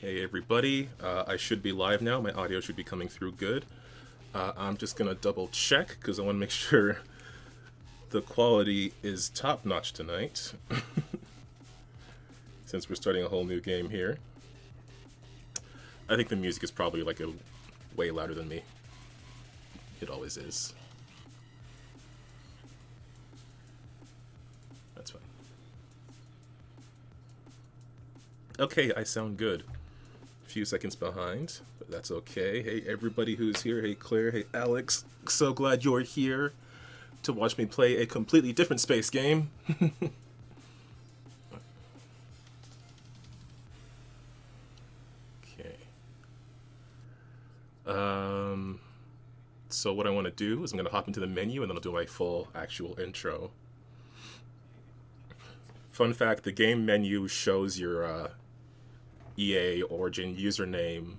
Hey everybody, I should be live now. My audio should be coming through good. I'm just gonna double check because I want to make sure the quality is top notch tonight. Since we're starting a whole new game here. I think the music is probably like way louder than me. It always is. That's fine. Okay, I sound good. Few seconds behind, but that's okay. Hey everybody who's here. Hey Claire, hey Alex. So glad you're here to watch me play a completely different space game. Okay. So what I want to do is I'm going to hop into the menu and then I'll do my full actual intro. Fun fact, the game menu shows your EA Origin username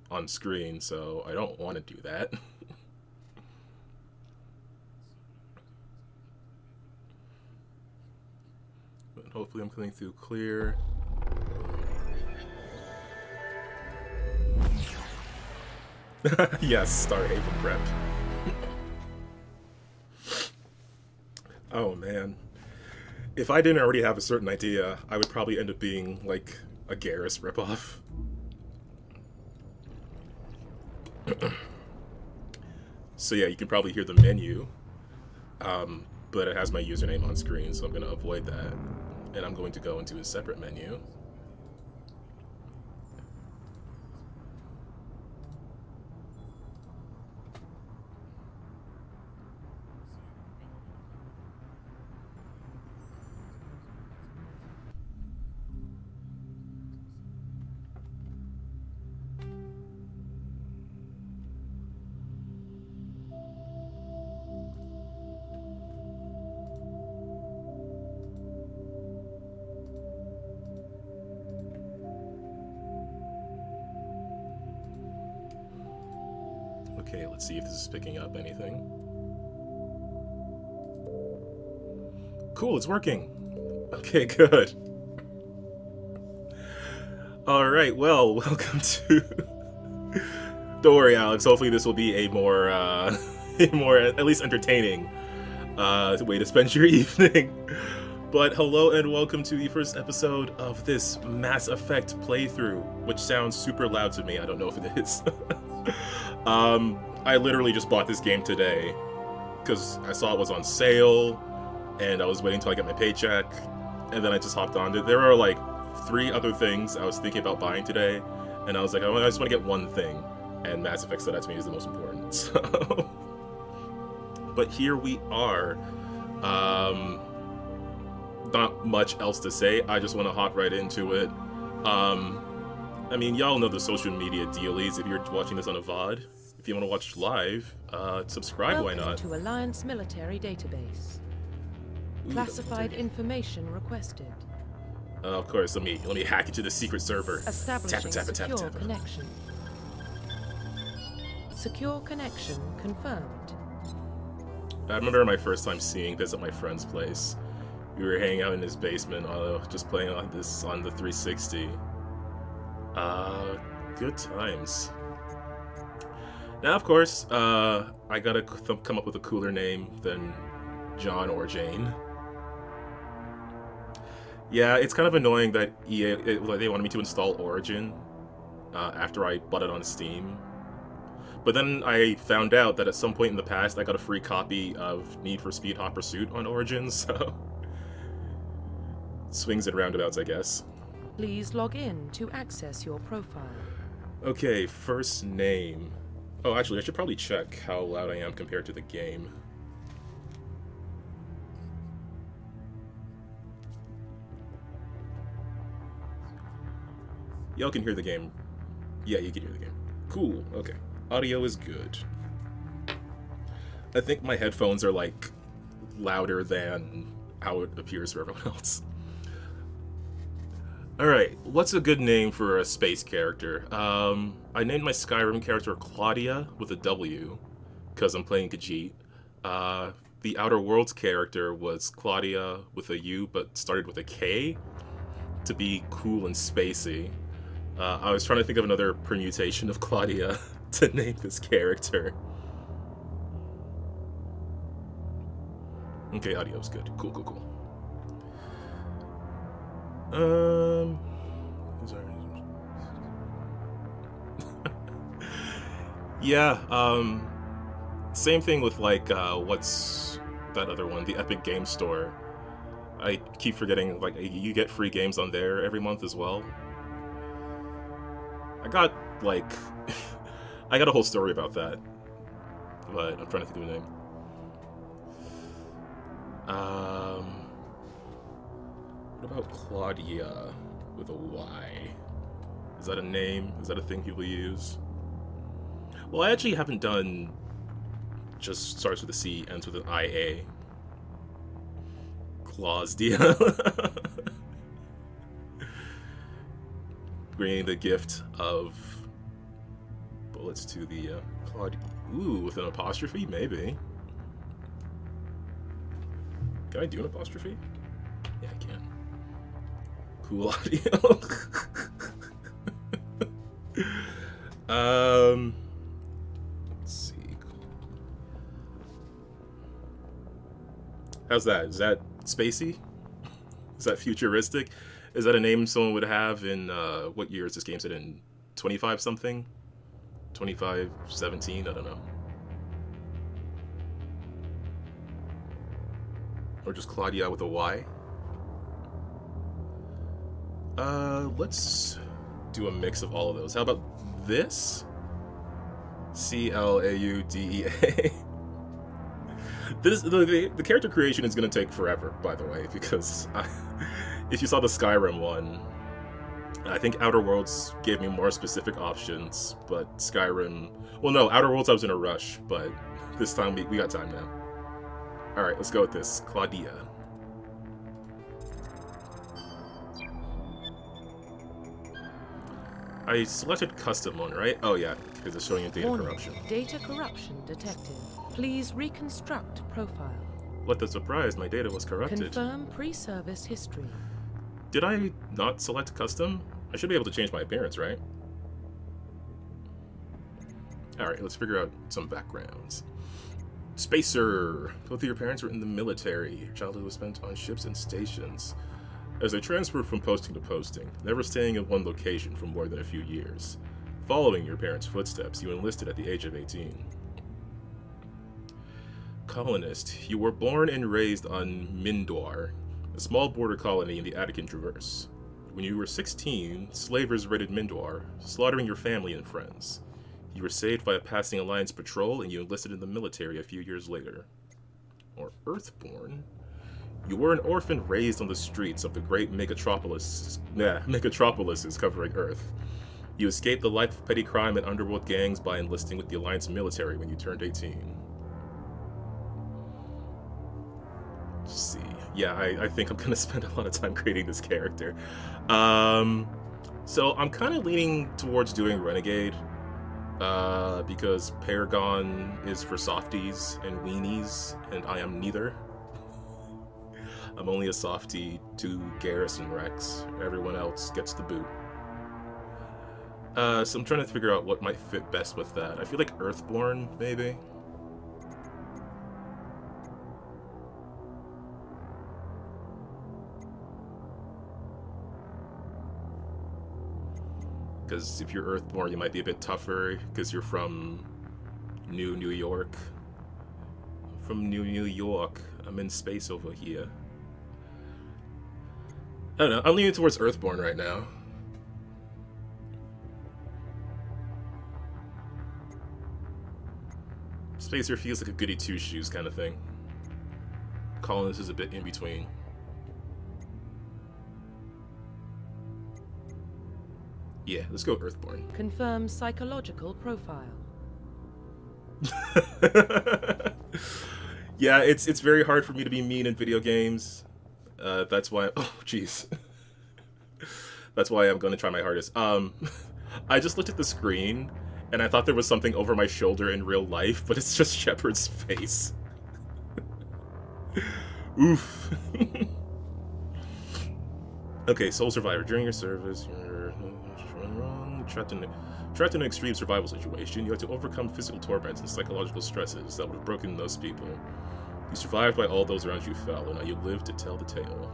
on screen, so I don't want to do that. But hopefully I'm coming through clear. Yes, Starhaven prep. Oh man. If I didn't already have a certain idea, I would probably end up being like a Garrus ripoff. So yeah, you can probably hear the menu, but it has my username on screen, so I'm going to avoid that. And I'm going to go into a separate menu. Okay, let's see if this is picking up anything. Cool, it's working. Okay, good. Alright, well, welcome to... Don't worry, Alex, hopefully this will be a more, at least entertaining way to spend your evening. But hello and welcome to the first episode of this Mass Effect playthrough, which sounds super loud to me, I don't know if it is. I literally just bought this game today because I saw it was on sale and I was waiting till I get my paycheck and then I just hopped on it. There are like 3 other things I was thinking about buying today and I was like, I just want to get one thing, and Mass Effect said that to me is the most important. So, but here we are. Not much else to say. I just want to hop right into it. I mean, y'all know the social media dealies if you're watching this on a VOD. If you want to watch live, subscribe, why not? Welcome to Alliance Military Database. Classified information requested. Of course, let me hack into the secret server. Establishing secure connection. Secure connection confirmed. I remember my first time seeing this at my friend's place. We were hanging out in his basement, just playing on the 360. Good times. Now, of course, I gotta come up with a cooler name than John or Jane. Yeah, it's kind of annoying that EA, they wanted me to install Origin after I bought it on Steam. But then I found out that at some point in the past, I got a free copy of Need for Speed Hot Pursuit on Origin, so... swings and roundabouts, I guess. Please log in to access your profile. Okay, first name. Oh, actually, I should probably check how loud I am compared to the game. Y'all can hear the game. Yeah, you can hear the game. Cool, okay. Audio is good. I think my headphones are, like, louder than how it appears for everyone else. Alright, what's a good name for a space character? I named my Skyrim character Claudia with a W, because I'm playing Khajiit. The Outer Worlds character was Claudia with a U, but started with a K, to be cool and spacey. I was trying to think of another permutation of Claudia to name this character. Okay, audio's good. Cool, cool, cool. Yeah, same thing with like, what's that other one? The Epic Game Store. I keep forgetting, like, you get free games on there every month as well. I got, like, I got a whole story about that, but I'm trying to think of a name. What about Claudia with a Y? Is that a name? Is that a thing people use? Well, I actually haven't done just starts with a C, ends with an IA. Clausdia. Bringing the gift of bullets to the Claudia. Ooh, with an apostrophe? Maybe. Can I do an apostrophe? Yeah, I can. Cool audio. Let's see. How's that? Is that spacey? Is that futuristic? Is that a name someone would have in, what year is this game set in? 25 something? 2517? I don't know. Or just Claudia with a Y? Let's do a mix of all of those. How about this? Claudea. The character creation is going to take forever, by the way, because if you saw the Skyrim one, I think Outer Worlds gave me more specific options, but Skyrim... Well, no, Outer Worlds I was in a rush, but this time we got time now. Alright, let's go with this. Claudia. I selected custom one, right? Oh yeah, because it's showing you data corruption. Data corruption detected. Please reconstruct profile. What a surprise, my data was corrupted. Confirm pre-service history. Did I not select custom? I should be able to change my appearance, right? Alright, let's figure out some backgrounds. Spacer! Both of your parents were in the military. Your childhood was spent on ships and stations. As they transferred from posting to posting, never staying in one location for more than a few years. Following your parents' footsteps, you enlisted at the age of 18. Colonist, you were born and raised on Mindor, a small border colony in the Attican Traverse. When you were 16, slavers raided Mindor, slaughtering your family and friends. You were saved by a passing Alliance patrol, and you enlisted in the military a few years later. Or Earthborn. You were an orphan raised on the streets of the great megatropolises covering Earth. You escaped the life of petty crime and underworld gangs by enlisting with the Alliance military when you turned 18. Let's see. Yeah, I think I'm gonna spend a lot of time creating this character. So I'm kind of leaning towards doing Renegade. Because Paragon is for softies and weenies, and I am neither. I'm only a softie to Garrus and Rex. Everyone else gets the boot. So I'm trying to figure out what might fit best with that. I feel like Earthborn, maybe? Because if you're Earthborn, you might be a bit tougher, because you're from New York. From New York. I'm in space over here. I don't know, I'm leaning towards Earthborn right now. Spacer feels like a goody two-shoes kind of thing. Colonist is a bit in between. Yeah, let's go Earthborn. Confirm psychological profile. Yeah, it's very hard for me to be mean in video games. That's why... Oh, jeez. That's why I'm going to try my hardest. I just looked at the screen, and I thought there was something over my shoulder in real life, but it's just Shepard's face. Oof. Okay, Soul Survivor. During your service, you're wrong. Trapped in an extreme survival situation, you had to overcome physical torments and psychological stresses that would have broken most people. You survived while all those around you fell, and now you live to tell the tale.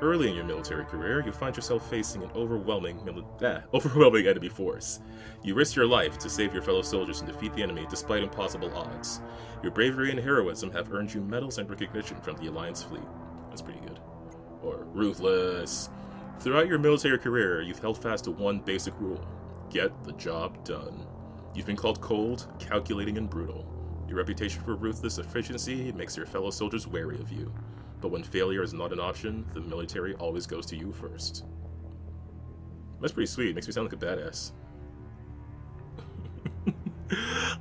Early in your military career, you find yourself facing an overwhelming enemy force. You risk your life to save your fellow soldiers and defeat the enemy despite impossible odds. Your bravery and heroism have earned you medals and recognition from the Alliance fleet. That's pretty good. Or ruthless. Throughout your military career, you've held fast to one basic rule: get the job done. You've been called cold, calculating, and brutal. Your reputation for ruthless efficiency makes your fellow soldiers wary of you. But when failure is not an option, the military always goes to you first. That's pretty sweet. Makes me sound like a badass.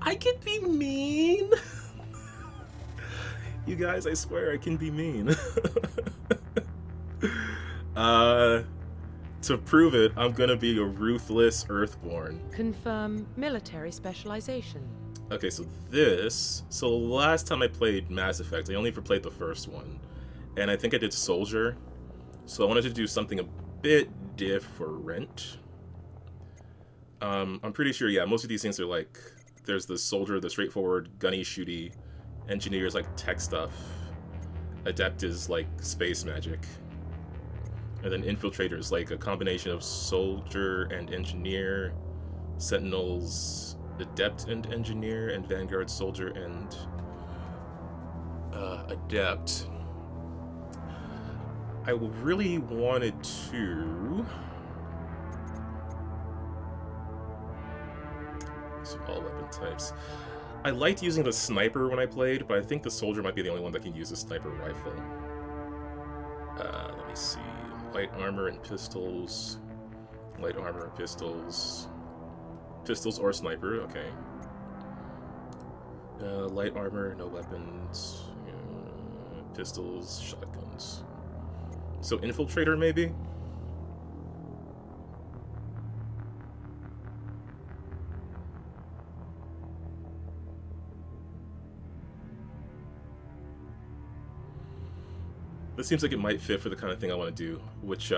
I can be mean! You guys, I swear I can be mean. To prove it, I'm gonna be a ruthless Earthborn. Confirm military specialization. Okay, so last time I played Mass Effect, I only ever played the first one. And I think I did Soldier. So I wanted to do something a bit different. I'm pretty sure, yeah, most of these things are like, there's the Soldier, the straightforward, gunny, shooty. Engineer is like tech stuff. Adept is like space magic. And then Infiltrator is like a combination of Soldier and Engineer. Sentinels, Adept and Engineer, and Vanguard, Soldier, and Adept. I really wanted to... So all weapon types. I liked using the sniper when I played, but I think the soldier might be the only one that can use a sniper rifle. Let me see. Light armor and pistols. Light armor and pistols. Pistols or sniper, okay. Light armor, no weapons. Pistols, shotguns. So Infiltrator, maybe? This seems like it might fit for the kind of thing I want to do, which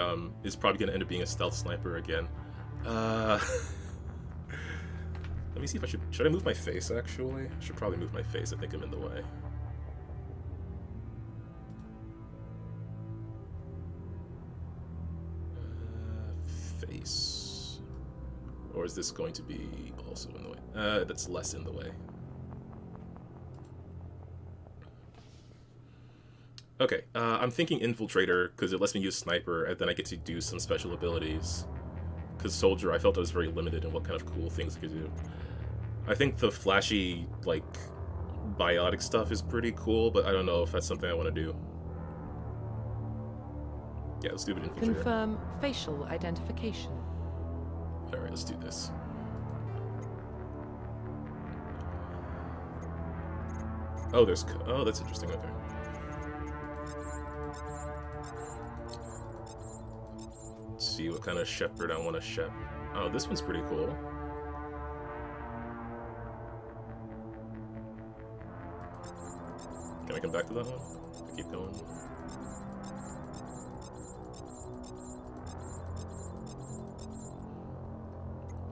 is probably going to end up being a stealth sniper again. Let me see if I should I move my face, actually? I should probably move my face. I think I'm in the way. Face. Or is this going to be also in the way? That's less in the way. Okay, I'm thinking Infiltrator, because it lets me use Sniper, and then I get to do some special abilities. Because Soldier, I felt I was very limited in what kind of cool things I could do. I think the flashy, like, biotic stuff is pretty cool, but I don't know if that's something I want to do. Yeah, let's do it Infiltrator. Confirm facial identification. Alright, let's do this. Oh, that's interesting, okay. Let's see what kind of shepherd I want to shep. Oh, this one's pretty cool. Can I come back to that one? Keep going.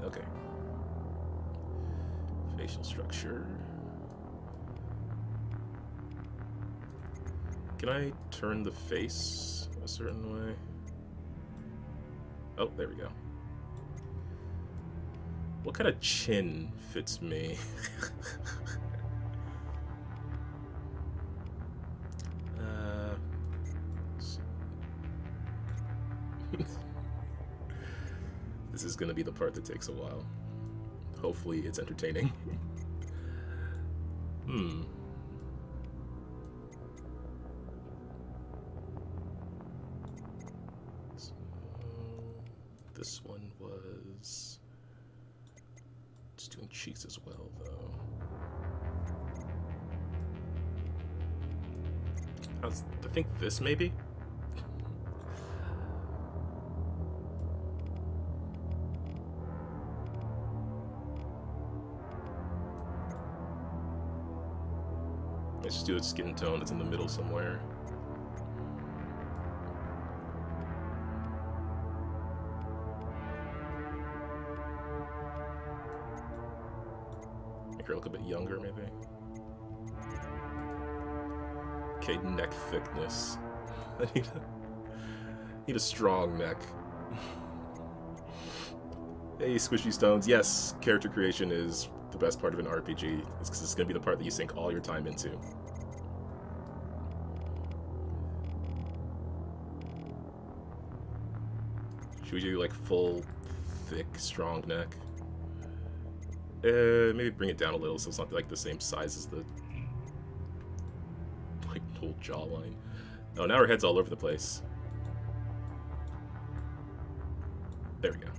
Okay. Facial structure. Can I turn the face a certain way? Oh, there we go. What kind of chin fits me? This is gonna be the part that takes a while. Hopefully it's entertaining. So, this one was... It's doing cheeks as well, though. I think this, maybe? Let's just do a skin tone that's in the middle somewhere. Make her look a bit younger, maybe. Okay, neck thickness. I need a strong neck. Hey, Squishy Stones. Yes, character creation is the best part of an RPG. It's because it's going to be the part that you sink all your time into. Should we do like full, thick, strong neck? Maybe bring it down a little so it's not like the same size as the like whole jawline. Oh, now her head's all over the place. There we go.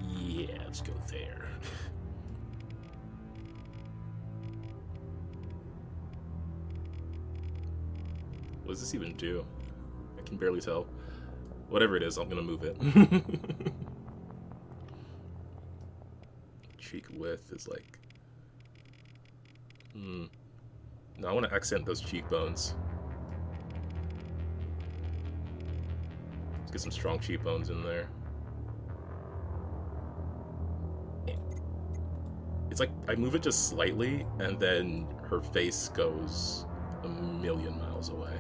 Yeah, let's go there. What does this even do? I can barely tell. Whatever it is, I'm gonna move it. Cheek width is like... No, I want to accent those cheekbones. Let's get some strong cheekbones in there. It's like, I move it just slightly, and then her face goes a million miles away.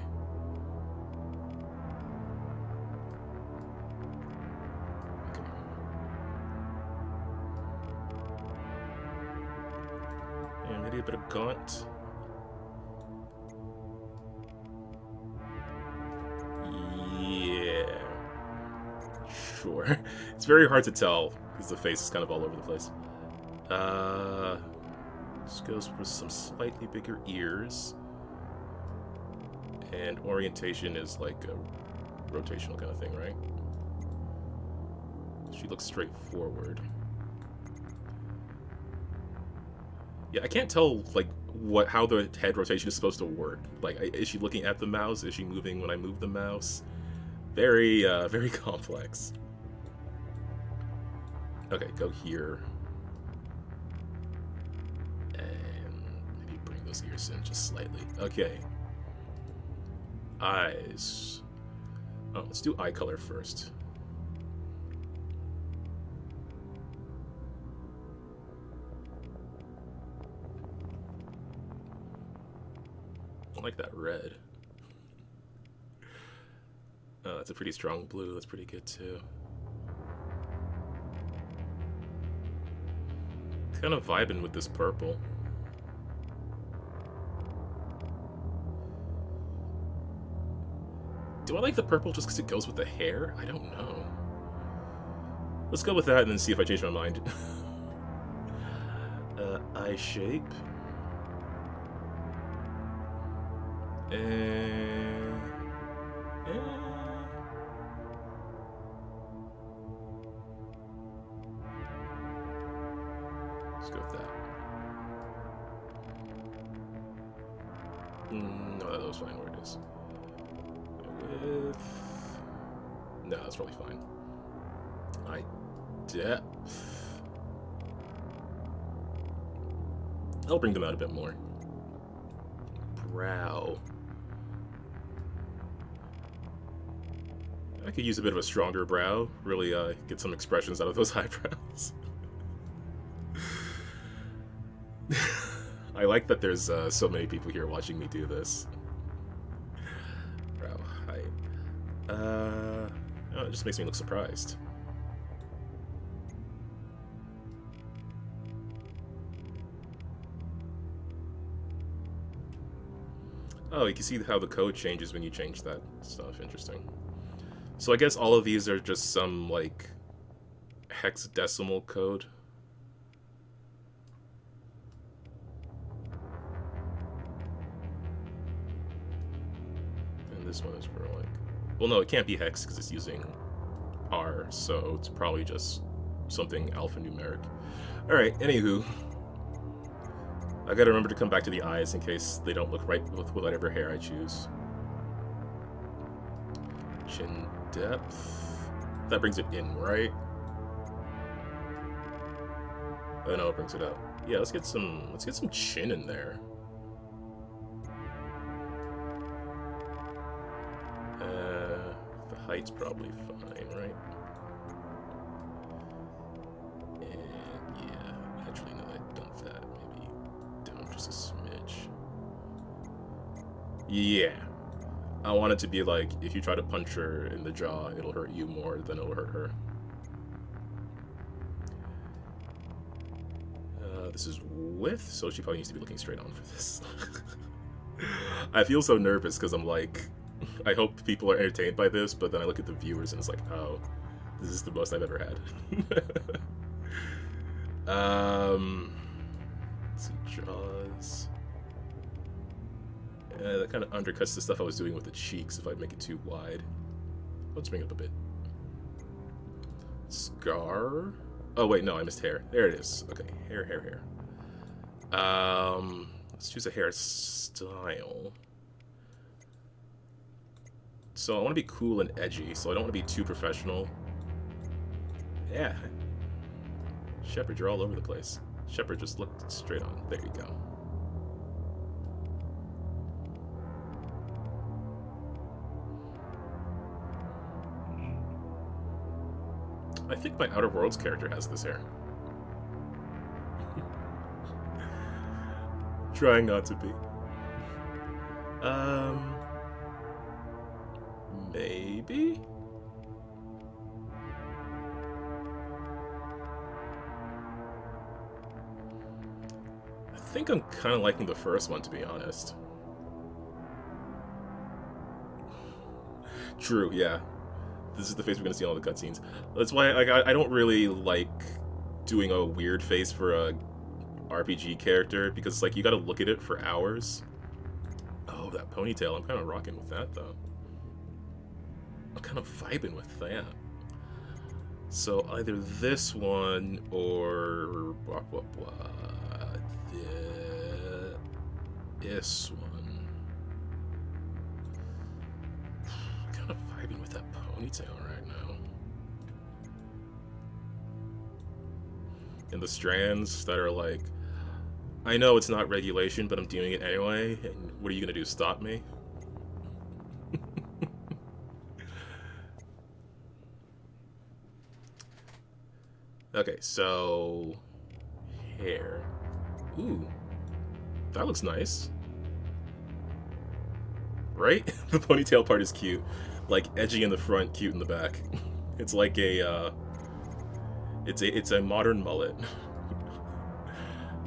Okay. And maybe a bit of gaunt. Yeah. Sure. It's very hard to tell, because the face is kind of all over the place. This goes for some slightly bigger ears. And orientation is like a rotational kind of thing, right? She looks straight forward. Yeah, I can't tell, like, how the head rotation is supposed to work. Like, is she looking at the mouse? Is she moving when I move the mouse? Very, very complex. Okay, go here. Those ears in just slightly. Okay. Eyes. Oh, let's do eye color first. I like that red. Oh, that's a pretty strong blue. That's pretty good too. Kind of vibing with this purple. Do I like the purple just because it goes with the hair? I don't know. Let's go with that and then see if I change my mind. Eye shape. Let's go with that. No, that was fine where it is. No, that's probably fine. Eye depth. I'll bring them out a bit more. Brow. I could use a bit of a stronger brow. Really get some expressions out of those eyebrows. I like that there's so many people here watching me do this. Brow height. Oh, it just makes me look surprised. Oh, you can see how the code changes when you change that stuff. Interesting. So I guess all of these are just some, like, hexadecimal code. And this one is for, like... Well, no, it can't be hex because it's using R, so it's probably just something alphanumeric. Alright, anywho. I gotta remember to come back to the eyes in case they don't look right with whatever hair I choose. Chin depth. That brings it in, right? Oh no, it brings it up. Yeah, let's get some chin in there. The height's probably fine, right? Yeah. I want it to be like, if you try to punch her in the jaw, it'll hurt you more than it'll hurt her. This is width, so she probably needs to be looking straight on for this. I feel so nervous because I'm like, I hope people are entertained by this, but then I look at the viewers and it's like, oh, this is the most I've ever had. Let's see, jaws. That kind of undercuts the stuff I was doing with the cheeks if I make it too wide. Let's bring it up a bit. Scar. Oh wait, no, I missed hair. There it is. Okay, hair. Let's choose a hairstyle. So I want to be cool and edgy, so I don't want to be too professional. Yeah. Shepard, you're all over the place. Shepard, just look straight on. There you go. I think my Outer Worlds character has this hair. Trying not to be. Maybe? I think I'm kind of liking the first one, to be honest. True, yeah. This is the face we're gonna see in all the cutscenes. That's why I don't really like doing a weird face for a RPG character, because it's like you gotta look at it for hours. Oh, that ponytail, I'm kind of rocking with that though. I'm kind of vibing with that. So either this one or this one. I'm kind of vibing with that ponytail right now. And the strands that are like, I know it's not regulation, but I'm doing it anyway, and what are you gonna do, stop me? Okay, so hair. Ooh, that looks nice. Right? The ponytail part is cute. Like edgy in the front, cute in the back. It's like a it's a modern mullet.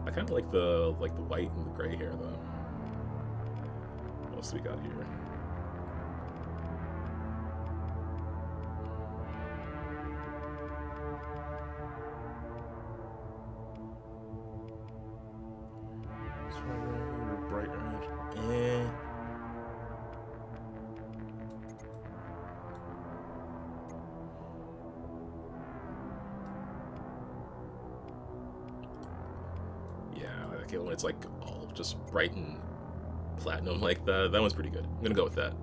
I kind of like the white and the gray hair though. What else do we got here? Bright red. Eh. Yeah, I like it when it's like all just bright and platinum like that. That one's pretty good. I'm gonna go with that.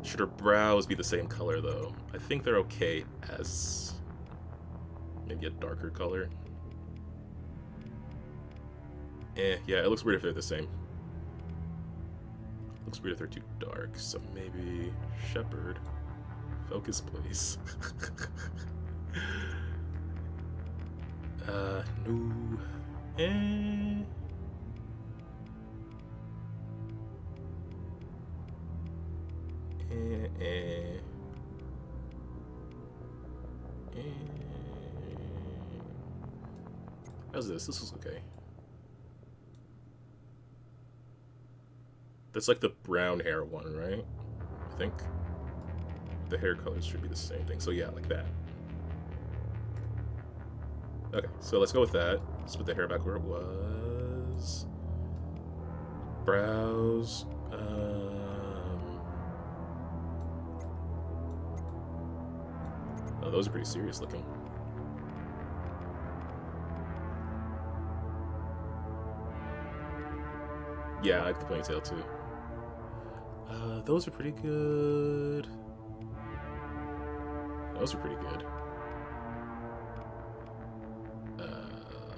Should her brows be the same color though? I think they're okay as maybe a darker color. Yeah, it looks weird if they're the same. Looks weird if they're too dark, so maybe Shepard. Focus, please. No. How's this? This is okay. That's like the brown hair one, right? I think. The hair colors should be the same thing. So yeah, like that. Okay, so let's go with that. Let's put the hair back where it was. Brows. Oh, those are pretty serious looking. Yeah, I like the ponytail too. Those are pretty good. Those are pretty good.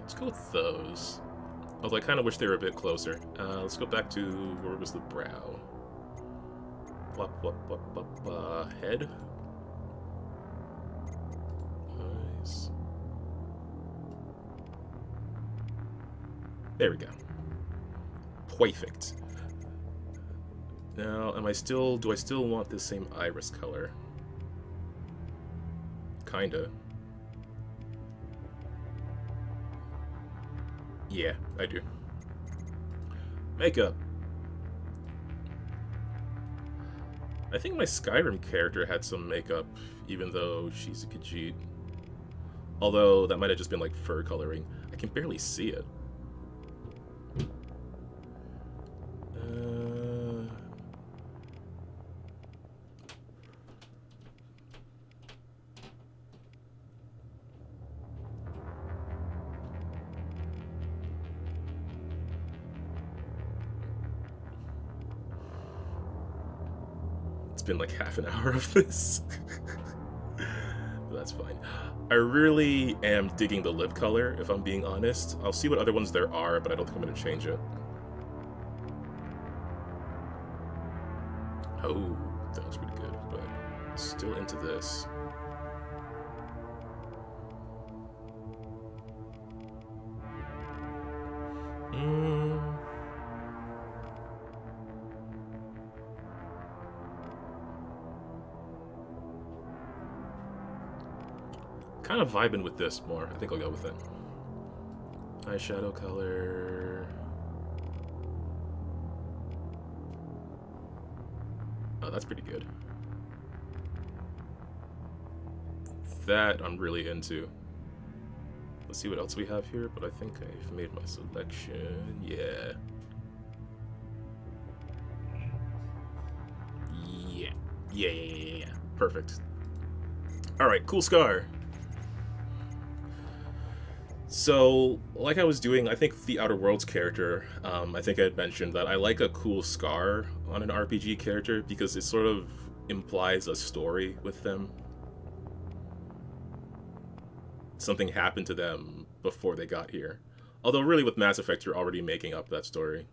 Let's go with those. Although I kind of wish they were a bit closer. Let's go back to where was the brow? Head. Nice. There we go. Perfect. Now, do I still want the same iris color? Kinda. Yeah, I do. Makeup. I think my Skyrim character had some makeup, even though she's a Khajiit. Although, that might have just been like fur coloring. I can barely see it. It's been like half an hour of this. But that's fine. I really am digging the lip color, if I'm being honest. I'll see what other ones there are, but I don't think I'm going to change it. Oh, that was pretty good, but still into this. Kind of vibing with this more. I think I'll go with it. Eyeshadow color. Oh, that's pretty good. That I'm really into. Let's see what else we have here, but I think I've made my selection. Yeah. Yeah. Perfect. Alright, cool scar. So, like I was doing, I think the Outer Worlds character, I think I had mentioned that I like a cool scar on an RPG character because it sort of implies a story with them. Something happened to them before they got here. Although really with Mass Effect you're already making up that story.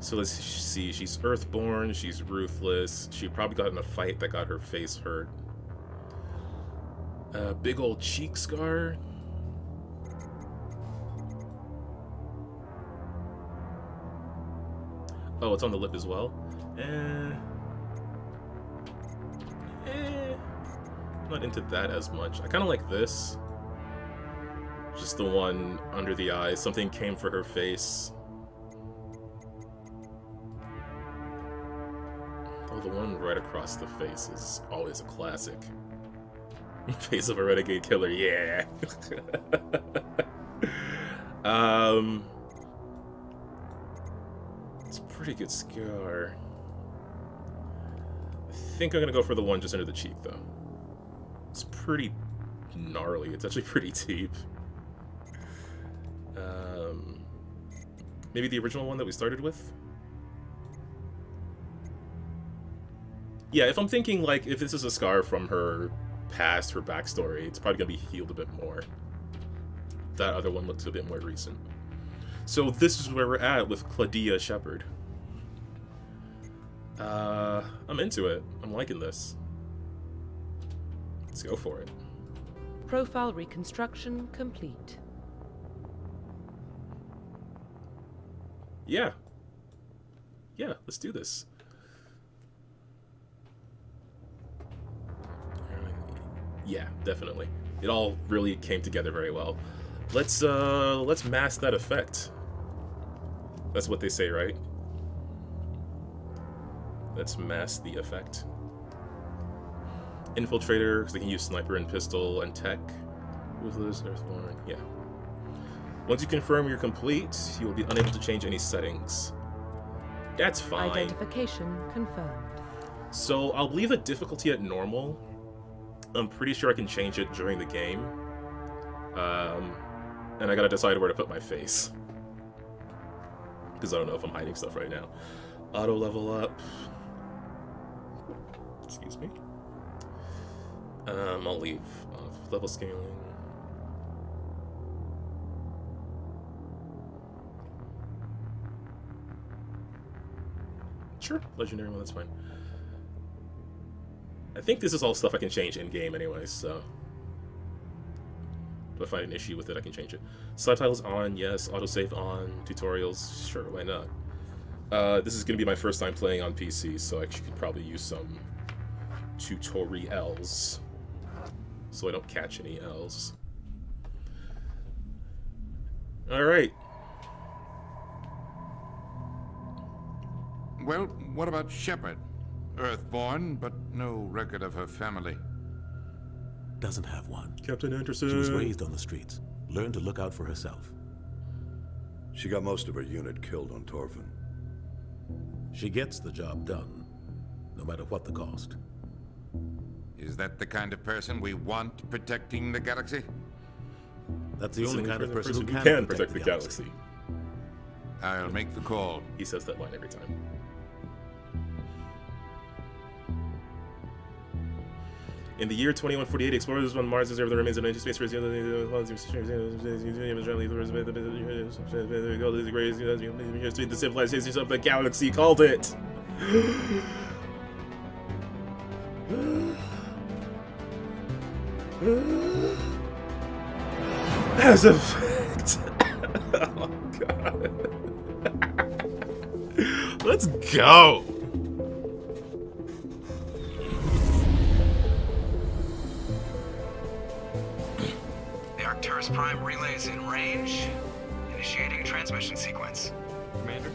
So let's see, she's Earthborn, she's ruthless, she probably got in a fight that got her face hurt. Big old cheek scar. Oh, it's on the lip as well? Not into that as much. I kind of like this. Just the one under the eye. Something came for her face. Oh, the one right across the face is always a classic. Face of a renegade killer, yeah. It's a pretty good scar. I think I'm gonna go for the one just under the cheek, though. It's pretty gnarly. It's actually pretty deep. Maybe the original one that we started with? Yeah, if I'm thinking, like, if this is a scar from her past, her backstory, it's probably gonna be healed a bit more. That other one looks a bit more recent. So this is where we're at with Claudia Shepard. I'm into it. I'm liking this. Let's go for it. Profile reconstruction complete. Yeah. Yeah, let's do this. Yeah, definitely. It all really came together very well. Let's mask that effect. That's what they say, right? Let's mask the effect. Infiltrator, because they can use sniper and pistol and tech. Ruthless, Earthborn, yeah. Once you confirm you're complete, you will be unable to change any settings. That's fine. Identification confirmed. So I'll leave the difficulty at normal. I'm pretty sure I can change it during the game. And I gotta decide where to put my face. Because I don't know if I'm hiding stuff right now. Auto level up. Excuse me. I'll leave off level scaling. Sure, legendary one, that's fine. I think this is all stuff I can change in-game anyways, so... If I find an issue with it, I can change it. Subtitles on, yes. Autosave on. Tutorials, sure, why not? This is going to be my first time playing on PC, so I could probably use some tutorials so I don't catch any L's. Alright. Well, what about Shepard? Earthborn, but no record of her family. Doesn't have one. Captain Anderson. She was raised on the streets. Learned to look out for herself. She got most of her unit killed on Torfin. She gets the job done, no matter what the cost. Is that the kind of person we want protecting the galaxy? That's the only kind of person who can protect the galaxy. I'll make the call. He says that line every time. In the year 2148, explorers on Mars observed the remains of an empty space for the civilization of the galaxy called it. Mass Effect. Oh god. Let's go. Arcturus Prime relays in range. Initiating transmission sequence. Commander?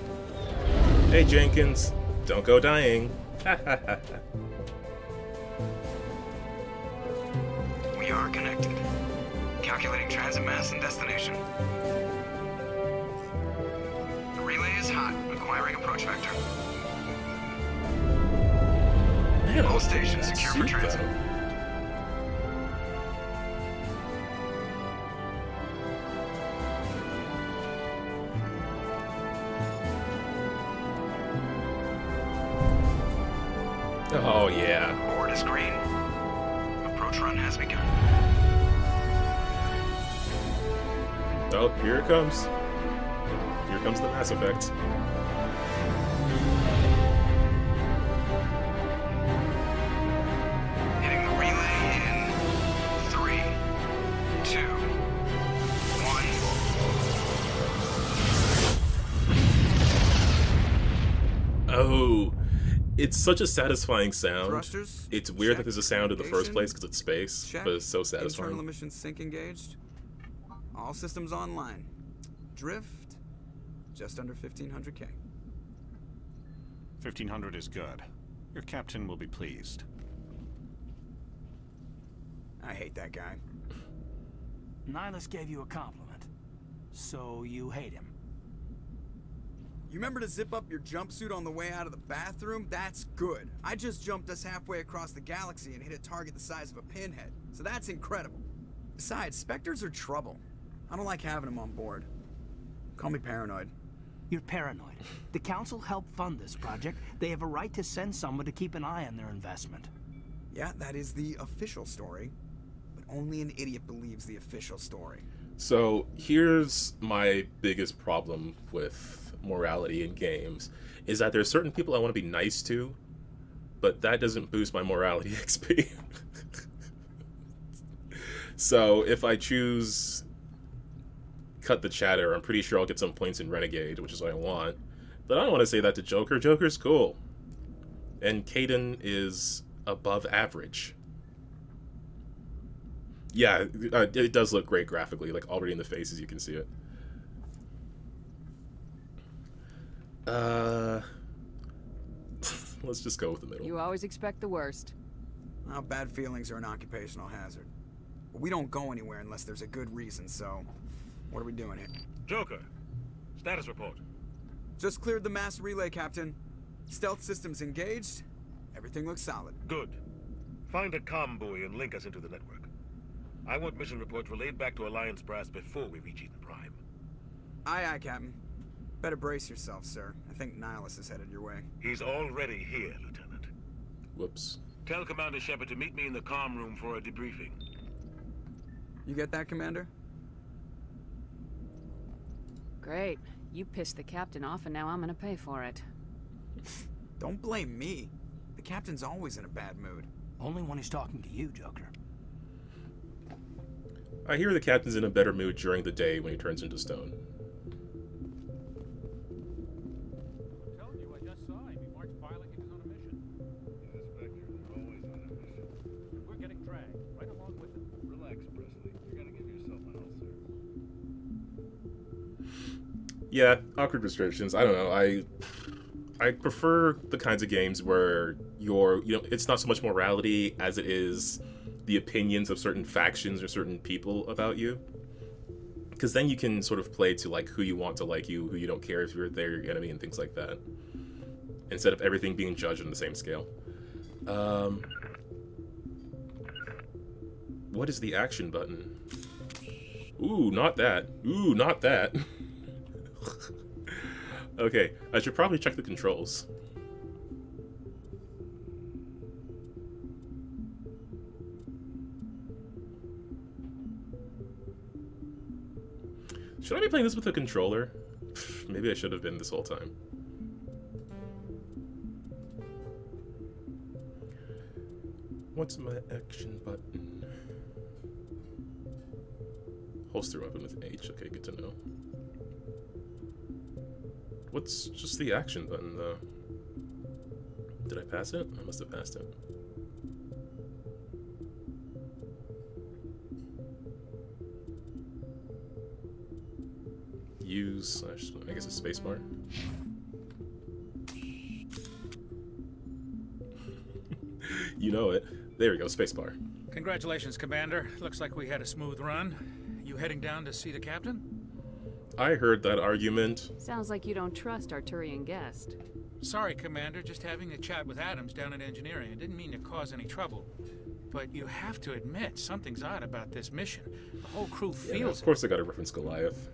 Hey Jenkins, don't go dying. We are connected. Calculating transit mass and destination. The relay is hot, acquiring approach vector. Man, All stations secure for transit. Oh yeah. Board is green. Approach run has begun. Oh, here it comes. Here comes the Mass Effect. Hitting the relay in 3, 2, 1. Oh, it's such a satisfying sound. Thrusters, It's weird that check. there's a sound in the first Navigation, place because it's space, check. but it's so Internal satisfying. emissions sync engaged. All systems online. Drift, just under 1500K. 1500 is good. Your captain will be pleased. I hate that guy. Nihilus gave you a compliment, so you hate him. You remember to zip up your jumpsuit on the way out of the bathroom? That's good. I just jumped us halfway across the galaxy and hit a target the size of a pinhead, so that's incredible. Besides, Spectres are trouble. I don't like having them on board. Call me paranoid. You're paranoid. The Council helped fund this project. They have a right to send someone to keep an eye on their investment. Yeah, that is the official story. But only an idiot believes the official story. So here's my biggest problem with morality in games, is that there's certain people I want to be nice to, but that doesn't boost my morality XP. So if I choose cut the chatter, I'm pretty sure I'll get some points in Renegade, which is what I want. But I don't want to say that to Joker. Joker's cool. And Caden is above average. Yeah, it does look great graphically, like already in the faces you can see it. Let's just go with the middle. You always expect the worst. Well, bad feelings are an occupational hazard. But we don't go anywhere unless there's a good reason, so what are we doing here? Joker, status report. Just cleared the mass relay, Captain. Stealth systems engaged. Everything looks solid. Good. Find a comm buoy and link us into the network. I want mission reports relayed back to Alliance brass before we reach Eden Prime. Aye, aye, Captain. Better brace yourself, sir. I think Nihilus is headed your way. He's already here, Lieutenant. Whoops. Tell Commander Shepard to meet me in the comm room for a debriefing. You get that, Commander? Great. You pissed the captain off and now I'm gonna pay for it. Don't blame me. The Captain's always in a bad mood. Only when he's talking to you, Joker. I hear the captain's in a better mood during the day when he turns into stone. Yeah, awkward restrictions. I don't know. I prefer the kinds of games where it's not so much morality as it is the opinions of certain factions or certain people about you. Because then you can sort of play to like who you want to like you, who you don't care if you're their enemy, and things like that. Instead of everything being judged on the same scale. What is the action button? Ooh, not that. Ooh, not that. Okay, I should probably check the controls. Should I be playing this with a controller? Maybe I should have been this whole time. What's my action button? Holster weapon with H. Okay, good to know. What's just the action button, though? Did I pass it? I must have passed it. Use / I guess a spacebar. You know it. There we go, spacebar. Congratulations, Commander. Looks like we had a smooth run. You heading down to see the captain? I heard that argument. Sounds like you don't trust our Turian guest. Sorry, Commander. Just having a chat with Adams down at engineering. I didn't mean to cause any trouble. But you have to admit, something's odd about this mission. The whole crew feels of course I gotta reference Goliath.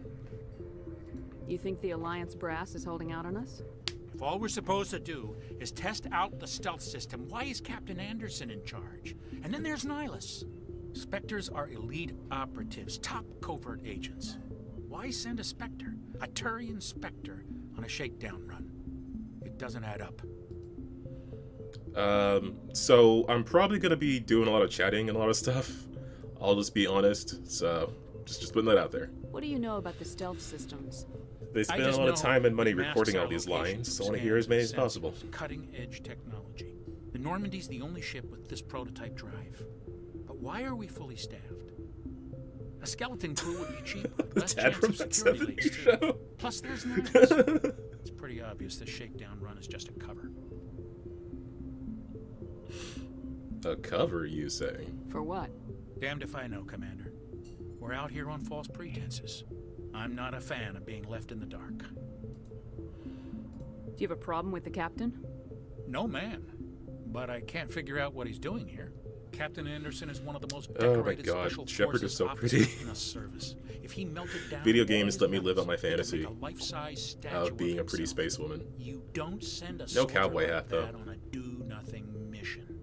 You think the Alliance brass is holding out on us? If all we're supposed to do is test out the stealth system, why is Captain Anderson in charge? And then there's Nihilus. Spectres are elite operatives, top covert agents. Why send a Spectre, a Turian Spectre, on a shakedown run? It doesn't add up. So I'm probably gonna be doing a lot of chatting and a lot of stuff. I'll just be honest, so just putting that out there. What do you know about the stealth systems? They spend a lot of time and money recording all these lines, so I want to hear as many as possible. Cutting-edge technology. The Normandy's the only ship with this prototype drive. But why are we fully staffed? A skeleton crew would be cheaper. Less chance of security leaks, too. Plus, there's Nihilus. It's pretty obvious the shakedown run is just a cover. A cover, you say? For what? Damned if I know, Commander. We're out here on false pretenses. I'm not a fan of being left in the dark. Do you have a problem with the captain? No, man. But I can't figure out what he's doing here. Captain Anderson is one of the most decorated special Shepard is forces so pretty. in a service. If he melted down Video games let me live out my fantasy a life-size statue of being a pretty space woman. You don't send a no cowboy like hat, though. that on a do-nothing mission.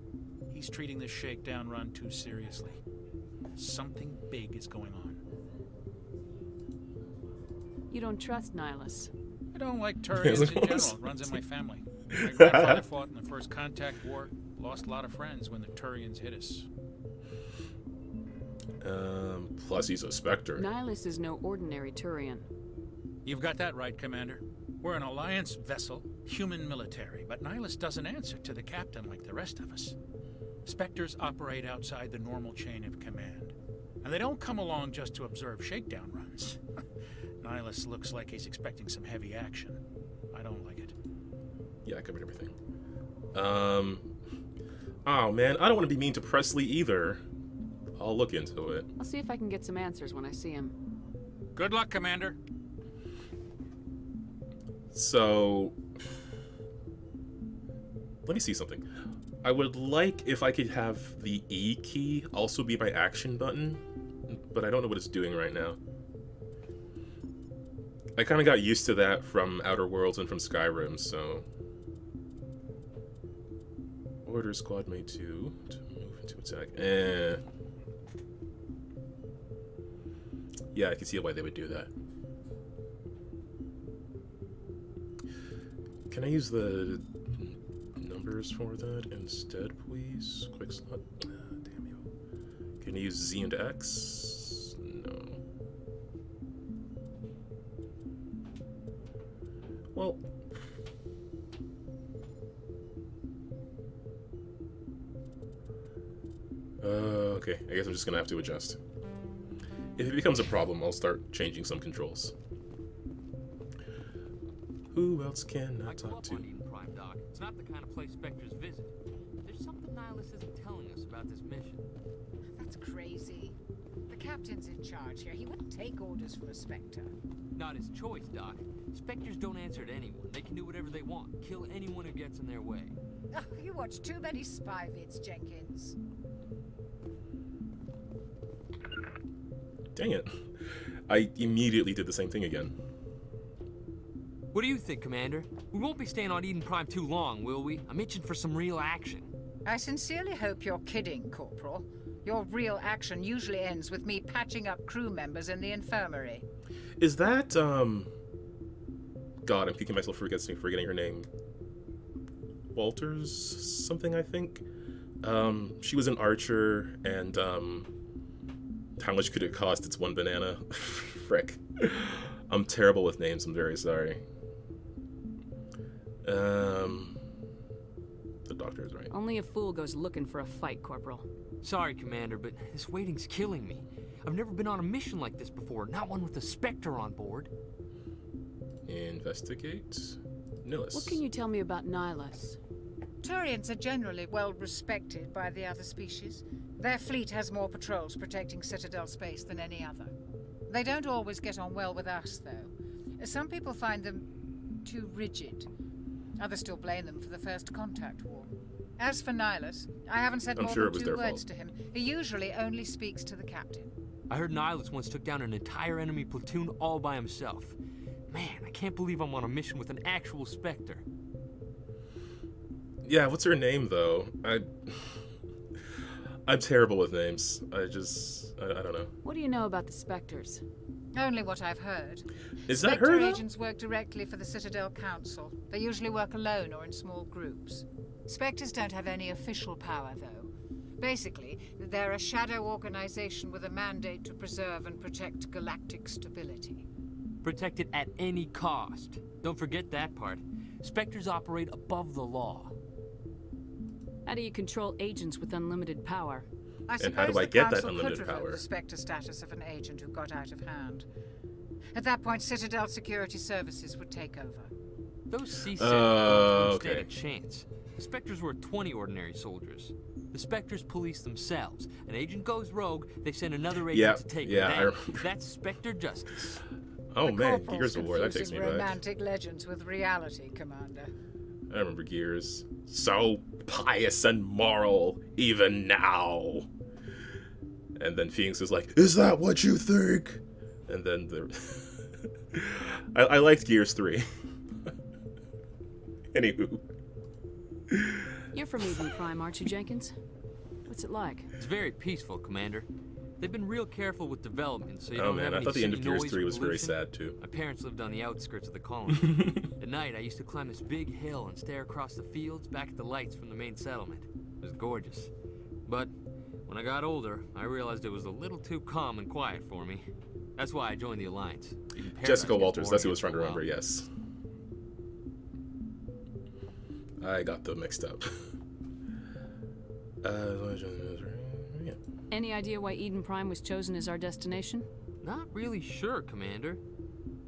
He's treating this shakedown run too seriously. Something big is going on. You don't trust Nihilus. I don't like Turians in general. It runs in my family. My grandfather fought in the First Contact War. Lost a lot of friends when the Turians hit us. Plus he's a Spectre. Nihilus is no ordinary Turian. You've got that right, Commander. We're an Alliance vessel, human military, but Nihilus doesn't answer to the captain like the rest of us. Spectres operate outside the normal chain of command. And they don't come along just to observe shakedown runs. Nihilus looks like he's expecting some heavy action. I don't like it. Yeah, I covered everything. Oh man, I don't want to be mean to Presley either. I'll look into it. I'll see if I can get some answers when I see him. Good luck, Commander. So, let me see something. I would like if I could have the E key also be my action button, but I don't know what it's doing right now. I kind of got used to that from Outer Worlds and from Skyrim, so... Order squad mate 2 to move into attack. Yeah, I can see why they would do that. Can I use the numbers for that instead, please? Quick slot. Damn you. Can I use Z and X? No. Well... okay, I guess I'm just gonna have to adjust. If it becomes a problem, I'll start changing some controls. Who else can I I grew talk up to? on Eden Prime, Doc. It's not the kind of place Spectres visit. There's something Nihilus isn't telling us about this mission. That's crazy. The captain's in charge here. He wouldn't take orders from a Spectre. Not his choice, Doc. Spectres don't answer to anyone. They can do whatever they want. Kill anyone who gets in their way. Oh, you watch too many spy vids, Jenkins. Dang it. I immediately did the same thing again. What do you think, Commander? We won't be staying on Eden Prime too long, will we? I'm itching for some real action. I sincerely hope you're kidding, Corporal. Your real action usually ends with me patching up crew members in the infirmary. Is that, God, I'm kicking myself for forgetting her name. Walters something, I think? She was an archer, and, how much could it cost? It's one banana. Frick. I'm terrible with names, I'm very sorry. The doctor is right. Only a fool goes looking for a fight, Corporal. Sorry, Commander, but this waiting's killing me. I've never been on a mission like this before, not one with a Spectre on board. Investigate. Nihilus. What can you tell me about Nihilus? Turians are generally well respected by the other species. Their fleet has more patrols protecting Citadel space than any other. They don't always get on well with us, though. Some people find them too rigid. Others still blame them for the First Contact War. As for Nihilus, I haven't said more than 2 words to him. He usually only speaks to the captain. I heard Nihilus once took down an entire enemy platoon all by himself. Man, I can't believe I'm on a mission with an actual Spectre. Yeah, what's her name, though? I'm terrible with names. I don't know. What do you know about the Spectres? Only what I've heard. Is that Spectre her, though? agents work directly for the Citadel Council. They usually work alone or in small groups. Spectres don't have any official power, though. Basically, they're a shadow organization with a mandate to preserve and protect galactic stability. Protect it at any cost. Don't forget that part. Spectres operate above the law. How do you control agents with unlimited power? I And how do suppose I the get that Council unlimited could revoke power? the Spectre status of an agent who got out of hand. At that point, Citadel Security Services would take over. Those CSAT don't okay. stand a chance. The Spectres were 20 ordinary soldiers. The Spectres police themselves. An agent goes rogue, they send another agent to take yeah, I them. remember. That's Spectre justice. Oh The man, Corporal's Gears of War, that takes me confusing back. romantic legends with reality, Commander. I remember Gears. So pious and moral, even now. And then Phoenix is like, is that what you think? And then I liked Gears 3. Anywho. You're from Eden Prime, aren't you, Jenkins? What's it like? It's very peaceful, Commander. They've been real careful with development, so you Oh don't man, have I any thought the end of city Gears noise 3 or was very pollution. sad too. My parents lived on the outskirts of the colony. At night, I used to climb this big hill and stare across the fields back at the lights from the main settlement. It was gorgeous. But when I got older, I realized it was a little too calm and quiet for me. That's why I joined the Alliance. Even Paradise Jessica gets Walters, that's who I boring was trying to after a remember, yes. I got them mixed up. Yeah. Any idea why Eden Prime was chosen as our destination? Not really sure, Commander.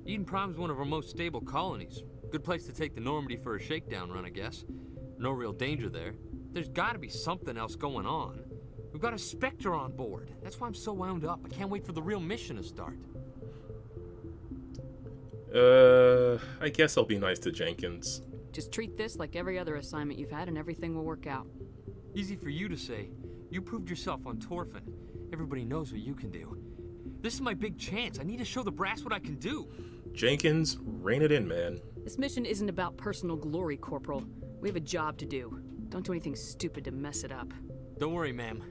Eden Prime's one of our most stable colonies. Good place to take the Normandy for a shakedown run, I guess. No real danger there. There's gotta be something else going on. We've got a Spectre on board. That's why I'm so wound up. I can't wait for the real mission to start. I guess I'll be nice to Jenkins. Just treat this like every other assignment you've had and everything will work out. Easy for you to say. You proved yourself on Torfin. Everybody knows what you can do. This is my big chance. I need to show the brass what I can do. Jenkins, rein it in, man. This mission isn't about personal glory, Corporal. We have a job to do. Don't do anything stupid to mess it up. Don't worry, ma'am.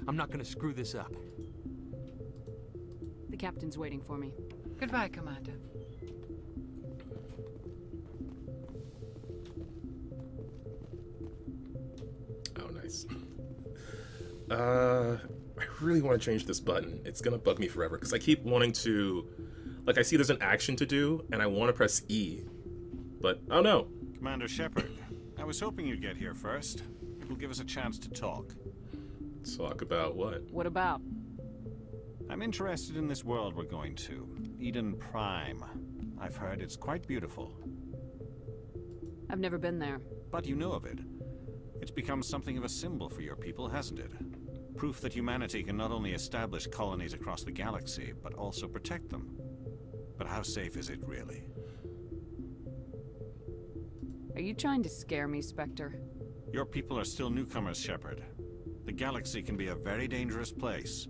I'm not gonna screw this up. The captain's waiting for me. Goodbye, Commander. Oh, nice. I really want to change this button. It's gonna bug me forever, because I keep wanting to... Like, I see there's an action to do, and I want to press E. But, oh no. Commander Shepard, I was hoping you'd get here first. It will give us a chance to talk. Talk about what? What about? I'm interested in this world we're going to. Eden Prime. I've heard it's quite beautiful. I've never been there. But you know of it. It's become something of a symbol for your people, hasn't it? Proof that humanity can not only establish colonies across the galaxy, but also protect them. But how safe is it, really? Are you trying to scare me, Spectre? Your people are still newcomers, Shepard. The galaxy can be a very dangerous place.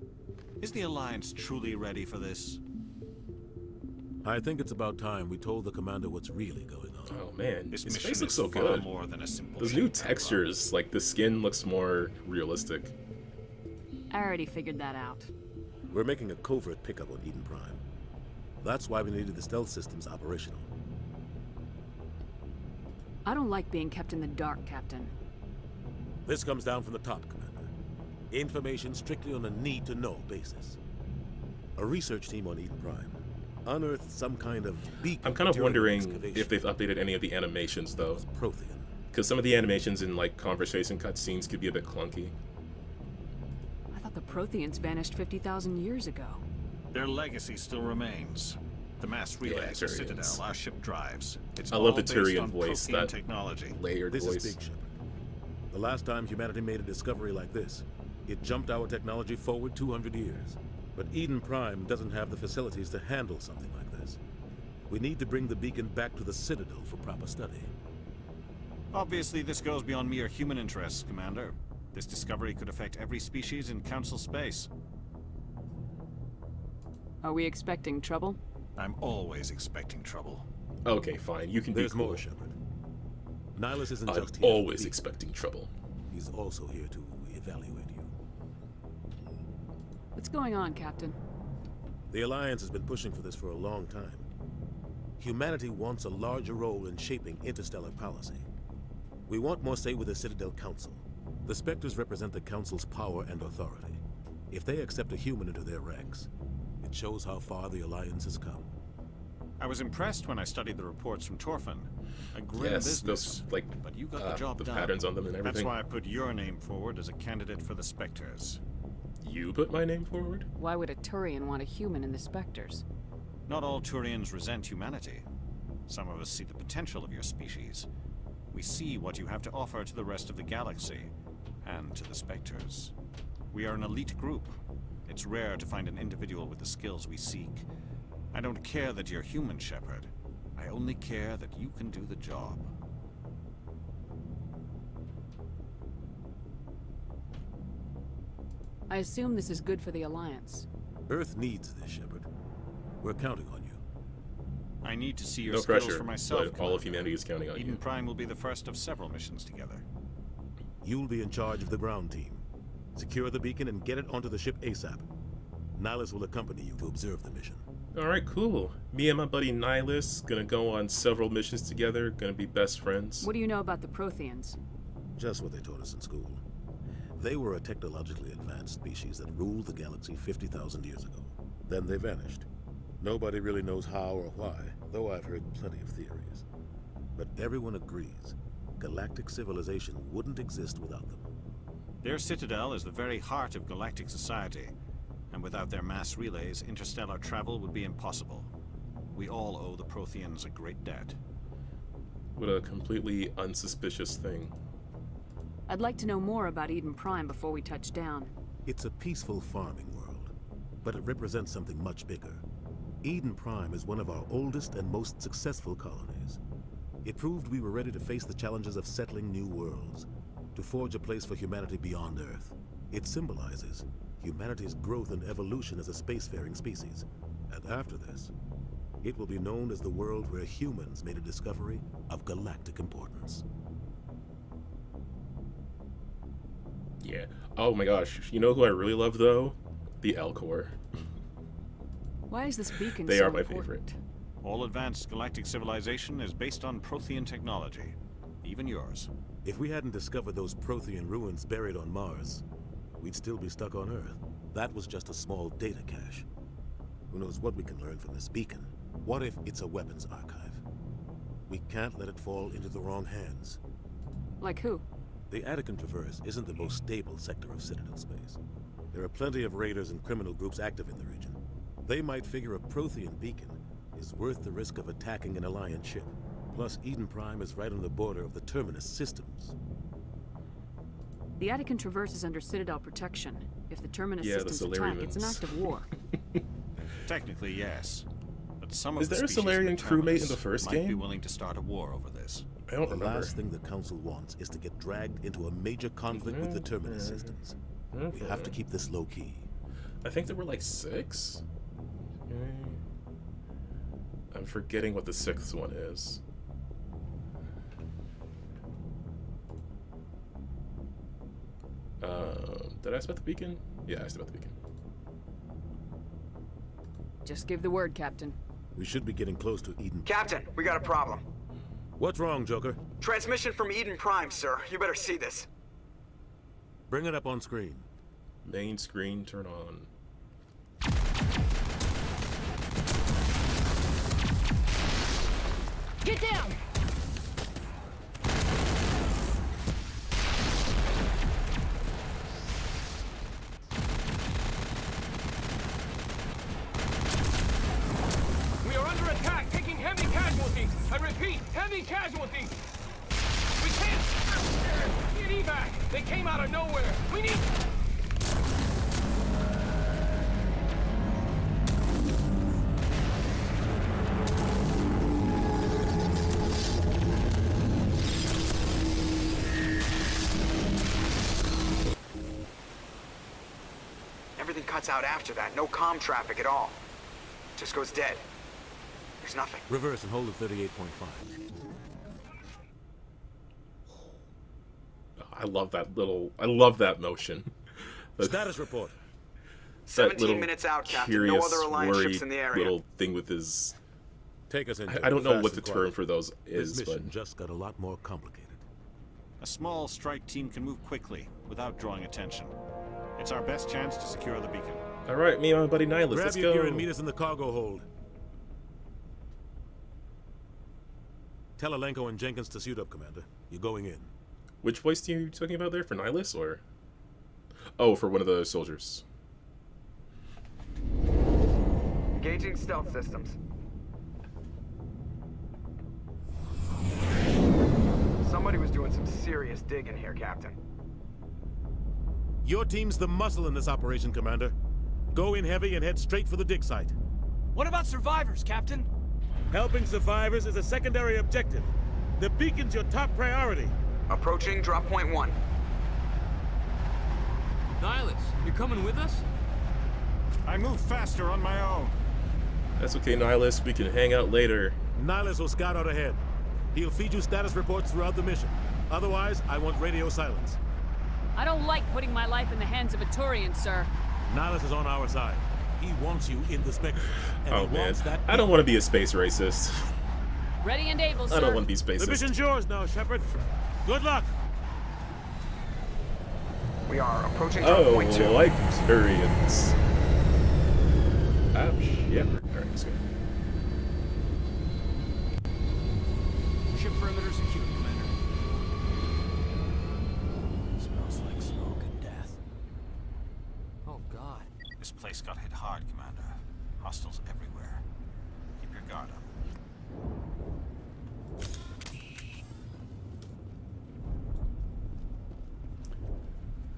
Is the Alliance truly ready for this? I think it's about time we told the commander what's really going on. Oh man, This his mission face looks is so far good. more than a simple Those new shape textures, like the skin looks more realistic. I already figured that out. We're making a covert pickup on Eden Prime. That's why we needed the stealth systems operational. I don't like being kept in the dark, Captain. This comes down from the top, Commander. Information strictly on a need-to-know basis. A research team on Eden Prime unearthed some kind of beacon. I'm kind of during wondering excavation. if they've updated any of the animations, though. Prothean. Because some of the animations in, like, conversation cutscenes could be a bit clunky. I thought the Protheans vanished 50,000 years ago. Their legacy still remains. The mass relays, Yeah, the Citadel, Turians. our ship drives. It's I love the all based Turian on voice, Prothean that technology. layered This voice. is Big Shepard. The last time humanity made a discovery like this, it jumped our technology forward 200 years. But Eden Prime doesn't have the facilities to handle something like this. We need to bring the beacon back to the Citadel for proper study. Obviously, this goes beyond mere human interests, Commander. This discovery could affect every species in Council space. Are we expecting trouble? I'm always expecting trouble. Okay, fine. You can There's be cool. more, Shepard. Nihilus isn't I'm just here. always expecting trouble. He's also here to evaluate you. What's going on, Captain? The Alliance has been pushing for this for a long time. Humanity wants a larger role in shaping interstellar policy. We want more say with the Citadel Council. The Spectres represent the Council's power and authority. If they accept a human into their ranks, it shows how far the Alliance has come. I was impressed when I studied the reports from Torfin. A grim Yes, business, those, like, but you got the job the done. patterns on them and everything. That's why I put your name forward as a candidate for the Spectres. You put my name forward? Why would a Turian want a human in the Spectres? Not all Turians resent humanity. Some of us see the potential of your species. We see what you have to offer to the rest of the galaxy, and to the Spectres. We are an elite group. It's rare to find an individual with the skills we seek. I don't care that you're human, Shepard. I only care that you can do the job. I assume this is good for the Alliance. Earth needs this, Shepard. We're counting on you. I need to see your No skills pressure, for myself, but all of Commander. humanity is counting on Eden you. Prime will be the first of several missions together. You'll be in charge of the ground team. Secure the beacon and get it onto the ship ASAP. Nihilus will accompany you to observe the mission. Alright, cool. Me and my buddy Nihilus gonna go on several missions together, gonna be best friends. What do you know about the Protheans? Just what they taught us in school. They were a technologically advanced species that ruled the galaxy 50,000 years ago. Then they vanished. Nobody really knows how or why, though I've heard plenty of theories. But everyone agrees, galactic civilization wouldn't exist without them. Their citadel is the very heart of galactic society, and without their mass relays, interstellar travel would be impossible. We all owe the Protheans a great debt. What a completely unsuspicious thing. I'd like to know more about Eden Prime before we touch down. It's a peaceful farming world, but it represents something much bigger. Eden Prime is one of our oldest and most successful colonies. It proved we were ready to face the challenges of settling new worlds, to forge a place for humanity beyond Earth. It symbolizes humanity's growth and evolution as a spacefaring species. And after this, it will be known as the world where humans made a discovery of galactic importance. Yeah. Oh my gosh. You know who I really love, though? The Elcor. Why is this beacon They so are my important? favorite. All advanced galactic civilization is based on Prothean technology, even yours. If we hadn't discovered those Prothean ruins buried on Mars, we'd still be stuck on Earth. That was just a small data cache. Who knows what we can learn from this beacon? What if it's a weapons archive? We can't let it fall into the wrong hands. Like who? The Attican Traverse isn't the most stable sector of Citadel space. There are plenty of raiders and criminal groups active in the region. They might figure a Prothean beacon is worth the risk of attacking an Alliance ship. Plus, Eden Prime is right on the border of the Terminus systems. The Attican Traverse is under Citadel protection. If the Terminus Yeah, systems attack, it's an act of war. Technically, yes. But some of Is the there a species Solarian in the crewmate in Terminus the first might game? be willing to start a war over this. I don't The remember. last thing the Council wants is to get dragged into a major conflict with the Terminus systems. We have to keep this low-key. I think there were like 6. I'm forgetting what the 6th one is. Did I spot the beacon? Yeah, I spot the beacon. Just give the word, Captain. We should be getting close to Eden. Captain, we got a problem. What's wrong, Joker? Transmission from Eden Prime, sir. You better see this. Bring it up on screen. Main screen, turn on. Get down! We are under attack, taking heavy casualties. I repeat, heavy casualties. We can't get evac. They came out of nowhere. We need. Everything cuts out after that. No comm traffic at all. Just goes dead. There's nothing. Reverse and hold at 38.5. I love that motion. Status report. 17 minutes out, Captain. No other Alliance ships in the area. Little thing with his. Take us into. I don't know what the term for those is, this mission but just got a lot more complicated. A small strike team can move quickly without drawing attention. It's our best chance to secure the beacon. all right, me and my buddy Nihilus, Grab let's your go. gear and meet us in the cargo hold. Tell Alenko and Jenkins to suit up, Commander. You're going in. Which voice are you talking about there? For Nihilus or? Oh, for one of the soldiers. Engaging stealth systems. Somebody was doing some serious digging here, Captain. Your team's the muscle in this operation, Commander. Go in heavy and head straight for the dig site. What about survivors, Captain? Helping survivors is a secondary objective. The beacon's your top priority. Approaching drop point 1. Nihilus, you're coming with us? I move faster on my own. That's okay, Nihilus. We can hang out later. Nihilus will scout out ahead. He'll feed you status reports throughout the mission. Otherwise, I want radio silence. I don't like putting my life in the hands of a Turian, sir. Nihilus is on our side. He wants you in the Spectre. And Oh he man, wants that I don't want to be a space racist. Ready and able, sir. I don't want to be spacist. The mission's yours now, Shepard. Good luck. We are approaching drop point 2. like Turians. Ouch. Yeah. Alright, let's go. Ship perimeter secure, Commander. Smells like smoke and death. Oh, God. This place got hit hard, Commander. Hostiles everywhere. Keep your guard up.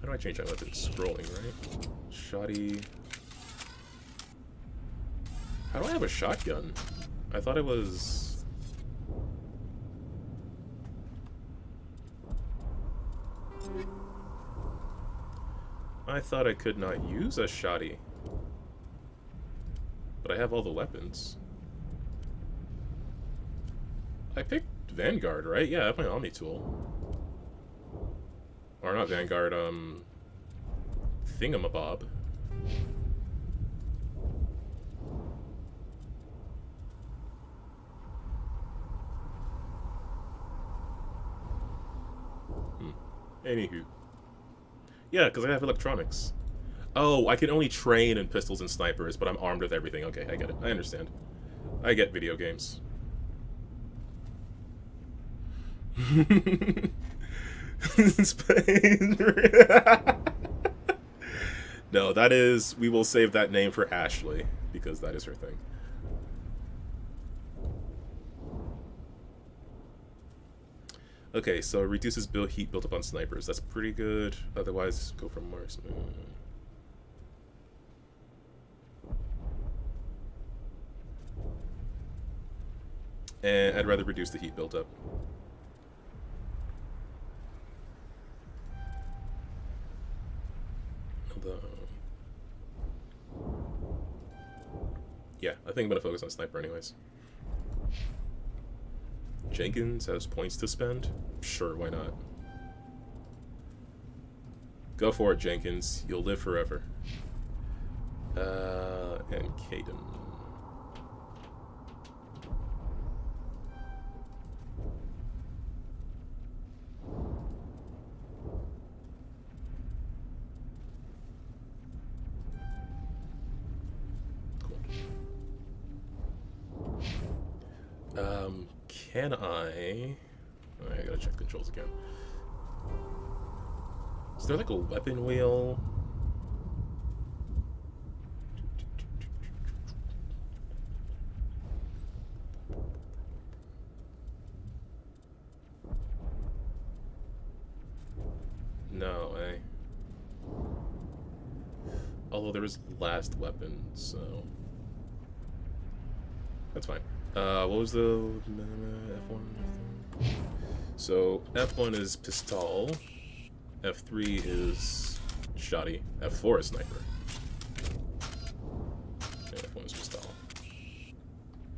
How do I change that method? Scrolling, right? Shoddy. How do I have a shotgun? I thought it was... I thought I could not use a shoddy. But I have all the weapons. I picked Vanguard, right? Yeah, I have my Omni tool. Or not Vanguard, Thingamabob. Anywho. Yeah, because I have electronics. Oh, I can only train in pistols and snipers, but I'm armed with everything. Okay, I get it. I understand. I get video games. No, that is... We will save that name for Ashley, because that is her thing. Okay, so it reduces heat built up on snipers. That's pretty good. Otherwise, go for marksman. And I'd rather reduce the heat built up. Yeah, I think I'm gonna focus on sniper anyways. Jenkins has points to spend? Sure, why not? Go for it, Jenkins. You'll live forever. And Caden. Can I... Oh, I gotta check controls again. Is there like a weapon wheel? No, although there was last weapon, so... That's fine. What was the F1? So F1 is pistol, F3 is shoddy, F4 is sniper, and F1 is pistol.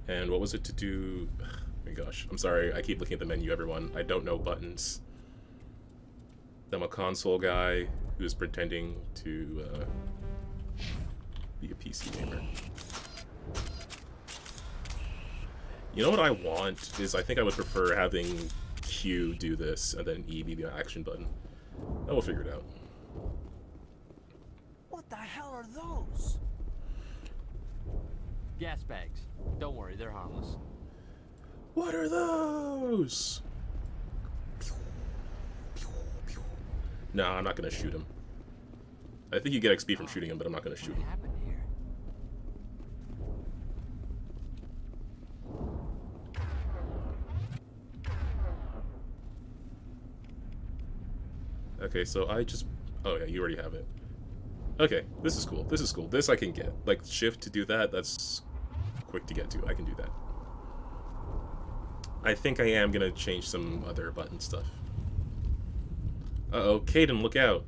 And what was it to do? Oh my gosh, I'm sorry, I keep looking at the menu, everyone. I don't know buttons. I'm a console guy who's pretending to be a PC gamer. You know what I want is I think I would prefer having Q do this and then E be the action button. I will figure it out. What the hell are those? Gas bags. Don't worry, they're harmless. What are those? No, I'm not gonna shoot him. I think you get XP from shooting him, but I'm not gonna shoot him. What happened here? Okay, so I just... Oh yeah, you already have it. Okay, this is cool. This is cool. This I can get. Like, shift to do that, that's quick to get to. I can do that. I think I am gonna change some other button stuff. Uh-oh, Caden, look out.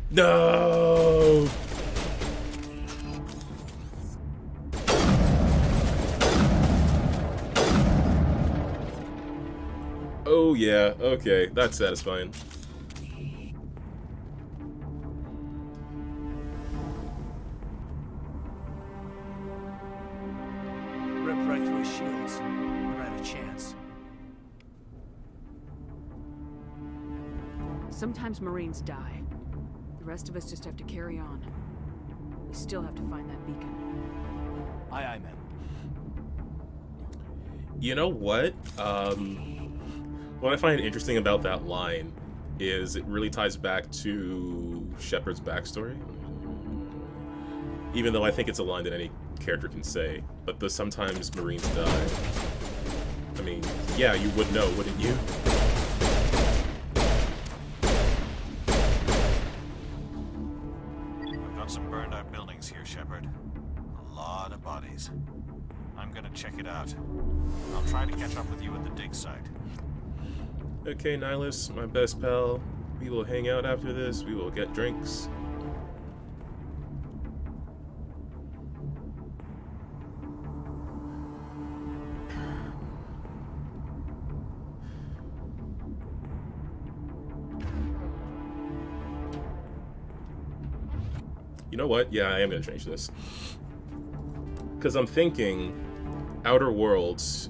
No! Oh yeah, okay, that's satisfying. Rip right through his shields. Never had a chance. Sometimes Marines die. The rest of us just have to carry on. We still have to find that beacon. Aye, aye, man. You know what? What I find interesting about that line is it really ties back to Shepard's backstory. Even though I think it's a line that any character can say, but the sometimes Marines die. I mean, yeah, you would know, wouldn't you? I've got some burned out buildings here, Shepard. A lot of bodies. I'm gonna check it out. I'll try to catch up with you at the dig site. Okay, Nihilus, my best pal. We will hang out after this. We will get drinks. You know what? Yeah, I am going to change this. Because I'm thinking... Outer Worlds,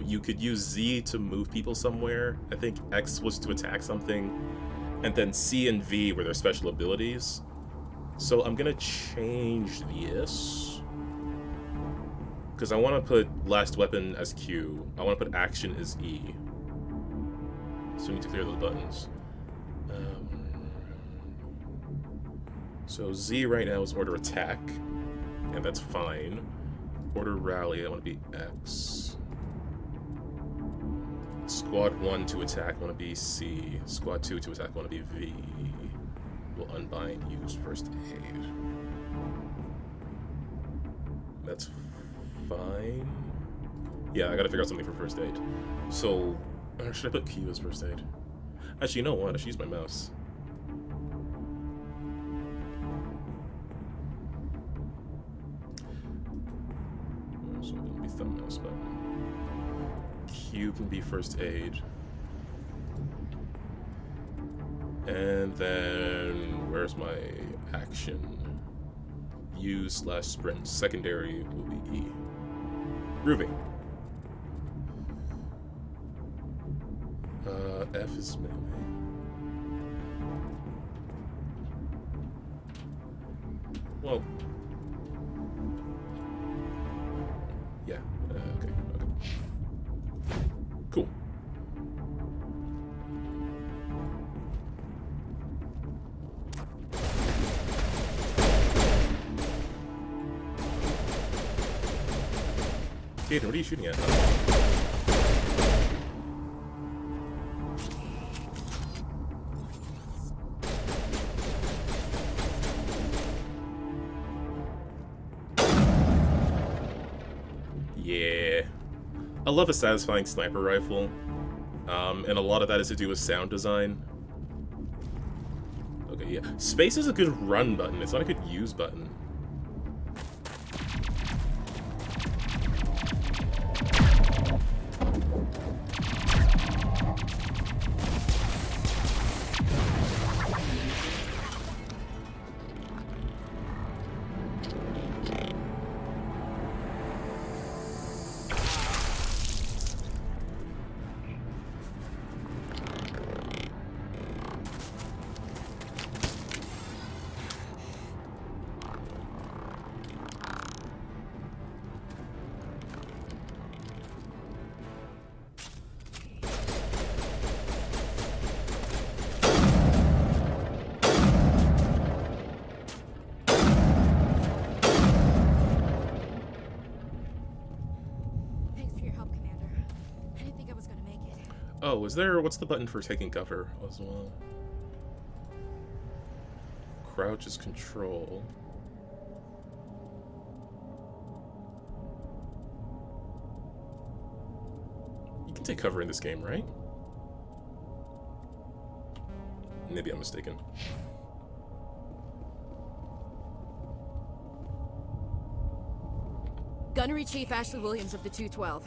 you could use Z to move people somewhere. I think X was to attack something. And then C and V were their special abilities. So I'm gonna change this. Because I want to put last weapon as Q. I want to put action as E. So we need to clear those buttons. So Z right now is order attack, and that's fine. Order rally, I want to be X. Squad 1 to attack, I want to be C. Squad 2 to attack, I want to be V. We'll unbind, use first aid. That's fine. Yeah, I gotta figure out something for first aid. So, should I put Q as first aid? Actually, you know what? I should use my mouse. So it can be thumb mouse button. Q can be first aid. And then, where's my action? U/sprint. Secondary will be E. Groovy. F is melee. Well, yeah. Okay. Cool. Aiden, what are you shooting at? Yeah. I love a satisfying sniper rifle. And a lot of that is to do with sound design. Okay, yeah. Space is a good run button. It's not a good use button. Oh, is there... what's the button for taking cover as well? Crouch is control. You can take cover in this game, right? Maybe I'm mistaken. Gunnery Chief Ashley Williams of the 212.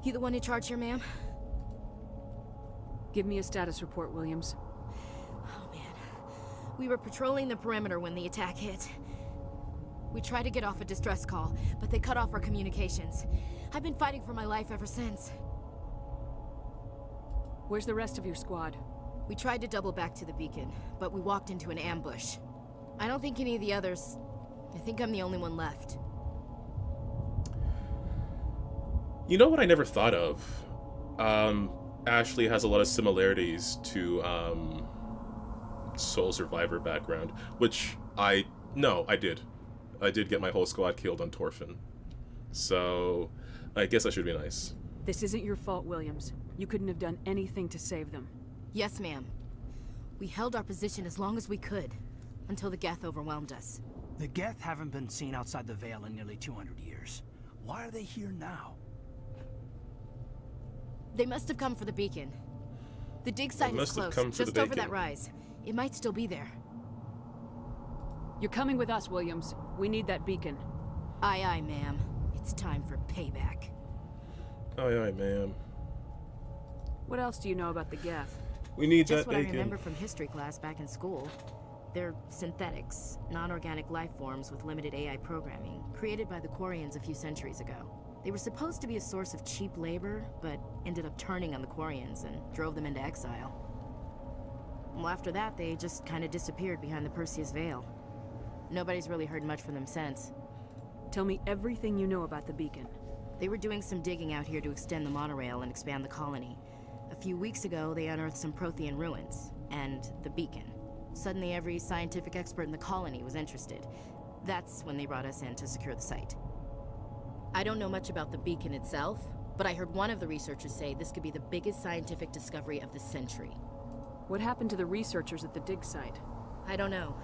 You the one in charge here, ma'am? Give me a status report, Williams. Oh, man. We were patrolling the perimeter when the attack hit. We tried to get off a distress call, but they cut off our communications. I've been fighting for my life ever since. Where's the rest of your squad? We tried to double back to the beacon, but we walked into an ambush. I don't think any of the others... I think I'm the only one left. You know what I never thought of? Ashley has a lot of similarities to Soul Survivor background, which I did. I did get my whole squad killed on Torfin. So I guess that should be nice. This isn't your fault, Williams. You couldn't have done anything to save them. Yes, ma'am. We held our position as long as we could, until the Geth overwhelmed us. The Geth haven't been seen outside the Veil in nearly 200 years. Why are they here now? They must have come for the beacon. The dig site is close, just over that rise. It might still be there. You're coming with us, Williams. We need that beacon. Aye, aye, ma'am. It's time for payback. Aye, aye, ma'am. What else do you know about the Geth? We need just that bacon. Just what I remember from history class back in school. They're synthetics, non-organic life forms with limited AI programming, created by the Quarians a few centuries ago. They were supposed to be a source of cheap labor, but ended up turning on the Quarians and drove them into exile. Well, after that, they just kind of disappeared behind the Perseus Veil. Nobody's really heard much from them since. Tell me everything you know about the beacon. They were doing some digging out here to extend the monorail and expand the colony. A few weeks ago, they unearthed some Prothean ruins, and the beacon. Suddenly, every scientific expert in the colony was interested. That's when they brought us in to secure the site. I don't know much about the beacon itself, but I heard one of the researchers say this could be the biggest scientific discovery of the century. What happened to the researchers at the dig site? I don't know.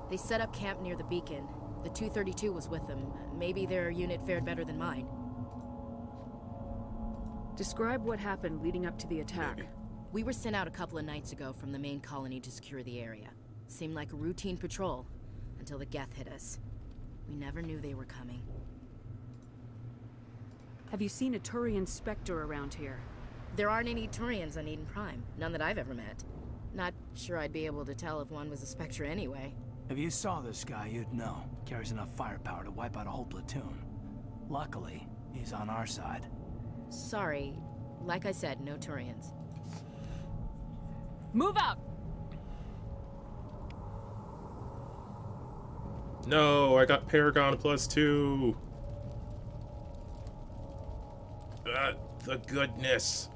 They set up camp near the beacon. The 232 was with them. Maybe their unit fared better than mine. Describe what happened leading up to the attack. We were sent out a couple of nights ago from the main colony to secure the area. Seemed like a routine patrol, until the Geth hit us. We never knew they were coming. Have you seen a Turian Spectre around here? There aren't any Turians on Eden Prime. None that I've ever met. Not sure I'd be able to tell if one was a Spectre anyway. If you saw this guy, you'd know. Carries enough firepower to wipe out a whole platoon. Luckily, he's on our side. Sorry. Like I said, no Turians. Move out! No, I got Paragon +2. The goodness.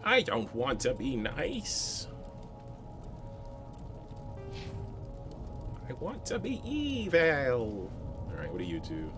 I don't want to be nice. I want to be evil. Alright, what do you do?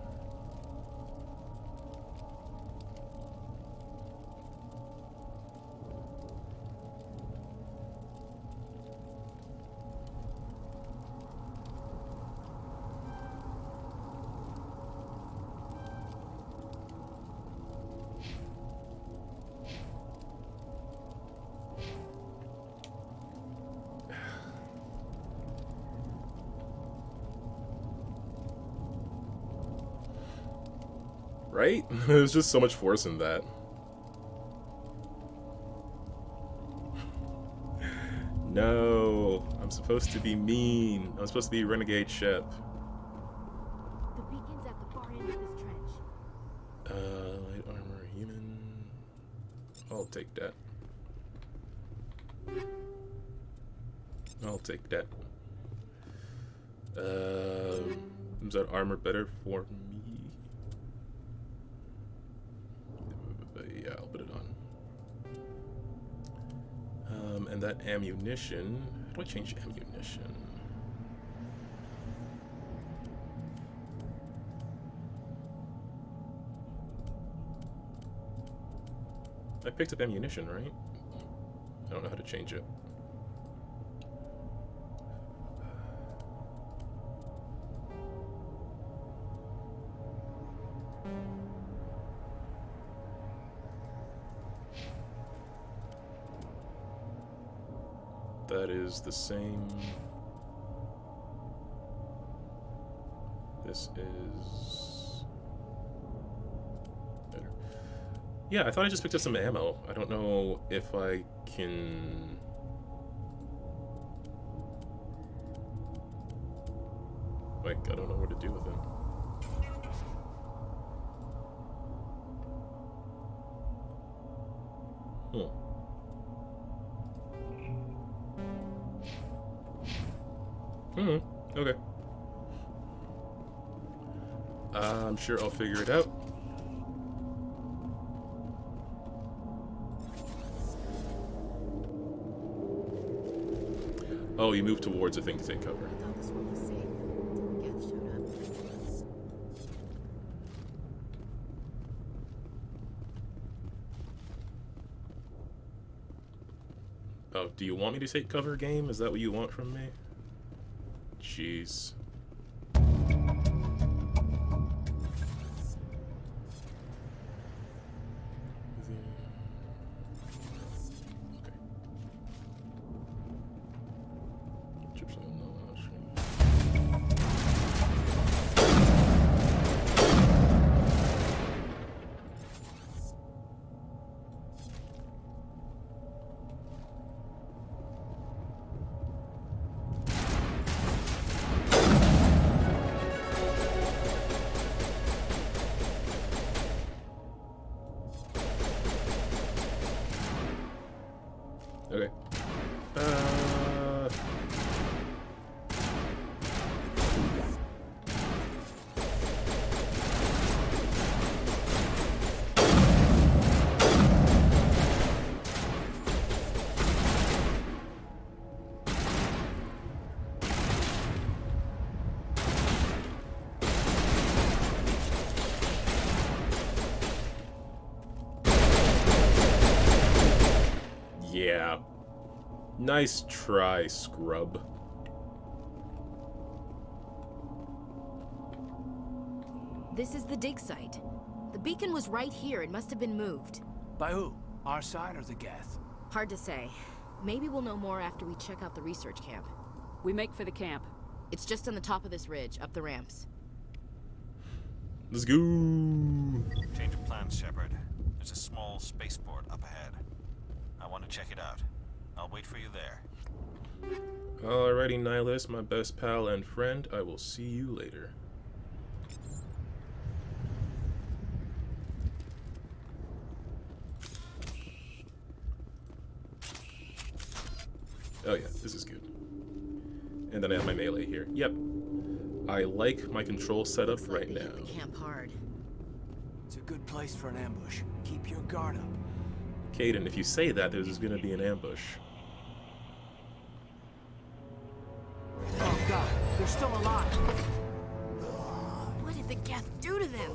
Right? There's just so much force in that. No, I'm supposed to be mean. I'm supposed to be renegade ship. The beacon's at the far end of this trench. Light armor, human. I'll take that. I'll take that. Is that armor better for me? Yeah, I'll put it on. And that ammunition. How do I change ammunition? I picked up ammunition, right? I don't know how to change it. That is the same. This is better. Yeah, I thought I just picked up some ammo. I don't know if I can. Like, I don't know what to do with it. Okay. I'm sure I'll figure it out. Oh, you move towards a thing to take cover. I thought this one was safe until the Geth showed up. Oh, do you want me to take cover, game? Is that what you want from me? Jeez. Okay. Nice try, scrub. This is the dig site. The beacon was right here. It must have been moved. By who? Our side or the Geth? Hard to say. Maybe we'll know more after we check out the research camp. We make for the camp. It's just on the top of this ridge, up the ramps. Let's go. Change of plans, Shepard. There's a small spaceport up ahead. I want to check it out. I'll wait for you there. Alrighty, Nihilus, my best pal and friend. I will see you later. Oh yeah, this is good. And then I have my melee here. Yep. I like my control setup right now. The camp hard. It's a good place for an ambush. Keep your guard up. Caden, if you say that, there's gonna be an ambush. Oh god, they're still alive. What did the Geth do to them?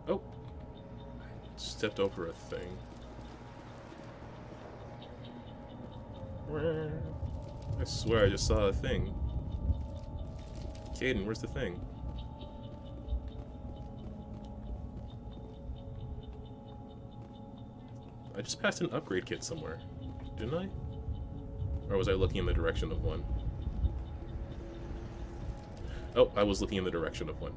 Oh, stepped over a thing. I swear I just saw a thing. Caden, where's the thing? I just passed an upgrade kit somewhere, didn't I? Or was I looking in the direction of one? Oh, I was looking in the direction of one.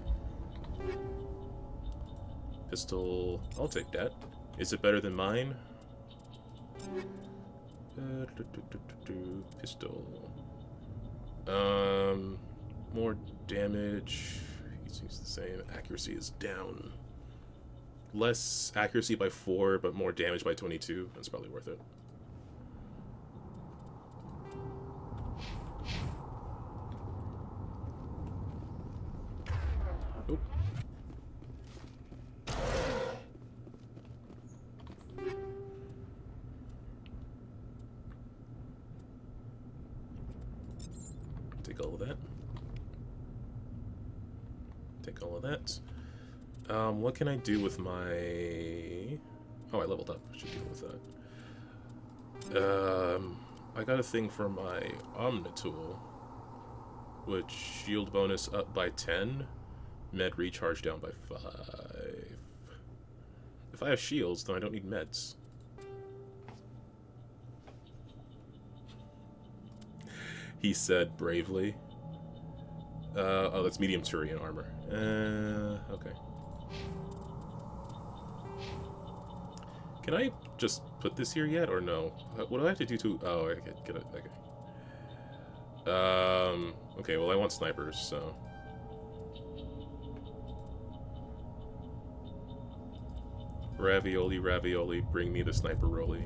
Pistol, I'll take that. Is it better than mine? Pistol. More damage. He's the same. Accuracy is down. Less accuracy by 4, but more damage by 22. That's probably worth it. Oop. Take all of that. Take all of that. What can I do with my... Oh, I leveled up. I should deal with that. I got a thing for my Omnitool, which shield bonus up by 10, med recharge down by 5. If I have shields, then I don't need meds. He said bravely. Oh, that's medium Turian armor. Okay. Can I just put this here yet, or no? What do I have to do to... Oh, I get it. Okay. Okay, well, I want snipers, so... Ravioli, ravioli, bring me the sniper rolly.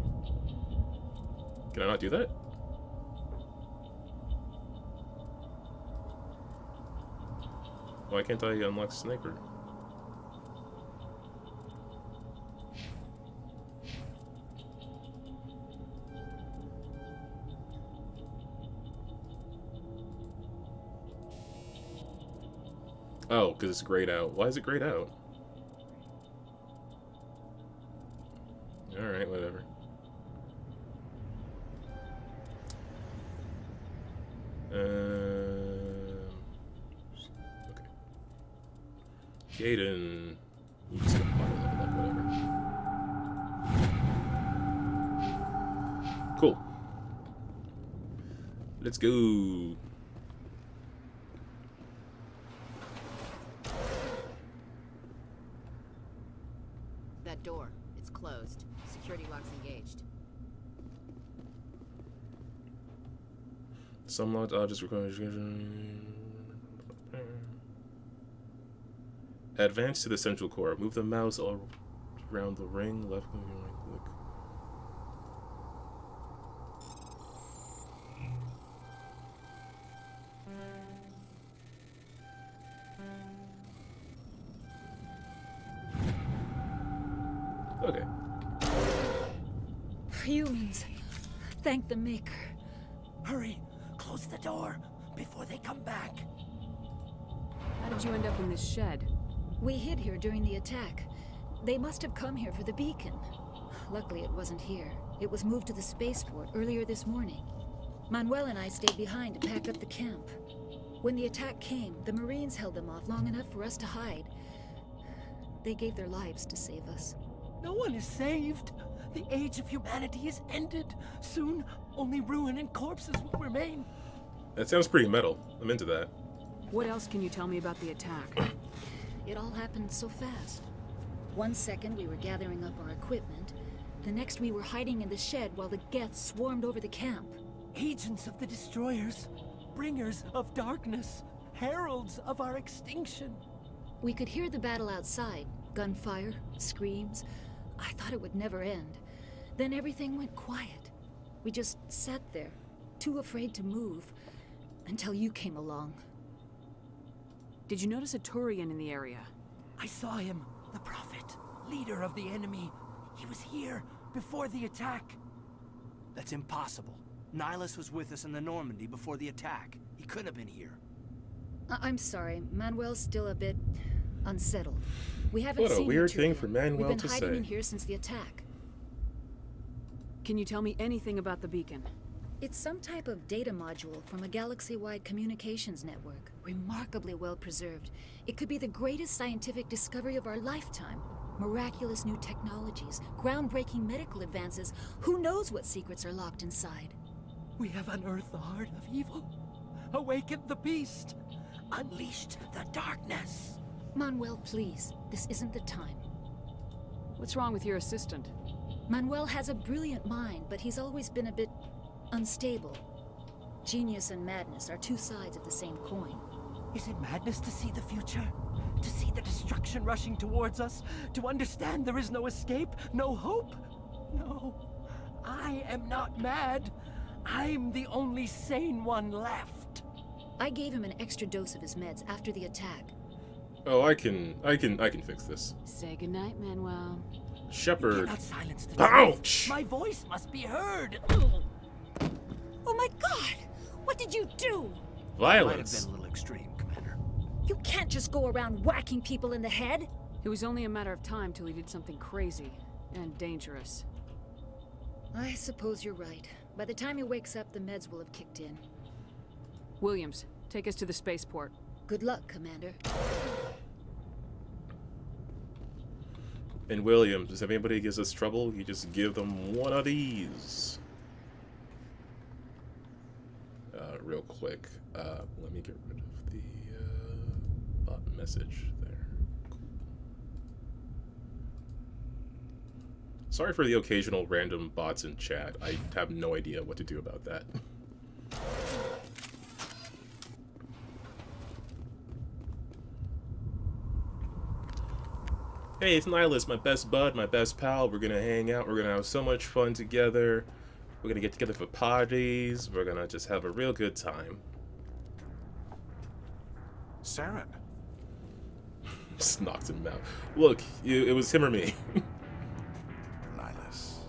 Can I not do that? Why can't I unlock sniper? Oh, because it's grayed out. Why is it grayed out? Alright, whatever. Okay. Gaiden. You just got auto level up, whatever. Cool. Let's go. That door. It's closed. Security lock's engaged. Some locked objects require... Advance to the central core. Move the mouse all around the ring. Left click, right click. humans. Thank the Maker. Hurry, close the door before they come back. How did you end up in this shed? We hid here during the attack. They must have come here for the beacon. Luckily, it wasn't here. It was moved to the spaceport earlier this morning. Manuel and I stayed behind to pack up the camp. When the attack came, the Marines held them off long enough for us to hide. They gave their lives to save us. No one is saved. The age of humanity is ended. Soon, only ruin and corpses will remain. That sounds pretty metal. I'm into that. What else can you tell me about the attack? It all happened so fast. 1 second we were gathering up our equipment. The next we were hiding in the shed while the Geth swarmed over the camp. Agents of the destroyers, bringers of darkness, heralds of our extinction. We could hear the battle outside. Gunfire, screams. I thought it would never end. Then everything went quiet. We just sat there, too afraid to move, until you came along. Did you notice a Turian in the area? I saw him, the Prophet, leader of the enemy. He was here before the attack. That's impossible. Nihilus was with us in the Normandy before the attack. He couldn't have been here. I'm sorry, Manuel's still a bit unsettled. We haven't What a seen weird Turian. thing for Manuel We've to been hiding say. in here since the attack. Can you tell me anything about the beacon? It's some type of data module from a galaxy-wide communications network. Remarkably well preserved. It could be the greatest scientific discovery of our lifetime. Miraculous new technologies, groundbreaking medical advances. Who knows what secrets are locked inside? We have unearthed the heart of evil, awakened the beast, unleashed the darkness. Manuel, please. This isn't the time. What's wrong with your assistant? Manuel has a brilliant mind, but he's always been a bit unstable. Genius and madness are two sides of the same coin. Is it madness to see the future? To see the destruction rushing towards us? To understand there is no escape? No hope? No. I am not mad. I'm the only sane one left. I gave him an extra dose of his meds after the attack. Oh, I can fix this. Say goodnight, Manuel. Shepard. You cannot silence the Ouch! truth. My voice must be heard. Oh my God! What did you do? Might have Violence. been a little extreme, Commander. You can't just go around whacking people in the head. It was only a matter of time till he did something crazy and dangerous. I suppose you're right. By the time he wakes up, the meds will have kicked in. Williams, take us to the spaceport. Good luck, Commander. And Williams, if anybody gives us trouble, you just give them one of these. Real quick, let me get rid of the bot message there. Sorry for the occasional random bots in chat. I have no idea what to do about that. Hey, it's Nihilus, my best bud, my best pal. We're gonna hang out. We're gonna have so much fun together. We're gonna get together for parties. We're gonna just have a real good time. Saren. Just knocked him out. Look, it was him or me. Nihilus.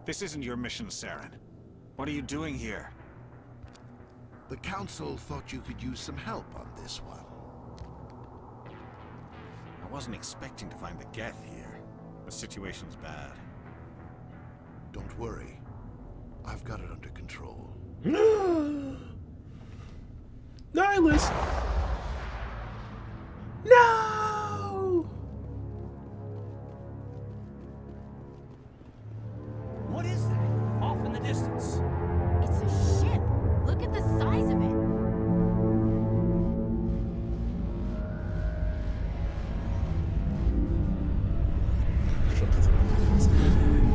This isn't your mission, Saren. What are you doing here? The Council thought you could use some help on this one. I wasn't expecting to find the Geth here. The situation's bad. Don't worry. I've got it under control. Nihilus! No! What is that? Off in the distance. It's a ship. Look at the size of it.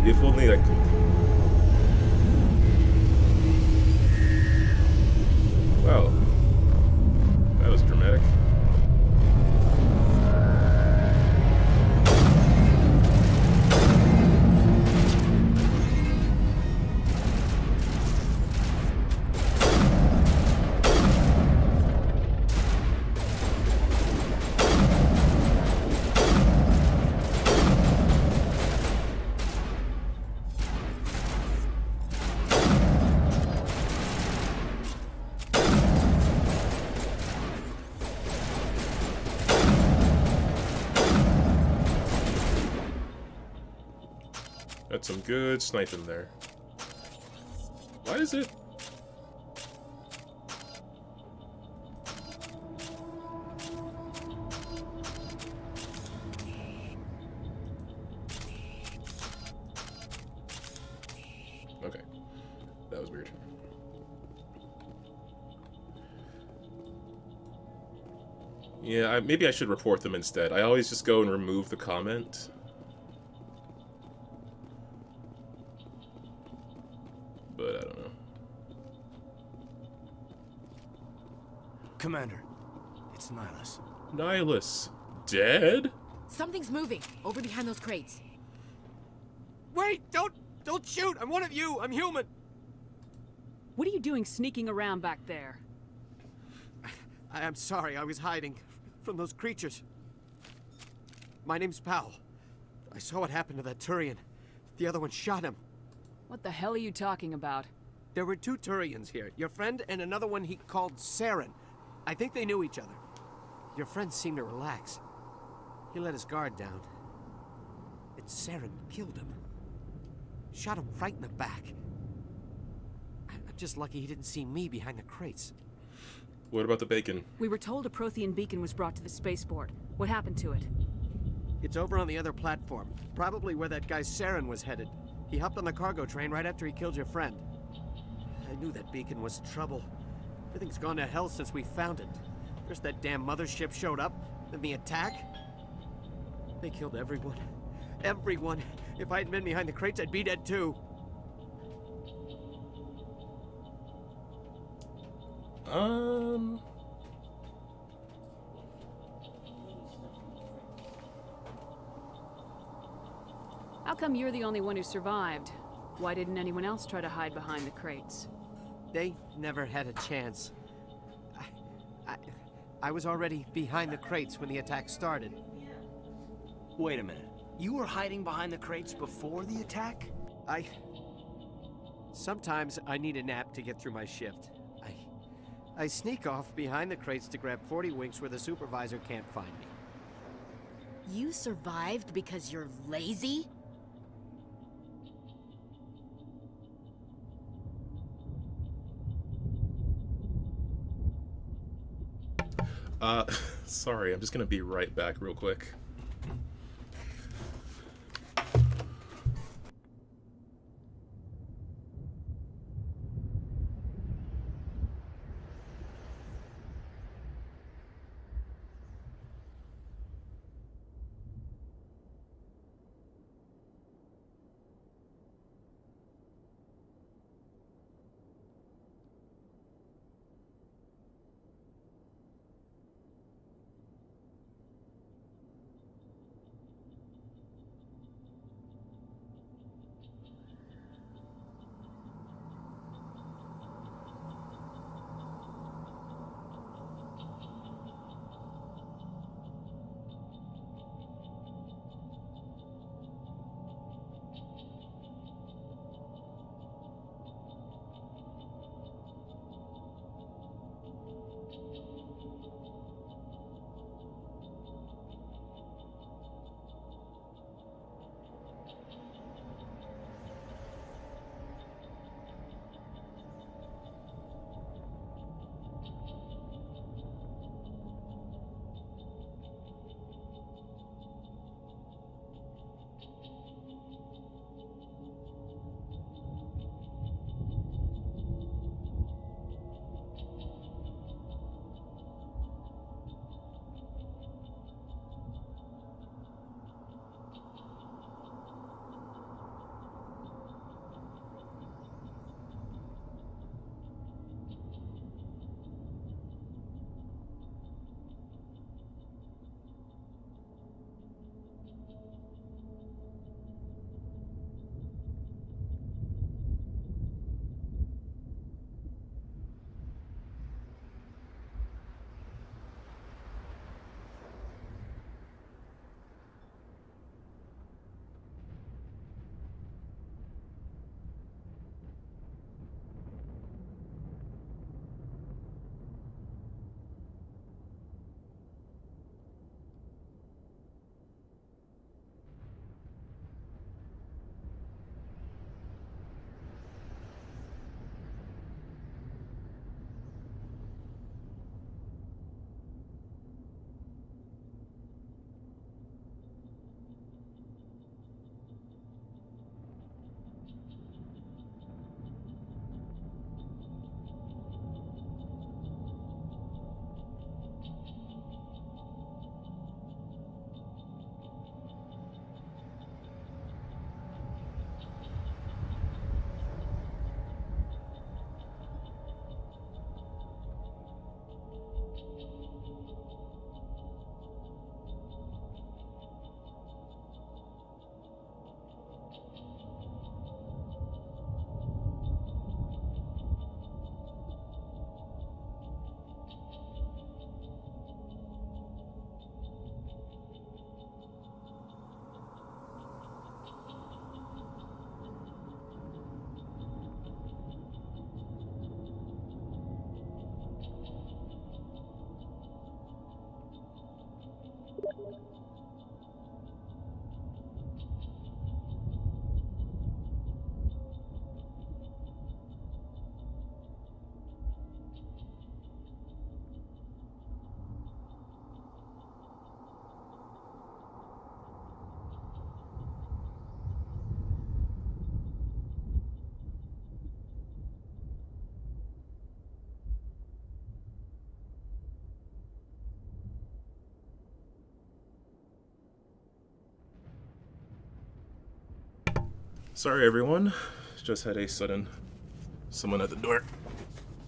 If only I could. Wow. That was dramatic. That's some good sniping there. Why is it? Okay. That was weird. Yeah, maybe I should report them instead. I always just go and remove the comment. But I don't know. Commander, it's Nihilus. Nihilus. Dead? Something's moving over behind those crates. Wait! Don't shoot! I'm one of you! I'm human! What are you doing sneaking around back there? I'm sorry, I was hiding from those creatures. My name's Powell. I saw what happened to that Turian. The other one shot him. What the hell are you talking about? There were 2 Turians here. Your friend and another one he called Saren. I think they knew each other. Your friend seemed to relax. He let his guard down. And Saren killed him. Shot him right in the back. I'm just lucky he didn't see me behind the crates. What about the bacon? We were told a Prothean beacon was brought to the spaceport. What happened to it? It's over on the other platform. Probably where that guy Saren was headed. He hopped on the cargo train right after he killed your friend. I knew that beacon was trouble. Everything's gone to hell since we found it. First that damn mothership showed up, then the attack. They killed everyone. Everyone. If I hadn't been behind the crates, I'd be dead too. How come you're the only one who survived? Why didn't anyone else try to hide behind the crates? They never had a chance. I was already behind the crates when the attack started. Wait a minute. You were hiding behind the crates before the attack? Sometimes I need a nap to get through my shift. I sneak off behind the crates to grab 40 winks where the supervisor can't find me. You survived because you're lazy? Sorry, I'm just gonna be right back real quick. Sorry, everyone. Just had a sudden someone at the door.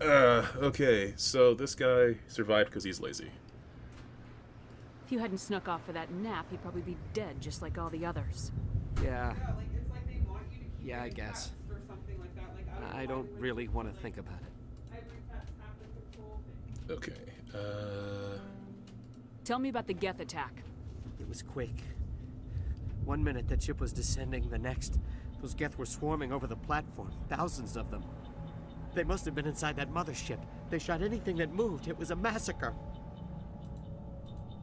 Okay, so this guy survived because he's lazy. If you hadn't snuck off for that nap, he'd probably be dead just like all the others. Yeah. Yeah, I guess. I don't really want to think about it. Okay, Tell me about the Geth attack. It was quick. 1 minute the ship was descending, the next, those Geth were swarming over the platform, thousands of them. They must have been inside that mothership. They shot anything that moved. It was a massacre.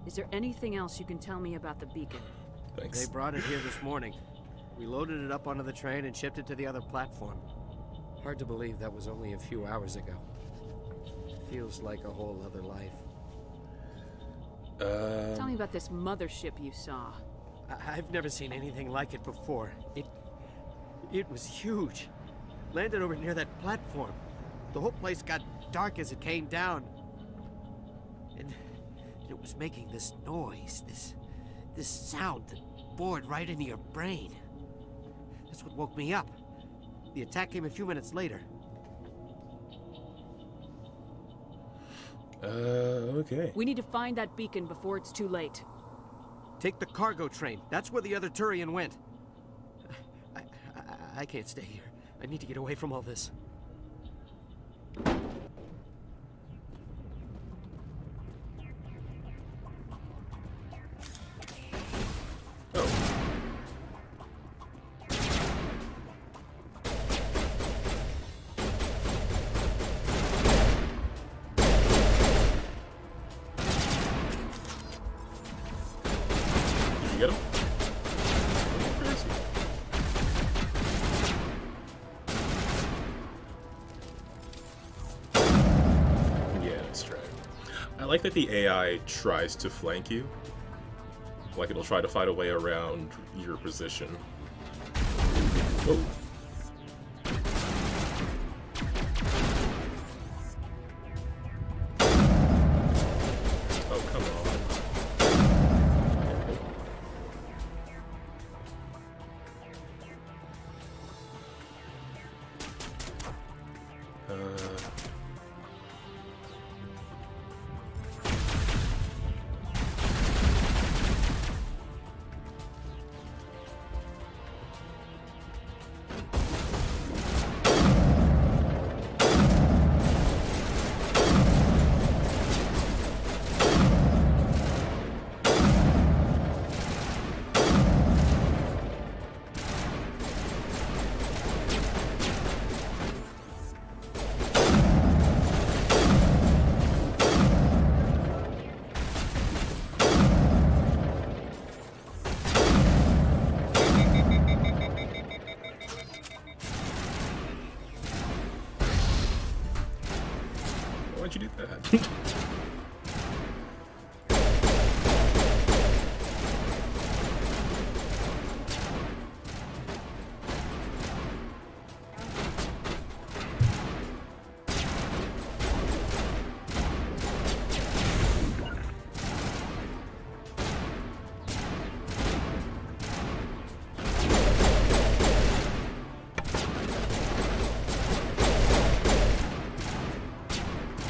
Is there anything else you can tell me about the beacon? Thanks. They brought it here this morning. We loaded it up onto the train and shipped it to the other platform. Hard to believe that was only a few hours ago. Feels like a whole other life. Tell me about this mothership you saw. I've never seen anything like it before. It was huge. Landed over near that platform. The whole place got dark as it came down. And it was making this noise, this sound that bored right into your brain. That's what woke me up. The attack came a few minutes later. Okay. We need to find that beacon before it's too late. Take the cargo train. That's where the other Turian went. I can't stay here. I need to get away from all this. Did you get him? Yeah, that's right. I like that the AI tries to flank you. Like it'll try to find a way around your position. Oh. Oh, come on. Why'd you do that?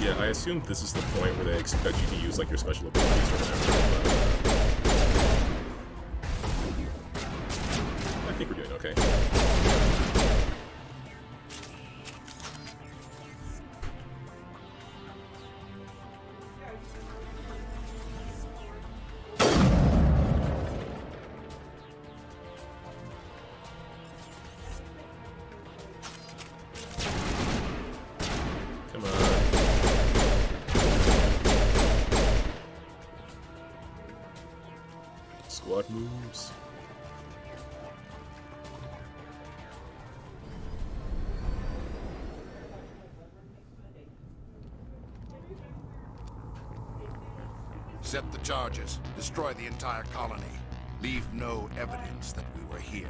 Yeah, I assume this is the point where they expect you to use like your special abilities or whatever. But I think we're doing okay. Come on. Squad moves. Set the charges. Destroy the entire colony. Leave no evidence that we were here.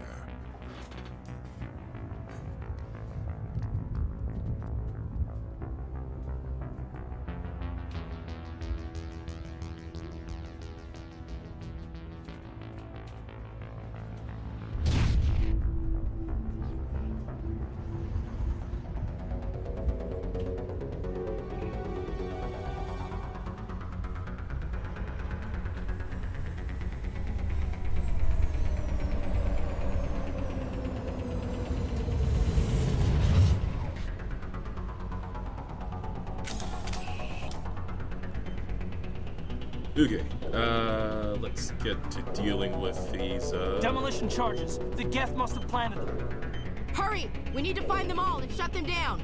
Okay, let's get to dealing with these, Demolition charges. The Geth must have planted them. Hurry! We need to find them all and shut them down!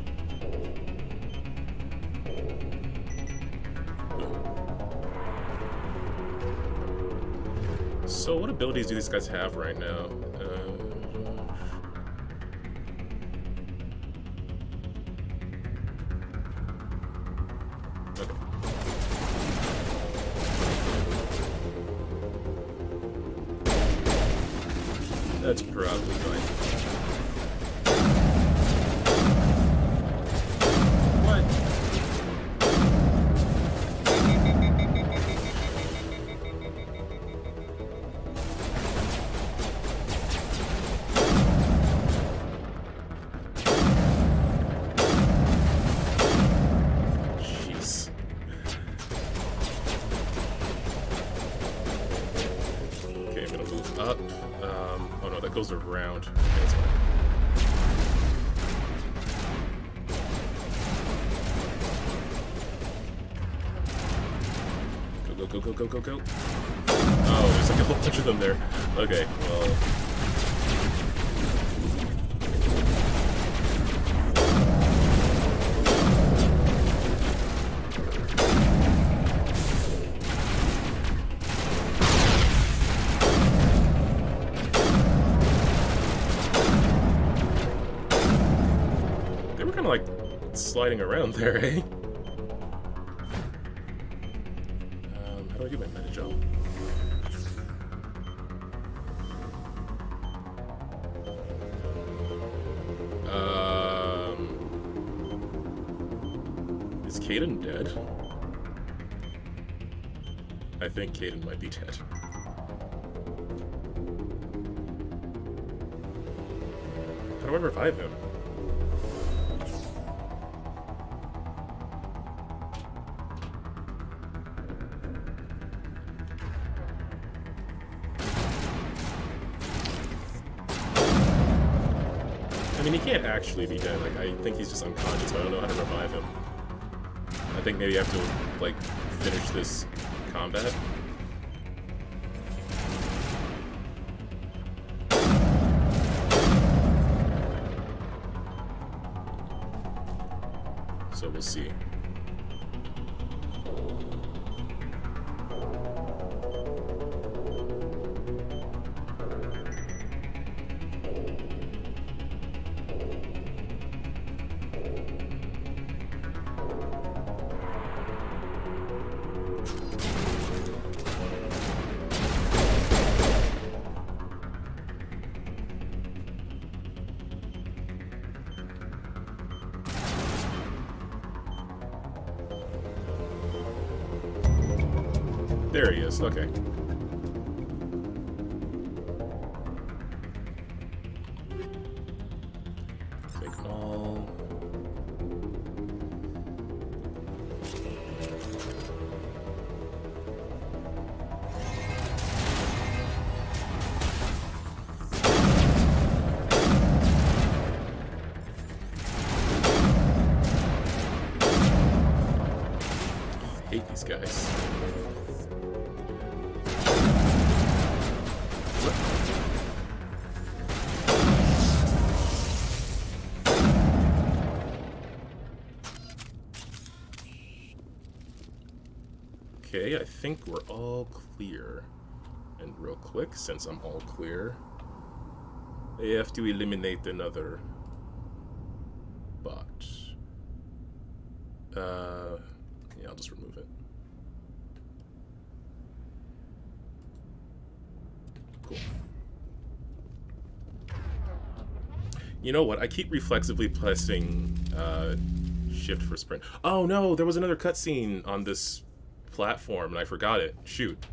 So what abilities do these guys have right now? Okay. That's probably fine. What? Jeez. Okay, I'm gonna move up. Oh no, that goes around. Okay, that's fine. Go. Oh, there's like a whole bunch of them there. Okay, well. They were kind of like sliding around there, eh? How do I do my meta jump? Is Caden dead? I think Caden might be dead. How do I revive him? I mean, he can't actually be dead. Like, I think he's just unconscious, but I don't know how to revive him. I think maybe I have to, like, finish this combat. So we'll see. There he is, okay. Take all. I hate these guys. Okay, I think we're all clear. And real quick, since I'm all clear, they have to eliminate another bot. Yeah, I'll just remove it. Cool. You know what? I keep reflexively pressing shift for sprint. Oh no, there was another cutscene on this platform and I forgot it. Shoot.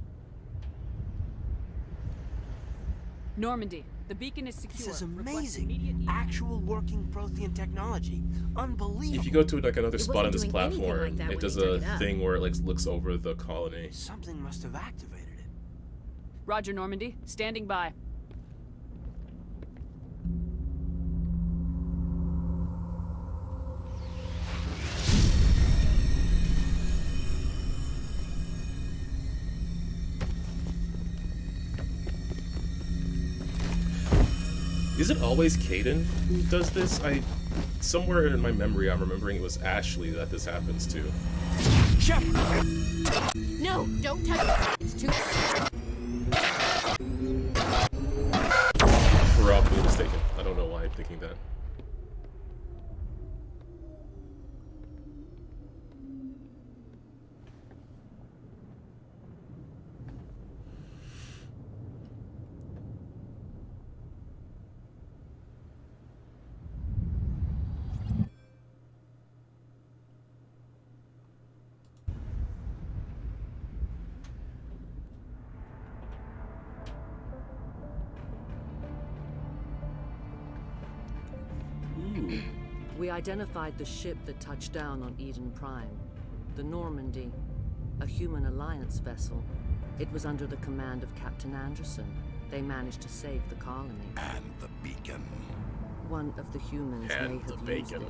Normandy, the beacon is secure. This is amazing. Actual working Prothean technology. Unbelievable. If you go to like another spot on this platform, it does a thing where it like looks over the colony. Something must have activated it. Roger, Normandy. Standing by. Is it always Caden who does this? Somewhere in my memory, I'm remembering it was Ashley that this happens to. No, don't touch it. It's too. Probably mistaken. I don't know why I'm thinking that. We identified the ship that touched down on Eden Prime. The Normandy, a human alliance vessel. It was under the command of Captain Anderson. They managed to save the colony. And the beacon. One of the humans may have used it.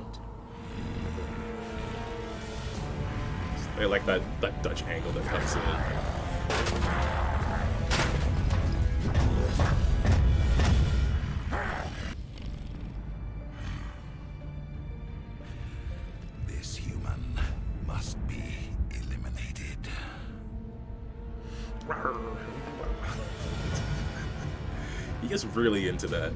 I like that Dutch angle that comes in. This human must be eliminated. He gets really into that.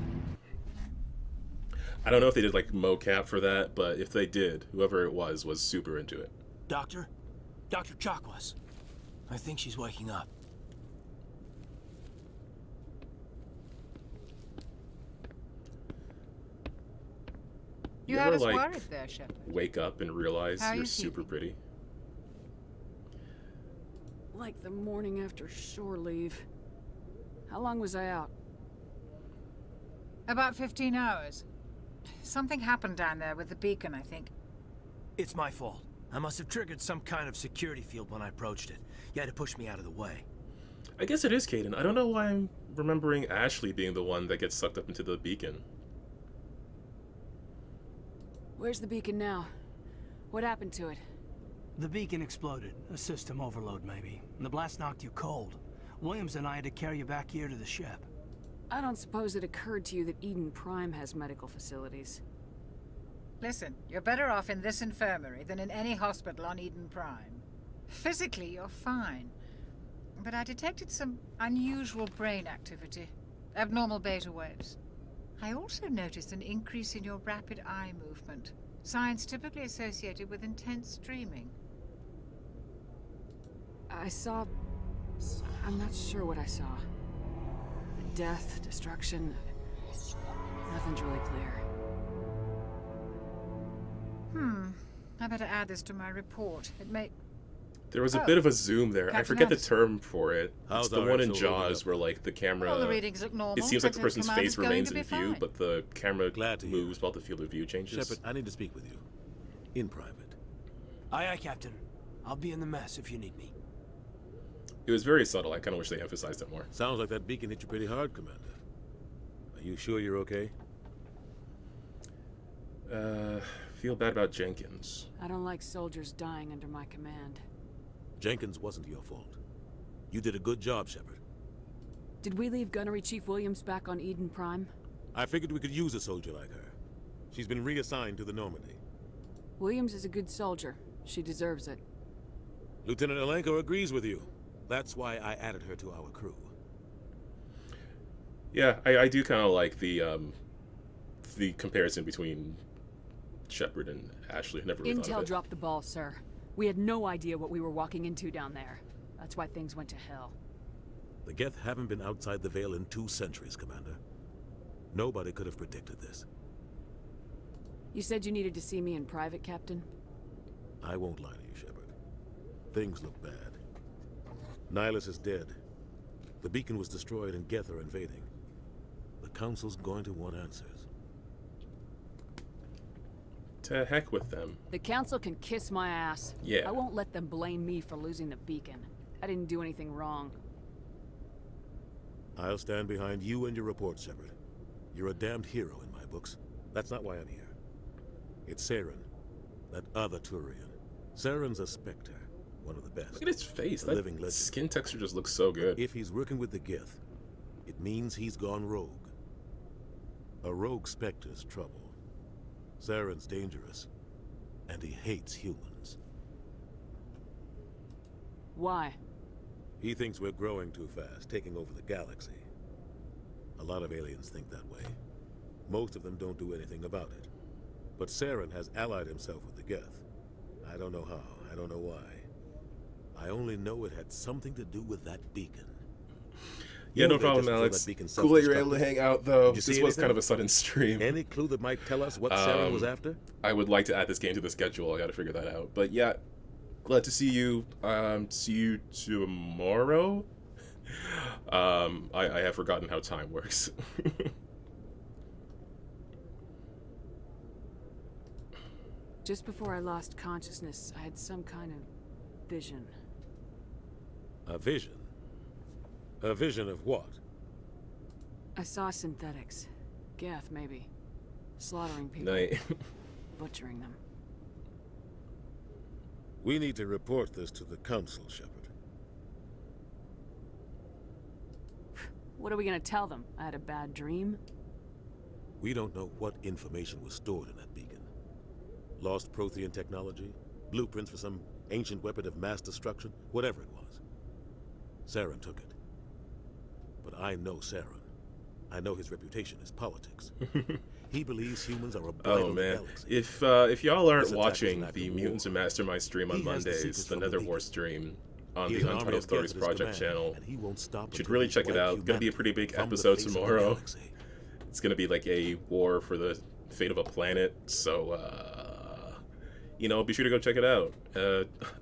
I don't know if they did like mocap for that, but if they did, whoever it was super into it. Doctor? Dr. Chakwas. I think she's waking up. You had ever, us like, worried there, Shepard. wake up and realize How are you're you super keeping? pretty? Like the morning after shore leave. How long was I out? About 15 hours. Something happened down there with the beacon, I think. It's my fault. I must have triggered some kind of security field when I approached it. You had to push me out of the way. I guess it is Caden. I don't know why I'm remembering Ashley being the one that gets sucked up into the beacon. Where's the beacon now? What happened to it? The beacon exploded. A system overload, maybe. And the blast knocked you cold. Williams and I had to carry you back here to the ship. I don't suppose it occurred to you that Eden Prime has medical facilities. Listen, you're better off in this infirmary than in any hospital on Eden Prime. Physically, you're fine. But I detected some unusual brain activity. Abnormal beta waves. I also noticed an increase in your rapid eye movement. Signs typically associated with intense dreaming. I saw... I'm not sure what I saw. Death, destruction... Nothing's really clear. I better add this to my report. It may... There was a bit of a zoom there. I Captain forget the Anderson. term for it. How's It's the our one in actual holding Jaws up? where like the camera... All the readings look normal. It seems like the Captain person's Command face is going remains to in be view, fine. but the camera Glad to hear moves while the field of view changes. Shepard, I need to speak with you. In private. Aye, aye, Captain. I'll be in the mess if you need me. It was very subtle. I kind of wish they emphasized it more. Sounds like that beacon hit you pretty hard, Commander. Are you sure you're okay? Feel bad about Jenkins. I don't like soldiers dying under my command. Jenkins wasn't your fault. You did a good job, Shepard. Did we leave Gunnery Chief Williams back on Eden Prime? I figured we could use a soldier like her. She's been reassigned to the Normandy. Williams is a good soldier. She deserves it. Lieutenant Alenko agrees with you. That's why I added her to our crew. Yeah, I do kind of like the comparison between Shepard and Ashley. I never really thought Intel of it. dropped the ball, sir. We had no idea what we were walking into down there. That's why things went to hell. The Geth haven't been outside the Veil in 2 centuries, Commander. Nobody could have predicted this. You said you needed to see me in private, Captain? I won't lie to you, Shepard. Things look bad. Nihilus is dead. The beacon was destroyed and Geth are invading. The Council's going to want answers. To heck with them. The Council can kiss my ass. Yeah. I won't let them blame me for losing the beacon. I didn't do anything wrong. I'll stand behind you and your report, Shepard. You're a damned hero in my books. That's not why I'm here. It's Saren, that other Turian. Saren's a Spectre, one of the best. Look at his face. A That living legend. skin texture just looks so good. If he's working with the Geth, it means he's gone rogue. A rogue Spectre's trouble. Saren's dangerous, and he hates humans. Why? He thinks we're growing too fast, taking over the galaxy. A lot of aliens think that way. Most of them don't do anything about it. But Saren has allied himself with the Geth. I don't know how, I don't know why. I only know it had something to do with that beacon. Yeah, no problem, Alex. Cool that you're able to hang out, though. This was kind of a sudden stream. Any clue that might tell us what Saren was after? I would like to add this game to the schedule. I gotta figure that out. But yeah, glad to see you. See you tomorrow. I have forgotten how time works. Just before I lost consciousness, I had some kind of vision. A vision? A vision of what? I saw synthetics. Geth, maybe. Slaughtering people. Butchering them. We need to report this to the Council, Shepard. What are we gonna tell them? I had a bad dream? We don't know what information was stored in that beacon. Lost Prothean technology? Blueprints for some ancient weapon of mass destruction? Whatever it was. Saren took it. But I know Saren. I know his reputation is politics. He believes humans are a blight on the galaxy. If y'all aren't watching the Mutants and Mastermind stream on Mondays, the Nether War stream on the Untitled Stories Project channel, you should really check it out. Gonna be a pretty big episode tomorrow. It's gonna be like a war for the fate of a planet, so you know, be sure to go check it out.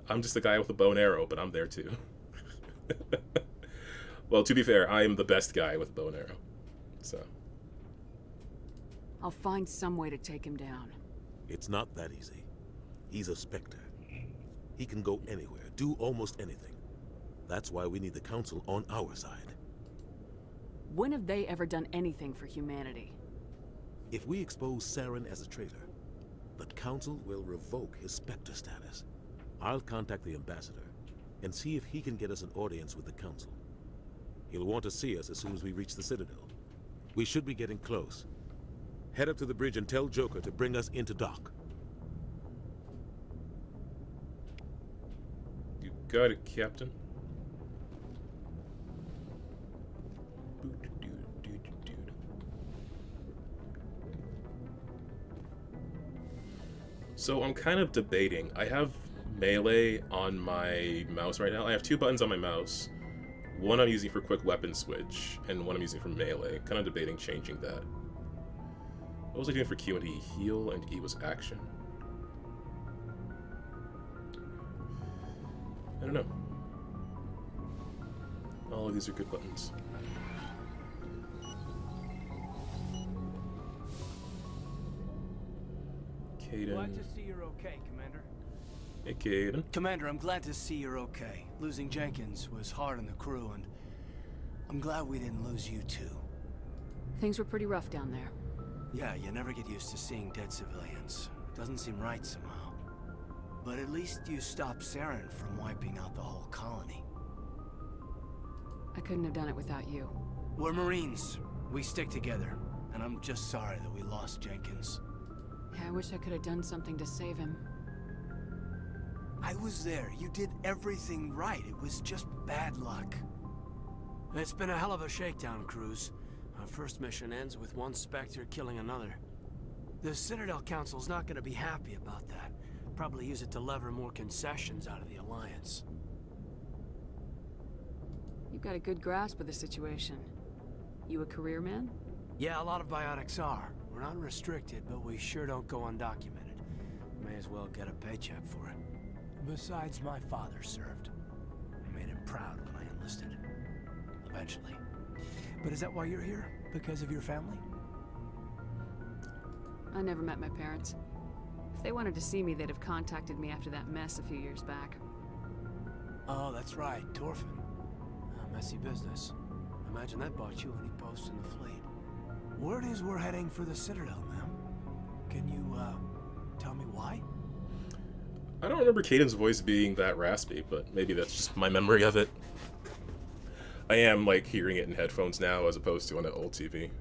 I'm just a guy with a bow and arrow, but I'm there too. Well, to be fair, I am the best guy with a bow and arrow, so. I'll find some way to take him down. It's not that easy. He's a Spectre. He can go anywhere, do almost anything. That's why we need the Council on our side. When have they ever done anything for humanity? If we expose Saren as a traitor, the Council will revoke his Spectre status. I'll contact the Ambassador and see if he can get us an audience with the Council. He'll want to see us as soon as we reach the Citadel. We should be getting close. Head up to the bridge and tell Joker to bring us into dock. You got it, Captain. So I'm kind of debating. I have melee on my mouse right now. I have two buttons on my mouse. One I'm using for quick weapon switch, and one I'm using for melee. Kind of debating changing that. What was I doing for Q and E? Heal and E was action. I don't know. All of these are good buttons. Caden. Glad to see you're okay, Commander. Hey, Caden. Commander, I'm glad to see you're okay. Losing Jenkins was hard on the crew, and I'm glad we didn't lose you too. Things were pretty rough down there. Yeah, you never get used to seeing dead civilians. It doesn't seem right somehow. But at least you stopped Saren from wiping out the whole colony. I couldn't have done it without you. We're Marines. We stick together. And I'm just sorry that we lost Jenkins. Yeah, I wish I could have done something to save him. I was there. You did everything right. It was just bad luck. It's been a hell of a shakedown, Cruz. Our first mission ends with one Spectre killing another. The Citadel Council's not going to be happy about that. Probably use it to lever more concessions out of the Alliance. You've got a good grasp of the situation. You a career man? Yeah, a lot of biotics are. We're not restricted, but we sure don't go undocumented. May as well get a paycheck for it. Besides, my father served. I made him proud when I enlisted. Eventually. But is that why you're here? Because of your family? I never met my parents. If they wanted to see me, they'd have contacted me after that mess a few years back. Oh, that's right, Torfin. A messy business. Imagine that bought you any post in the fleet. Word is we're heading for the Citadel, ma'am. Can you, tell me why? I don't remember Caden's voice being that raspy, but maybe that's just my memory of it. I am, like, hearing it in headphones now as opposed to on an old TV.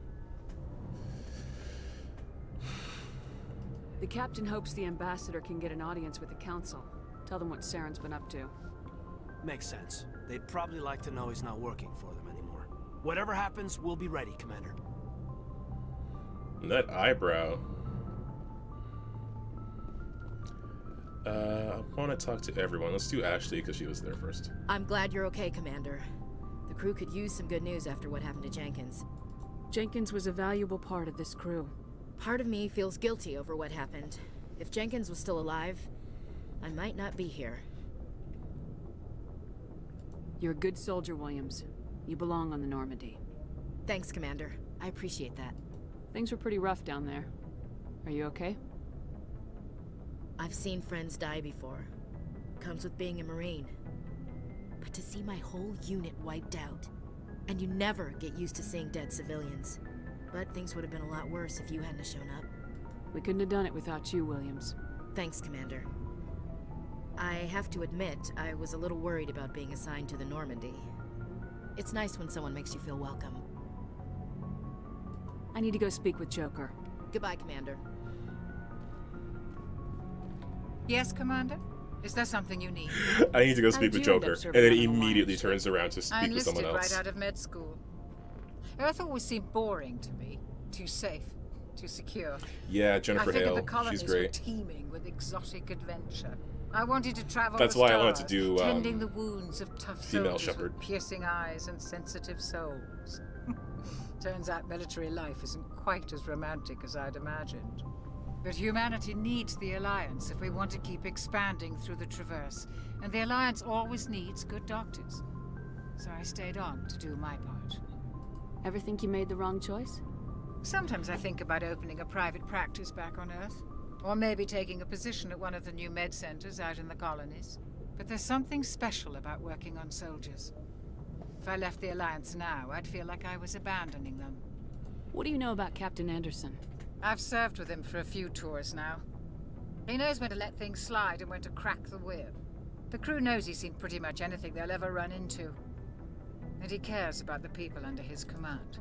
The captain hopes the ambassador can get an audience with the council. Tell them what Saren's been up to. Makes sense. They'd probably like to know he's not working for them anymore. Whatever happens, we'll be ready, Commander. That eyebrow. I want to talk to everyone. Let's do Ashley because she was there first. I'm glad you're okay, Commander. The crew could use some good news after what happened to Jenkins. Jenkins was a valuable part of this crew. Part of me feels guilty over what happened. If Jenkins was still alive, I might not be here. You're a good soldier, Williams. You belong on the Normandy. Thanks, Commander. I appreciate that. Things were pretty rough down there. Are you okay? I've seen friends die before. Comes with being a Marine. But to see my whole unit wiped out, and you never get used to seeing dead civilians. But things would have been a lot worse if you hadn't shown up. We couldn't have done it without you, Williams. Thanks, Commander. I have to admit, I was a little worried about being assigned to the Normandy. It's nice when someone makes you feel welcome. I need to go speak with Joker. Goodbye, Commander. Yes, Commander? Is there something you need? I need to go speak with Joker, and then immediately turns around to speak with someone else. I enlisted right out of med school. Earth always seemed boring to me. Too safe, too secure. Yeah, Jennifer I figured Hale, the colonies she's were great. teeming with exotic adventure. I wanted to travel. That's the why stars, I wanted to do tending the wounds of tough Female soldiers Shepherd. with piercing eyes and sensitive souls. Turns out military life isn't quite as romantic as I'd imagined. But humanity needs the Alliance if we want to keep expanding through the Traverse, and the Alliance always needs good doctors. So I stayed on to do my part. Ever think you made the wrong choice? Sometimes I think about opening a private practice back on Earth. Or maybe taking a position at one of the new med centers out in the colonies. But there's something special about working on soldiers. If I left the Alliance now, I'd feel like I was abandoning them. What do you know about Captain Anderson? I've served with him for a few tours now. He knows when to let things slide and when to crack the whip. The crew knows he's seen pretty much anything they'll ever run into. And he cares about the people under his command.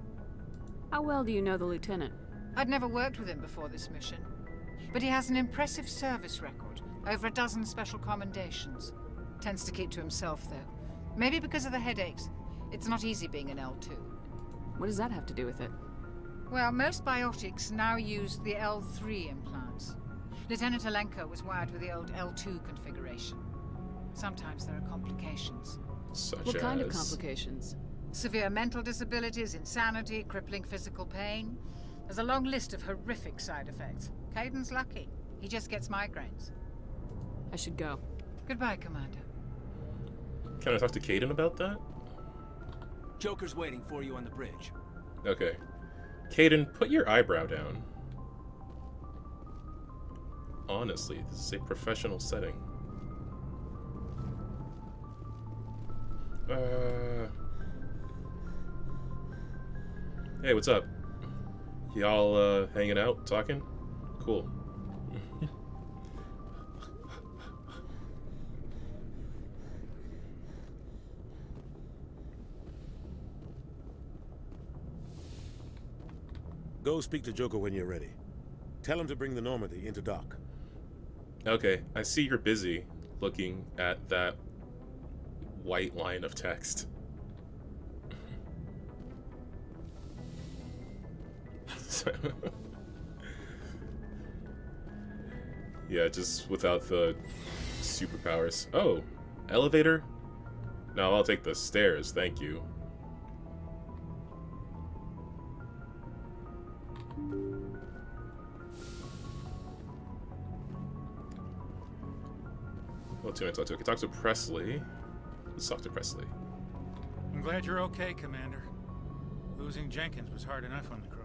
How well do you know the lieutenant? I'd never worked with him before this mission. But he has an impressive service record, over a dozen special commendations. Tends to keep to himself, though. Maybe because of the headaches. It's not easy being an L2. What does that have to do with it? Well, most biotics now use the L3 implants. Lieutenant Alenko was wired with the old L2 configuration. Sometimes there are complications. What kind of complications? Severe mental disabilities, insanity, crippling physical pain. There's a long list of horrific side effects. Caden's lucky. He just gets migraines. I should go. Goodbye, Commander. Can I talk to Caden about that? Joker's waiting for you on the bridge. Okay. Caden, put your eyebrow down. Honestly, this is a professional setting. Hey, what's up? Y'all hanging out, talking? Cool. Go speak to Joker when you're ready. Tell him to bring the Normandy into dock. Okay, I see you're busy looking at that white line of text. Yeah, just without the superpowers. Oh, elevator? No, I'll take the stairs, thank you. What do I talk to? Okay, talk to Presley. Let's talk to Presley. I'm glad you're okay, Commander. Losing Jenkins was hard enough on the crew.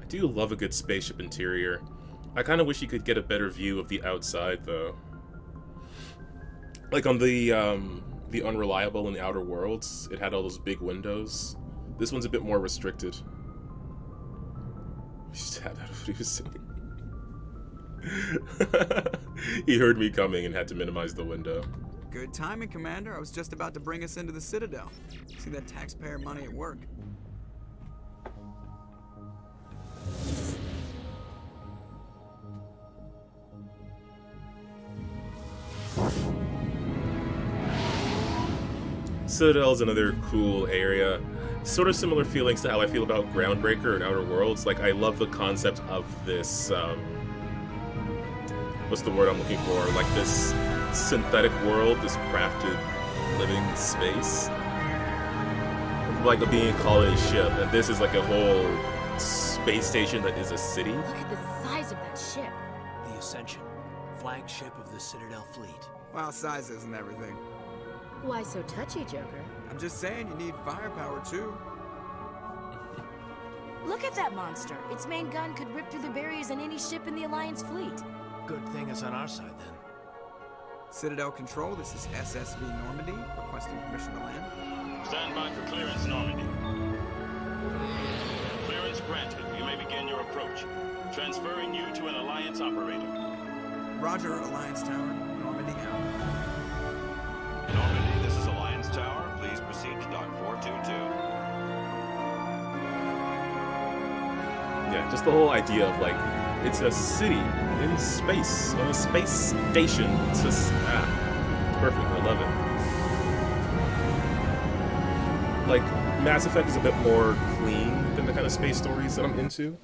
I do love a good spaceship interior. I kind of wish you could get a better view of the outside, though. Like on the Unreliable in the Outer Worlds, it had all those big windows. This one's a bit more restricted. He stabbed out of what he was saying. He heard me coming and had to minimize the window. Good timing, Commander. I was just about to bring us into the Citadel. See that taxpayer money at work. Citadel is another cool area. Sort of similar feelings to how I feel about Groundbreaker and Outer Worlds. Like, I love the concept of this, what's the word I'm looking for? Like this synthetic world, this crafted living space. Like being a colony ship, and this is like a whole space station that is a city. Look at the size of that ship. The Ascension, flagship of the Citadel fleet. Well, size isn't everything. Why so touchy, Joker? I'm just saying you need firepower too. Look at that monster. Its main gun could rip through the barriers in any ship in the Alliance fleet. Good thing it's on our side, then. Citadel Control, this is SSV Normandy, requesting permission to land. Stand by for clearance, Normandy. Clearance granted. You may begin your approach. Transferring you to an Alliance operator. Roger, Alliance Tower. Normandy out. Normandy, this is Alliance Tower. Please proceed to Dock 422. Yeah, just the whole idea of like, it's a city in space, on a space station. It's just, it's perfect. I love it. Like, Mass Effect is a bit more clean than the kind of space stories that I'm into.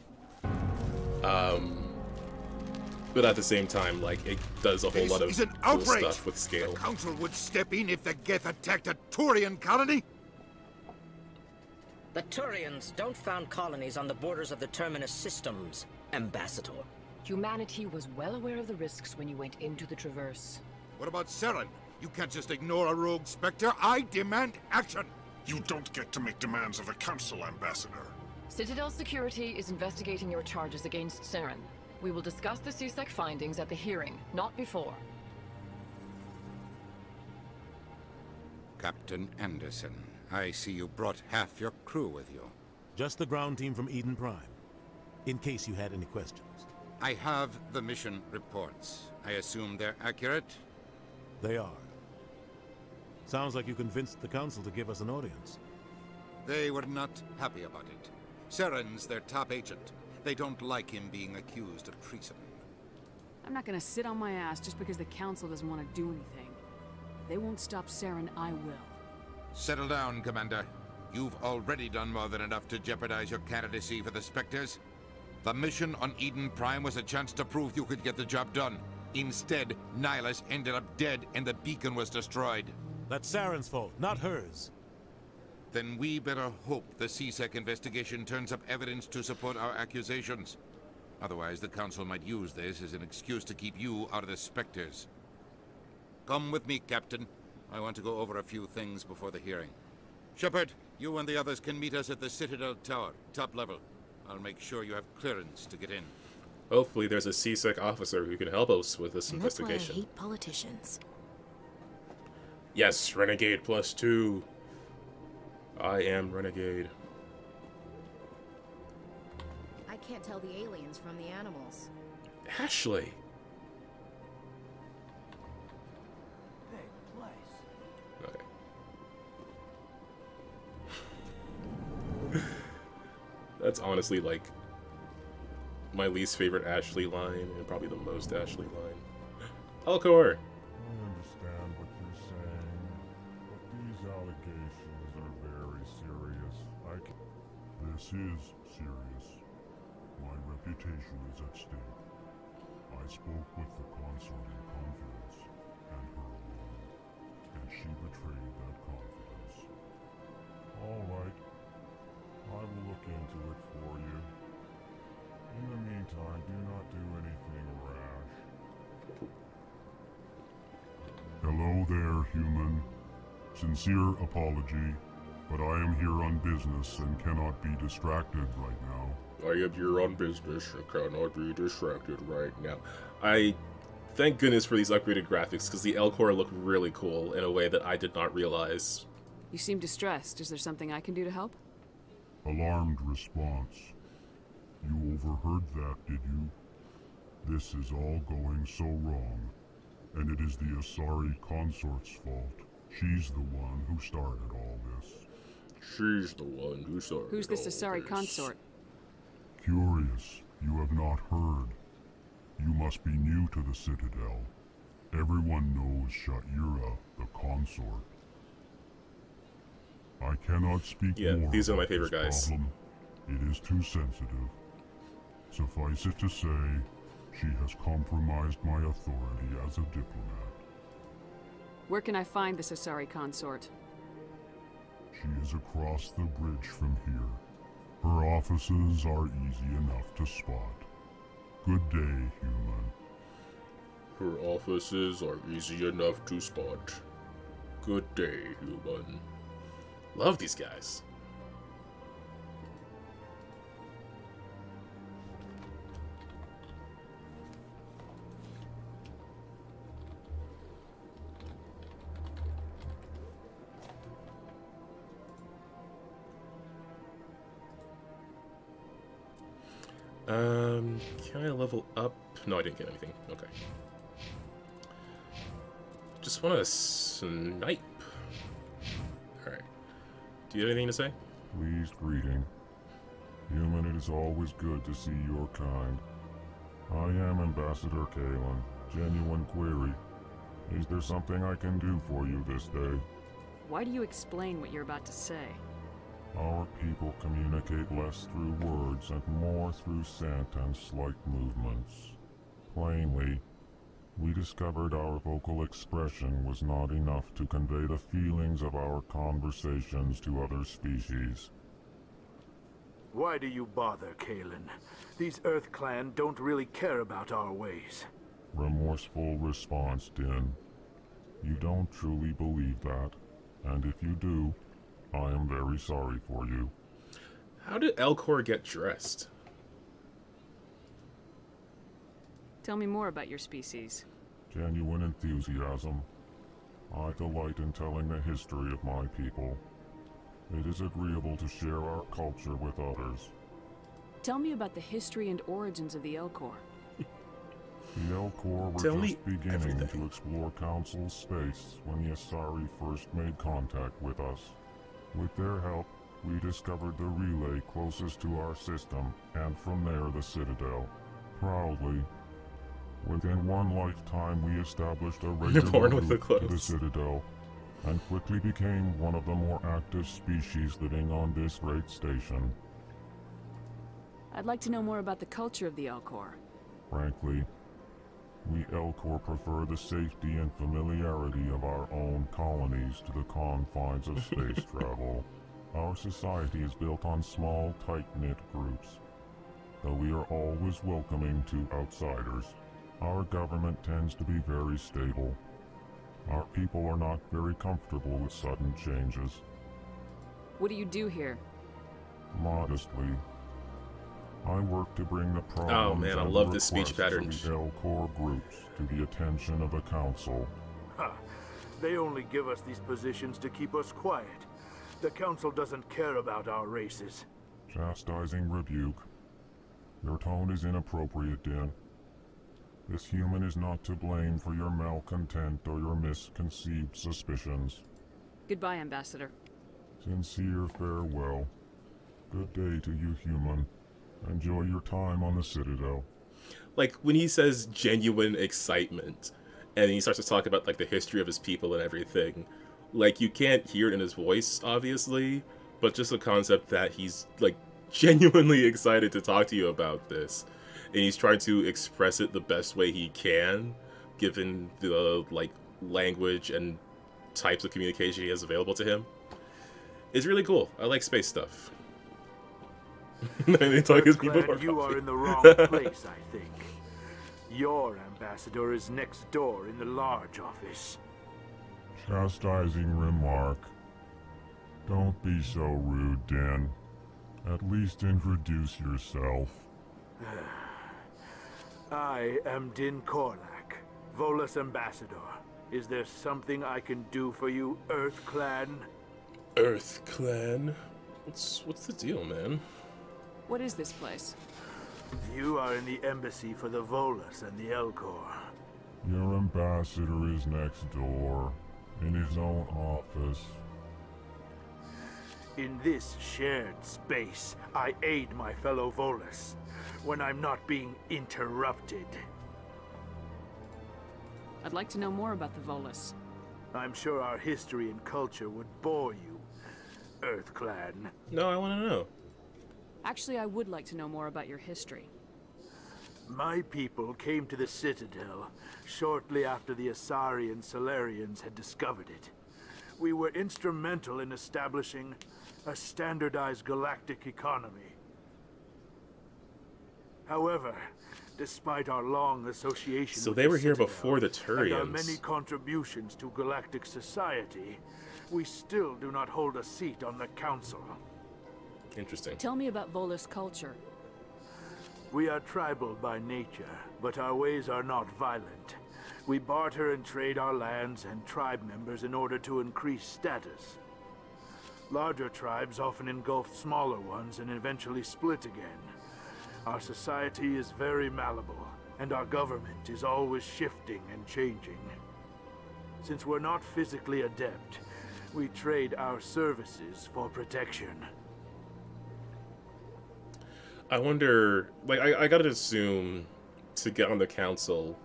But at the same time, like, it does a whole lot of cool stuff with scale. The Council would step in if the Geth attacked a Turian colony? The Turians don't found colonies on the borders of the Terminus systems, Ambassador. Humanity was well aware of the risks when you went into the Traverse. What about Saren? You can't just ignore a rogue Spectre. I demand action! You don't get to make demands of the Council, Ambassador. Citadel Security is investigating your charges against Saren. We will discuss the CSEC findings at the hearing, not before. Captain Anderson, I see you brought half your crew with you. Just the ground team from Eden Prime, in case you had any questions. I have the mission reports. I assume they're accurate? They are. Sounds like you convinced the Council to give us an audience. They were not happy about it. Saren's their top agent. They don't like him being accused of treason. I'm not gonna sit on my ass just because the Council doesn't want to do anything. If they won't stop Saren, I will. Settle down, Commander. You've already done more than enough to jeopardize your candidacy for the Spectres. The mission on Eden Prime was a chance to prove you could get the job done. Instead, Nihilus ended up dead and the beacon was destroyed. That's Saren's fault, not hers. Then we better hope the CSEC investigation turns up evidence to support our accusations. Otherwise, the Council might use this as an excuse to keep you out of the Spectres. Come with me, Captain. I want to go over a few things before the hearing. Shepard, you and the others can meet us at the Citadel Tower, top level. I'll make sure you have clearance to get in. Hopefully there's a CSEC officer who can help us with this And that's investigation. why I hate politicians. Yes, Renegade +2. I am Renegade. I can't tell the aliens from the animals. Ashley. Okay. That's honestly like my least favorite Ashley line, and probably the most Ashley line. Alcor. I understand what you're saying, but these allegations are very serious. This is serious. My reputation is at stake. I spoke with the consort in confidence, and her alone, and she betrayed that confidence. All right. I will look into it for you. In the meantime, do not do anything rash. Hello there, human. Sincere apology, but I am here on business and cannot be distracted right now. I am here on business and cannot be distracted right now. I thank goodness for these upgraded graphics, because the Elcor look really cool in a way that I did not realize. You seem distressed. Is there something I can do to help? Alarmed response. You overheard that, did you? This is all going so wrong. and it is the Asari consort's fault. She's the one who started all this. She's the one who started Who's this all Asari this. consort? Curious, you have not heard. You must be new to the Citadel. Everyone knows Sha'ira, the consort. I cannot speak more these are my about favorite this guys. problem. It is too sensitive. Suffice it to say, she has compromised my authority as a diplomat. Where can I find this Asari consort? She is across the bridge from here. Her offices are easy enough to spot. Good day, human. Her offices are easy enough to spot. Good day, human. Love these guys. Can I level up? No, I didn't get anything. Okay. Just want to snipe. Alright. Do you have anything to say? Pleased greeting. Human, it is always good to see your kind. I am Ambassador Kalen. Genuine query. Is there something I can do for you this day? Why do you explain what you're about to say? Our people communicate less through words and more through scent and slight movements. Plainly, we discovered our vocal expression was not enough to convey the feelings of our conversations to other species. Why do you bother, Kalen? These Earth Clan don't really care about our ways. Remorseful response, Din. You don't truly believe that, and if you do, I am very sorry for you. How did Elcor get dressed? Tell me more about your species. Genuine enthusiasm. I delight in telling the history of my people. It is agreeable to share our culture with others. Tell me about the history and origins of the Elcor. The Elcor were just beginning to explore Council space when the Asari first made contact with us. With their help, we discovered the relay closest to our system, and from there the Citadel. Proudly, within one lifetime we established a regular route to the Citadel, and quickly became one of the more active species living on this great station. I'd like to know more about the culture of the Elcor. Frankly, we Elcor prefer the safety and familiarity of our own colonies to the confines of space travel. Our society is built on small, tight-knit groups, though we are always welcoming to outsiders. Our government tends to be very stable. Our people are not very comfortable with sudden changes. What do you do here? Modestly, I work to bring the problems I and love this speech requests pattern. of the Elcor groups to the attention of the Council. Ha! They only give us these positions to keep us quiet. The Council doesn't care about our races. Chastising rebuke. Your tone is inappropriate, Din. This human is not to blame for your malcontent or your misconceived suspicions. Goodbye, Ambassador. Sincere farewell. Good day to you, human. Enjoy your time on the Citadel. Like, when he says genuine excitement, and he starts to talk about, like, the history of his people and everything, like, you can't hear it in his voice, obviously, but just the concept that he's, like, genuinely excited to talk to you about this, and he's trying to express it the best way he can, given the, like, language and types of communication he has available to him. It's really cool. I like space stuff. They talk his people Clan, you are in the wrong place, I think. Your ambassador is next door in the large office. Chastising remark. Don't be so rude, Din. At least introduce yourself. I am Din Korlak, Volus ambassador. Is there something I can do for you, Earth Clan? Earth Clan? What's the deal, man? What is this place? You are in the embassy for the Volus and the Elcor. Your ambassador is next door, in his own office. In this shared space, I aid my fellow Volus when I'm not being interrupted. I'd like to know more about the Volus. I'm sure our history and culture would bore you, Earth Clan. No, I want to know. Actually, I would like to know more about your history. My people came to the Citadel shortly after the Asari and Solarians had discovered it. We were instrumental in establishing a standardized galactic economy. However, despite our long association So with they were the here Citadel before the and our Turians. many contributions to galactic society, we still do not hold a seat on the Council. Interesting. Tell me about Volus culture. We are tribal by nature, but our ways are not violent. We barter and trade our lands and tribe members in order to increase status. Larger tribes often engulf smaller ones and eventually split again. Our society is very malleable, and our government is always shifting and changing. Since we're not physically adept, we trade our services for protection. I wonder, like, I gotta assume to get on the council,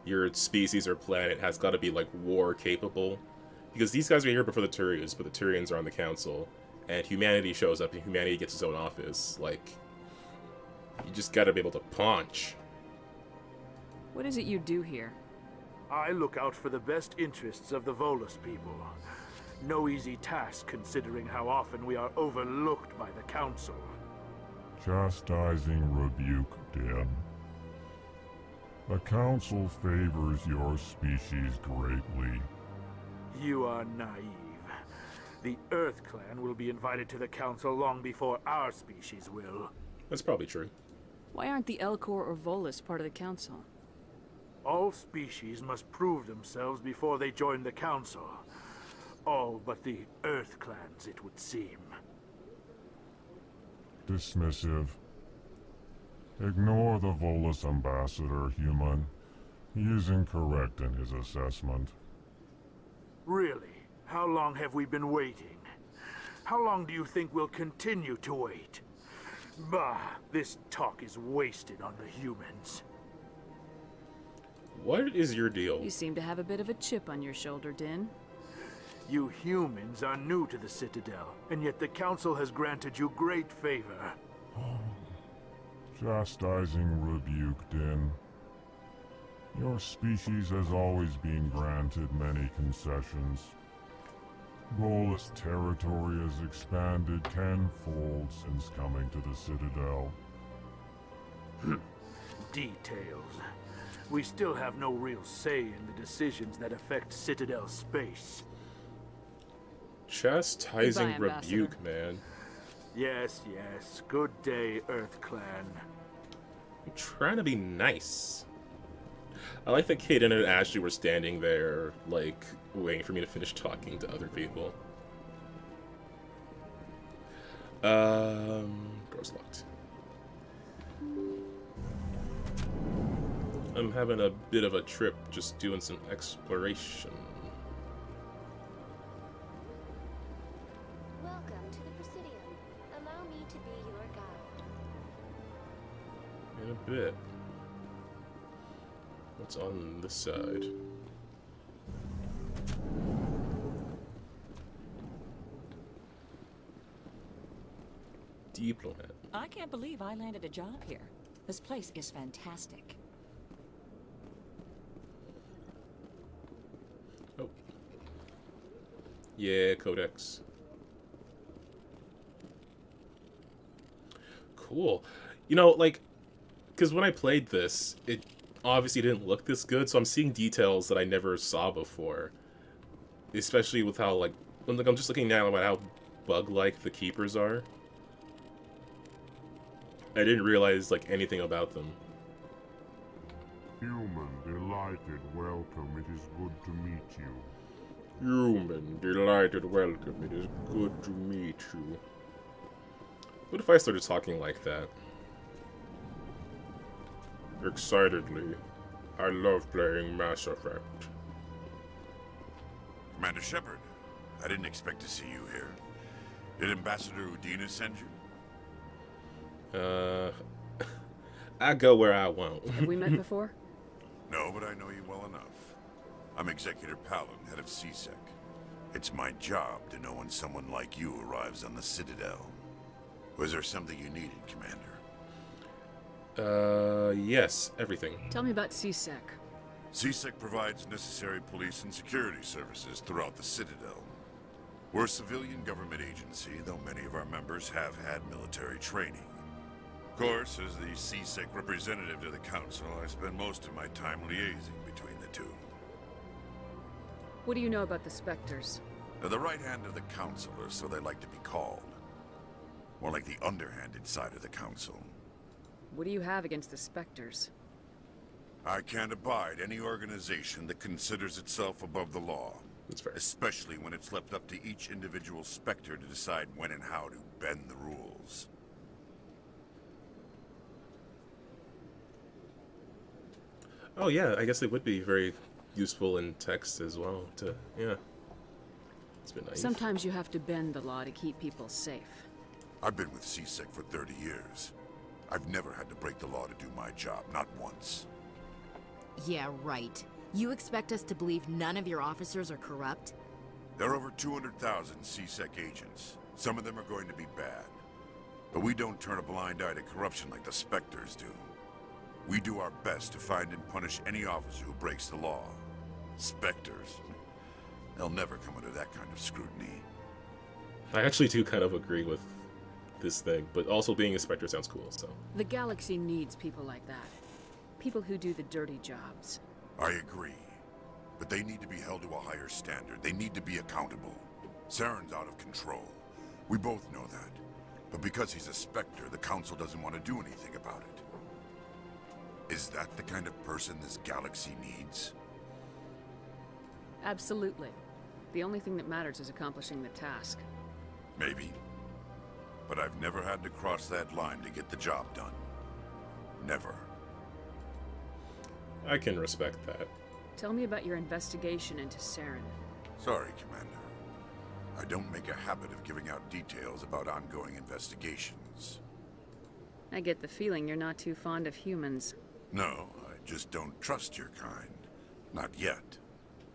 your species or planet has gotta be, like, war capable. Because these guys were here before the Turians, but the Turians are on the council, and humanity shows up and humanity gets its own office. Like, you just gotta be able to punch. What is it you do here? I look out for the best interests of the Volus people. No easy task considering how often we are overlooked by the Council. Chastising rebuke, Din. The Council favors your species greatly. You are naive. The Earth Clan will be invited to the Council long before our species will. That's probably true. Why aren't the Elcor or Volus part of the Council? All species must prove themselves before they join the Council. All but the Earth Clans, it would seem. Dismissive. Ignore the Volus ambassador, human. He is incorrect in his assessment. Really? How long have we been waiting? How long do you think we'll continue to wait? Bah, this talk is wasted on the humans. What is your deal? You seem to have a bit of a chip on your shoulder, Din. You humans are new to the Citadel, and yet the Council has granted you great favor. Chastising rebuke, Din. Your species has always been granted many concessions. Volus territory has expanded tenfold since coming to the Citadel. Details. We still have no real say in the decisions that affect Citadel space. Chastising Goodbye, rebuke, man. Yes, yes. Good day, Earth Clan. I'm trying to be nice. I like that Kaden and Ashley were standing there, like, waiting for me to finish talking to other people. Door's locked. I'm having a bit of a trip, just doing some exploration. Welcome to the Presidium. Allow me to be your guide. In a bit. What's on this side? Diplomat. I can't believe I landed a job here. This place is fantastic. Oh. Yeah, Codex. Cool. You know, like, because when I played this, it obviously didn't look this good, so I'm seeing details that I never saw before. Especially with how, like I'm just looking now at how bug-like the keepers are. I didn't realize, like, anything about them. Human, delighted, welcome. It is good to meet you. Human, delighted, welcome. It is good to meet you. What if I started talking like that? Excitedly. I love playing Mass Effect. Commander Shepard, I didn't expect to see you here. Did Ambassador Udina send you? I go where I want. Have we met before? No, but I know you well enough. I'm Executor Palin, head of CSEC. It's my job to know when someone like you arrives on the Citadel. Was there something you needed, Commander? Yes, everything. Tell me about CSEC. CSEC provides necessary police and security services throughout the Citadel. We're a civilian government agency, though many of our members have had military training. Of course, as the CSEC representative to the Council, I spend most of my time liaising between the two. What do you know about the Spectres? They're the right hand of the Council, or so they like to be called. More like the underhanded side of the Council. What do you have against the Spectres? I can't abide any organization that considers itself above the law. That's fair. Especially when it's left up to each individual Spectre to decide when and how to bend the rules. Oh yeah, I guess it would be very useful in text as well. Yeah, it's been nice. Sometimes you have to bend the law to keep people safe. I've been with CSEC for 30 years. I've never had to break the law to do my job, not once. Yeah, right. You expect us to believe none of your officers are corrupt? There are over 200,000 CSEC agents. Some of them are going to be bad. But we don't turn a blind eye to corruption like the Spectres do. We do our best to find and punish any officer who breaks the law. Spectres, they'll never come under that kind of scrutiny. I actually do kind of agree with this thing, but also being a Spectre sounds cool, so. The galaxy needs people like that. People who do the dirty jobs. I agree. But they need to be held to a higher standard. They need to be accountable. Saren's out of control. We both know that. But because he's a Spectre, the Council doesn't want to do anything about it. Is that the kind of person this galaxy needs? Absolutely. The only thing that matters is accomplishing the task. Maybe. But I've never had to cross that line to get the job done. Never. I can respect that. Tell me about your investigation into Saren. Sorry, Commander. I don't make a habit of giving out details about ongoing investigations. I get the feeling you're not too fond of humans. No, I just don't trust your kind. Not yet.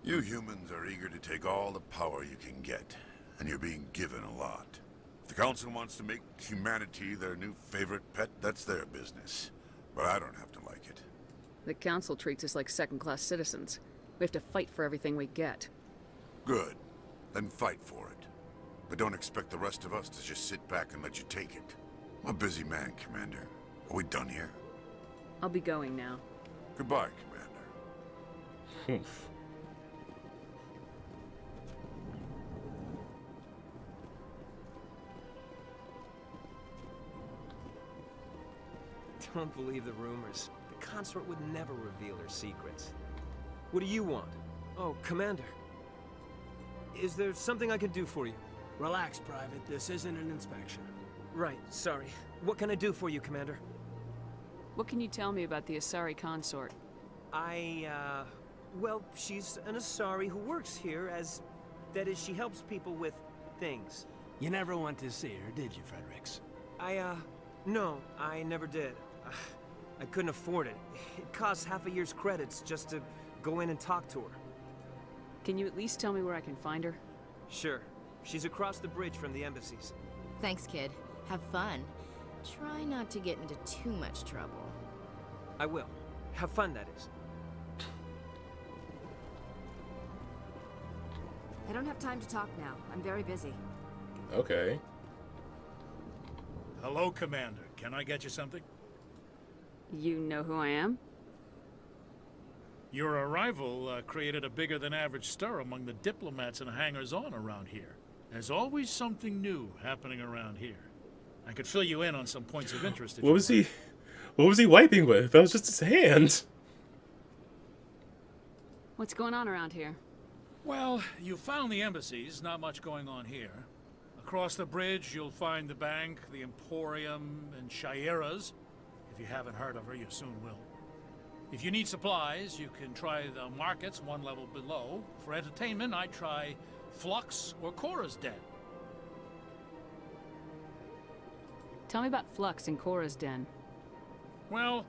You humans are eager to take all the power you can get, and you're being given a lot. If the Council wants to make humanity their new favorite pet, that's their business. But I don't have to like it. The Council treats us like second-class citizens. We have to fight for everything we get. Good. Then fight for it. But don't expect the rest of us to just sit back and let you take it. I'm a busy man, Commander. Are we done here? I'll be going now. Goodbye, Commander. Don't believe the rumors. The consort would never reveal her secrets. What do you want? Oh, Commander. Is there something I can do for you? Relax, Private. This isn't an inspection. Right, sorry. What can I do for you, Commander? What can you tell me about the Asari consort? Well, she's an Asari who works here as... That is, she helps people with things. You never went to see her, did you, Fredericks? No, I never did. I couldn't afford it. It costs half a year's credits just to go in and talk to her. Can you at least tell me where I can find her? Sure. She's across the bridge from the embassies. Thanks, kid. Have fun. Try not to get into too much trouble. I will. Have fun, that is. I don't have time to talk now. I'm very busy. Okay. Hello, Commander. Can I get you something? You know who I am? Your arrival created a bigger-than-average stir among the diplomats and hangers-on around here. There's always something new happening around here. I could fill you in on some points of interest if What was he wiping with? That was just his hand. What's going on around here? Well, you found the embassies, not much going on here. Across the bridge, you'll find the bank, the Emporium, and Shaira's. If you haven't heard of her, you soon will. If you need supplies, you can try the markets one level below. For entertainment, I try Flux or Cora's Den. Tell me about Flux and Cora's Den. Well,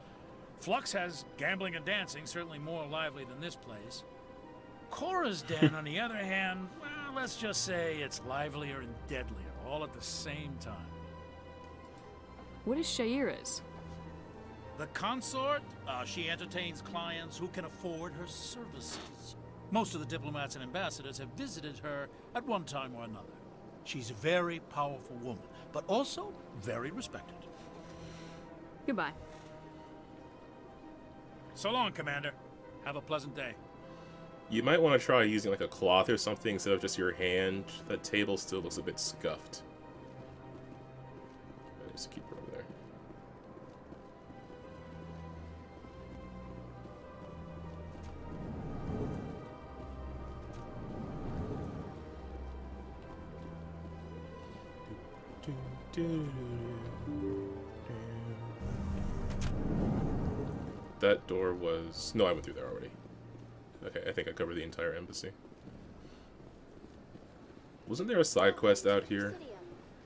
Flux has gambling and dancing, certainly more lively than this place. Cora's Den, on the other hand, well, let's just say it's livelier and deadlier, all at the same time. What is Shaira's? The consort, she entertains clients who can afford her services. Most of the diplomats and ambassadors have visited her at one time or another. She's a very powerful woman, but also very respected. Goodbye. So long, Commander. Have a pleasant day. You might want to try using like a cloth or something instead of just your hand. That table still looks a bit scuffed. I'll just keep her over there. That door was... No, I went through there already. Okay, I think I covered the entire embassy. Wasn't there a side quest out here?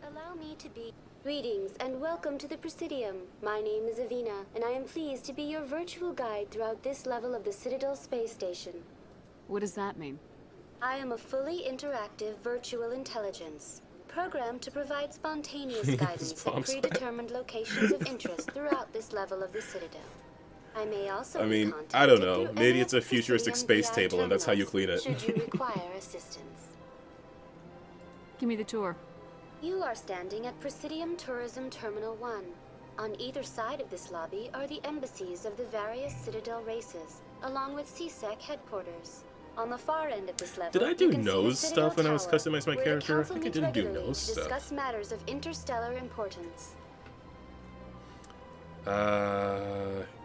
Allow me to be... Greetings and welcome to the Presidium. My name is Avina, and I am pleased to be your virtual guide throughout this level of the Citadel space station. What does that mean? I am a fully interactive virtual intelligence, programmed to provide spontaneous guidance at predetermined locations of interest throughout this level of the Citadel. I may also I don't know. Maybe it's a futuristic space table and that's how you clean it. Should you require assistance. Give me the tour. You are standing at Presidium Tourism Terminal 1. On either side of this lobby are the embassies of the various Citadel races, along with CSEC headquarters. On the far end of this level, did I do nose stuff when I was customizing my character? I think I didn't do nose to stuff. discuss matters of interstellar importance.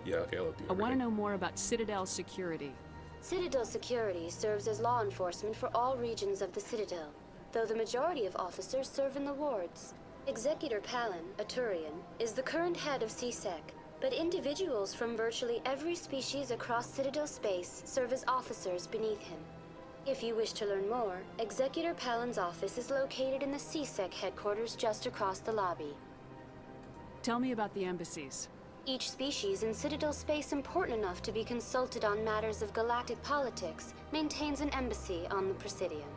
Yeah, okay, I'll do I want to know more about Citadel security. Citadel security serves as law enforcement for all regions of the Citadel, though the majority of officers serve in the wards. Executor Palin, a Turian, is the current head of CSEC, but individuals from virtually every species across Citadel space serve as officers beneath him. If you wish to learn more, Executor Palin's office is located in the CSEC headquarters just across the lobby. Tell me about the embassies. Each species in Citadel space important enough to be consulted on matters of galactic politics maintains an embassy on the Presidium.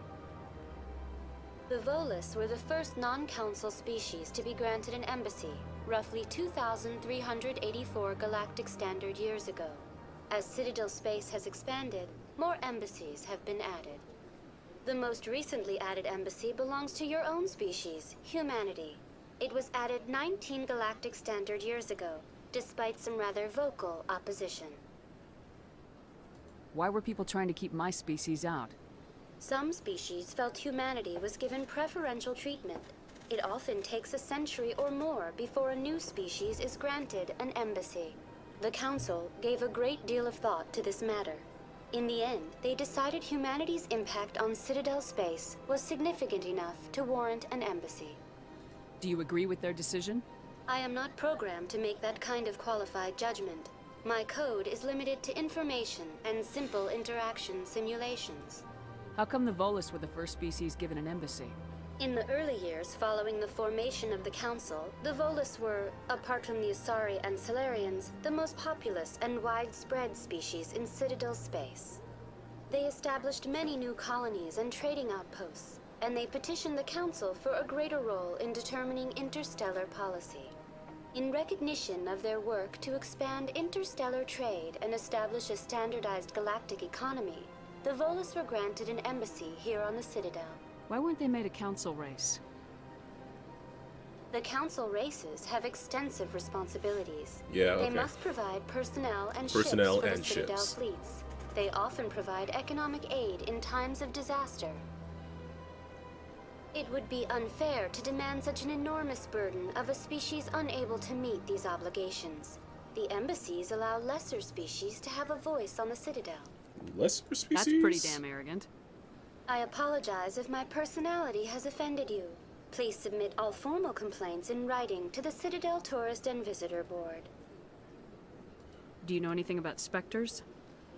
The Volus were the first non-council species to be granted an embassy, roughly 2,384 galactic standard years ago. As Citadel space has expanded, more embassies have been added. The most recently added embassy belongs to your own species, humanity. It was added 19 galactic standard years ago, despite some rather vocal opposition. Why were people trying to keep my species out? Some species felt humanity was given preferential treatment. It often takes a century or more before a new species is granted an embassy. The Council gave a great deal of thought to this matter. In the end, they decided humanity's impact on Citadel space was significant enough to warrant an embassy. Do you agree with their decision? I am not programmed to make that kind of qualified judgment. My code is limited to information and simple interaction simulations. How come the Volus were the first species given an embassy? In the early years following the formation of the Council, the Volus were, apart from the Asari and Solarians, the most populous and widespread species in Citadel space. They established many new colonies and trading outposts, and they petitioned the Council for a greater role in determining interstellar policy. In recognition of their work to expand interstellar trade and establish a standardized galactic economy, the Volus were granted an embassy here on the Citadel. Why weren't they made a council race? The council races have extensive responsibilities. Yeah, okay. They must provide personnel and ships for the Citadel fleets. They often provide economic aid in times of disaster. It would be unfair to demand such an enormous burden of a species unable to meet these obligations. The embassies allow lesser species to have a voice on the Citadel. Lesser species? That's pretty damn arrogant. I apologize if my personality has offended you. Please submit all formal complaints in writing to the Citadel Tourist and Visitor Board. Do you know anything about specters?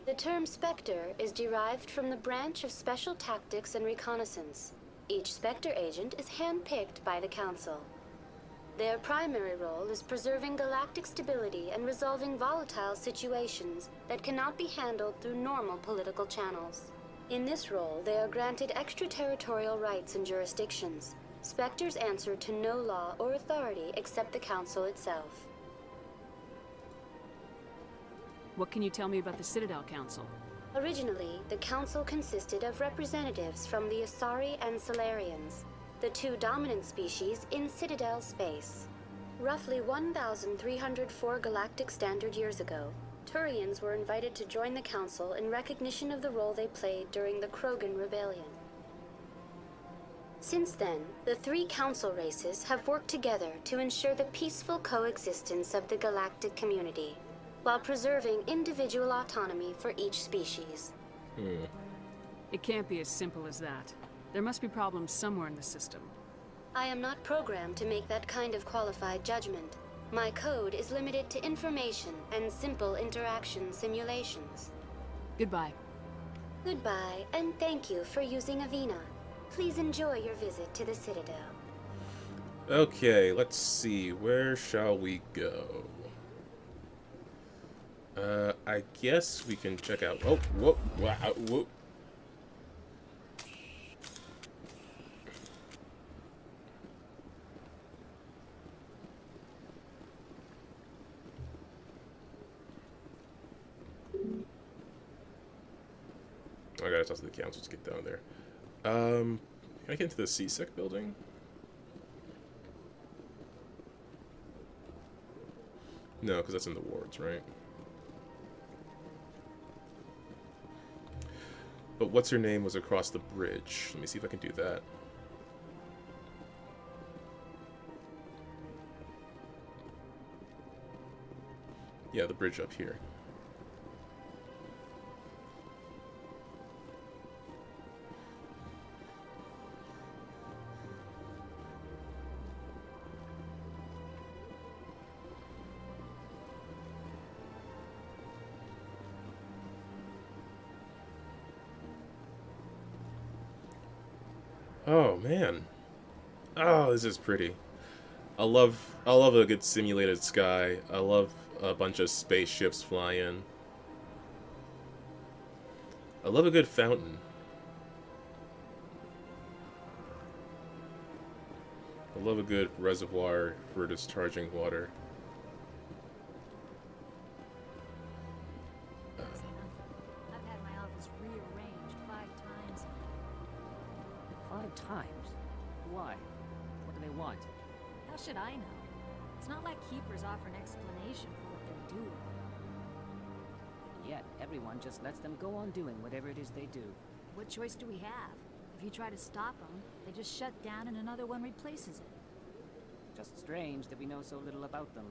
The term Spectre is derived from the branch of Special Tactics and Reconnaissance. Each Spectre agent is handpicked by the Council. Their primary role is preserving galactic stability and resolving volatile situations that cannot be handled through normal political channels. In this role, they are granted extraterritorial rights and jurisdictions. Spectres answer to no law or authority except the Council itself. What can you tell me about the Citadel Council? Originally, the Council consisted of representatives from the Asari and Solarians, the two dominant species in Citadel space. Roughly 1,304 galactic standard years ago, Turians were invited to join the Council in recognition of the role they played during the Krogan Rebellion. Since then, the three Council races have worked together to ensure the peaceful coexistence of the galactic community, while preserving individual autonomy for each species. It can't be as simple as that. There must be problems somewhere in the system. I am not programmed to make that kind of qualified judgment. My code is limited to information and simple interaction simulations. Goodbye. Goodbye, and thank you for using Avina. Please enjoy your visit to the Citadel. Okay, let's see. Where shall we go? I guess we can check out... Oh, whoa, wow, whoa. I gotta talk to the council to get down there. Can I get into the CSEC building? No, because that's in the wards, right? But what's her name was across the bridge. Let me see if I can do that. Yeah, the bridge up here. Oh man. Oh, this is pretty. I love a good simulated sky. I love a bunch of spaceships flying. I love a good fountain. I love a good reservoir for discharging water. I've had my office rearranged 5 times. 5 times? Why? What do they want? How should I know? It's not like Keepers offer an explanation for what they're doing. And yet, everyone just lets them go on doing whatever it is they do. What choice do we have? If you try to stop them, they just shut down and another one replaces it. Just strange that we know so little about them.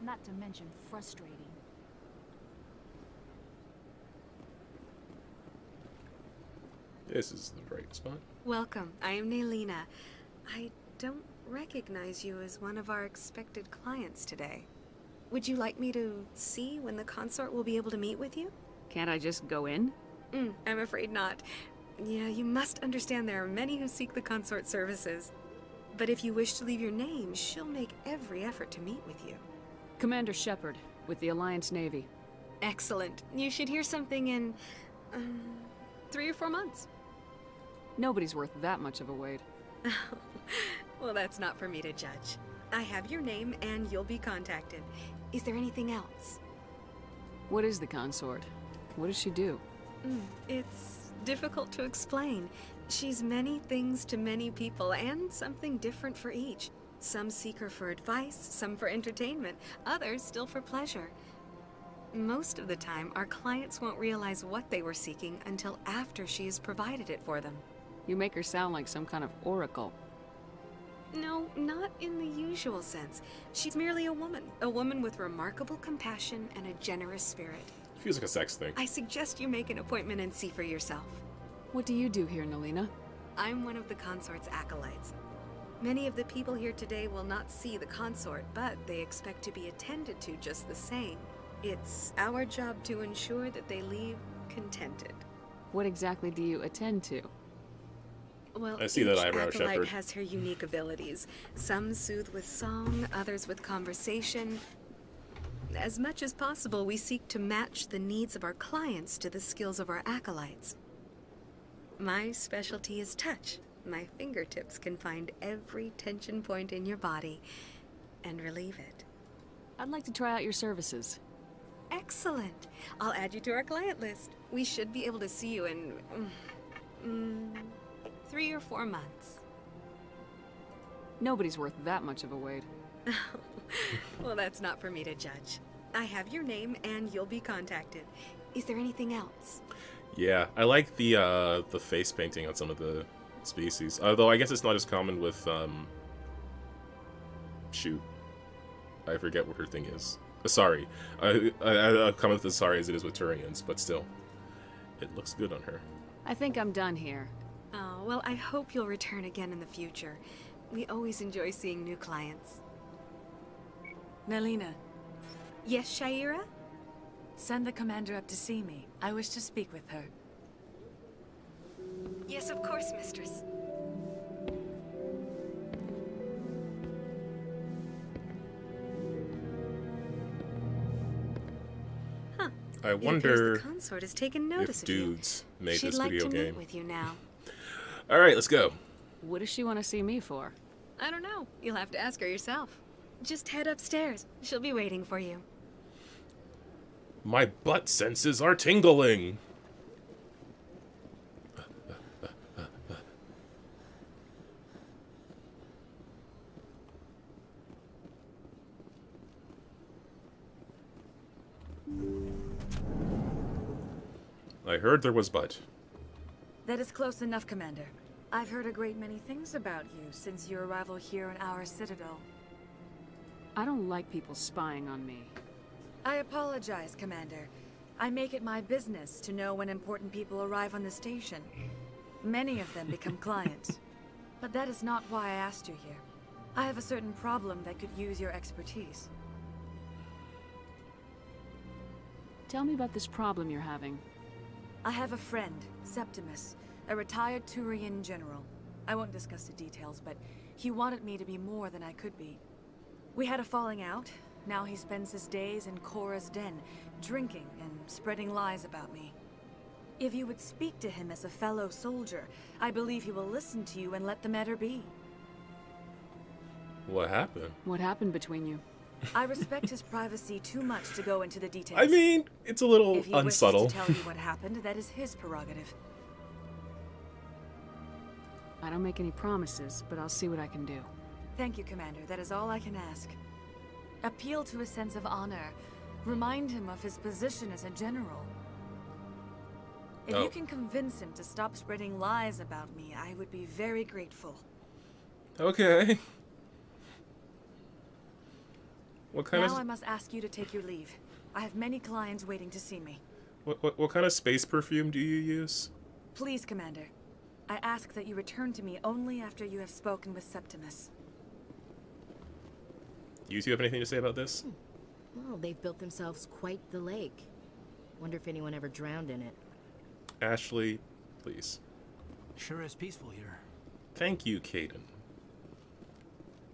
Not to mention frustrating. This is the right spot. Welcome. I am Naylina. I don't recognize you as one of our expected clients today. Would you like me to see when the consort will be able to meet with you? Can't I just go in? I'm afraid not. Yeah, you must understand there are many who seek the consort services. But if you wish to leave your name, she'll make every effort to meet with you. Commander Shepard, with the Alliance Navy. Excellent. You should hear something in 3 or 4 months. Nobody's worth that much of a wait. Well, that's not for me to judge. I have your name and you'll be contacted. Is there anything else? What is the consort? What does she do? It's difficult to explain. She's many things to many people and something different for each. Some seek her for advice, some for entertainment, others still for pleasure. Most of the time, our clients won't realize what they were seeking until after she has provided it for them. You make her sound like some kind of oracle. No, not in the usual sense. She's merely a woman with remarkable compassion and a generous spirit. Feels like a sex thing. I suggest you make an appointment and see for yourself. What do you do here, Naylina? I'm one of the consort's acolytes. Many of the people here today will not see the consort, but they expect to be attended to just the same. It's our job to ensure that they leave contented. What exactly do you attend to? Well, I see that each eyebrow, acolyte Shepard. has her unique abilities. Some soothe with song, others with conversation. As much as possible, we seek to match the needs of our clients to the skills of our acolytes. My specialty is touch. My fingertips can find every tension point in your body and relieve it. I'd like to try out your services. Excellent. I'll add you to our client list. We should be able to see you in 3 or 4 months. Nobody's worth that much of a wait. Well, that's not for me to judge. I have your name and you'll be contacted. Is there anything else? Yeah, I like the face painting on some of the species. Although I guess it's not as common with shoot, I forget what her thing is. Sorry, I common with the sorry as it is with Turians, but still, it looks good on her. I think I'm done here. Oh, well, I hope you'll return again in the future. We always enjoy seeing new clients. Melina. Yes, Shaira? Send the commander up to see me. I wish to speak with her. Yes, of course, mistress. Huh. I wonder the consort has taken notice if of you. dudes made She'd this like video to game. meet with you now. All right, let's go. What does she want to see me for? I don't know. You'll have to ask her yourself. Just head upstairs. She'll be waiting for you. My butt senses are tingling. I heard there was butt. That is close enough, Commander. I've heard a great many things about you since your arrival here in our citadel. I don't like people spying on me. I apologize, Commander. I make it my business to know when important people arrive on the station. Many of them become clients. But that is not why I asked you here. I have a certain problem that could use your expertise. Tell me about this problem you're having. I have a friend, Septimus, a retired Turian general. I won't discuss the details, but he wanted me to be more than I could be. We had a falling out. Now he spends his days in Korra's den, drinking and spreading lies about me. If you would speak to him as a fellow soldier, I believe he will listen to you and let the matter be. What happened? What happened between you? I respect his privacy too much to go into the details. I mean, it's a little if he unsubtle. wishes to tell you what happened, that is his prerogative. I don't make any promises, but I'll see what I can do. Thank you, Commander. That is all I can ask. Appeal to his sense of honor. Remind him of his position as a general. If you can convince him to stop spreading lies about me, I would be very grateful. Okay. What kind Now I of must ask you to take your leave. I have many clients waiting to see me. what kind of space perfume do you use? Please, Commander. I ask that you return to me only after you have spoken with Septimus. You two have anything to say about this? Well, they've built themselves quite the lake. Wonder if anyone ever drowned in it. Ashley, please. Sure is peaceful here. Thank you, Caden.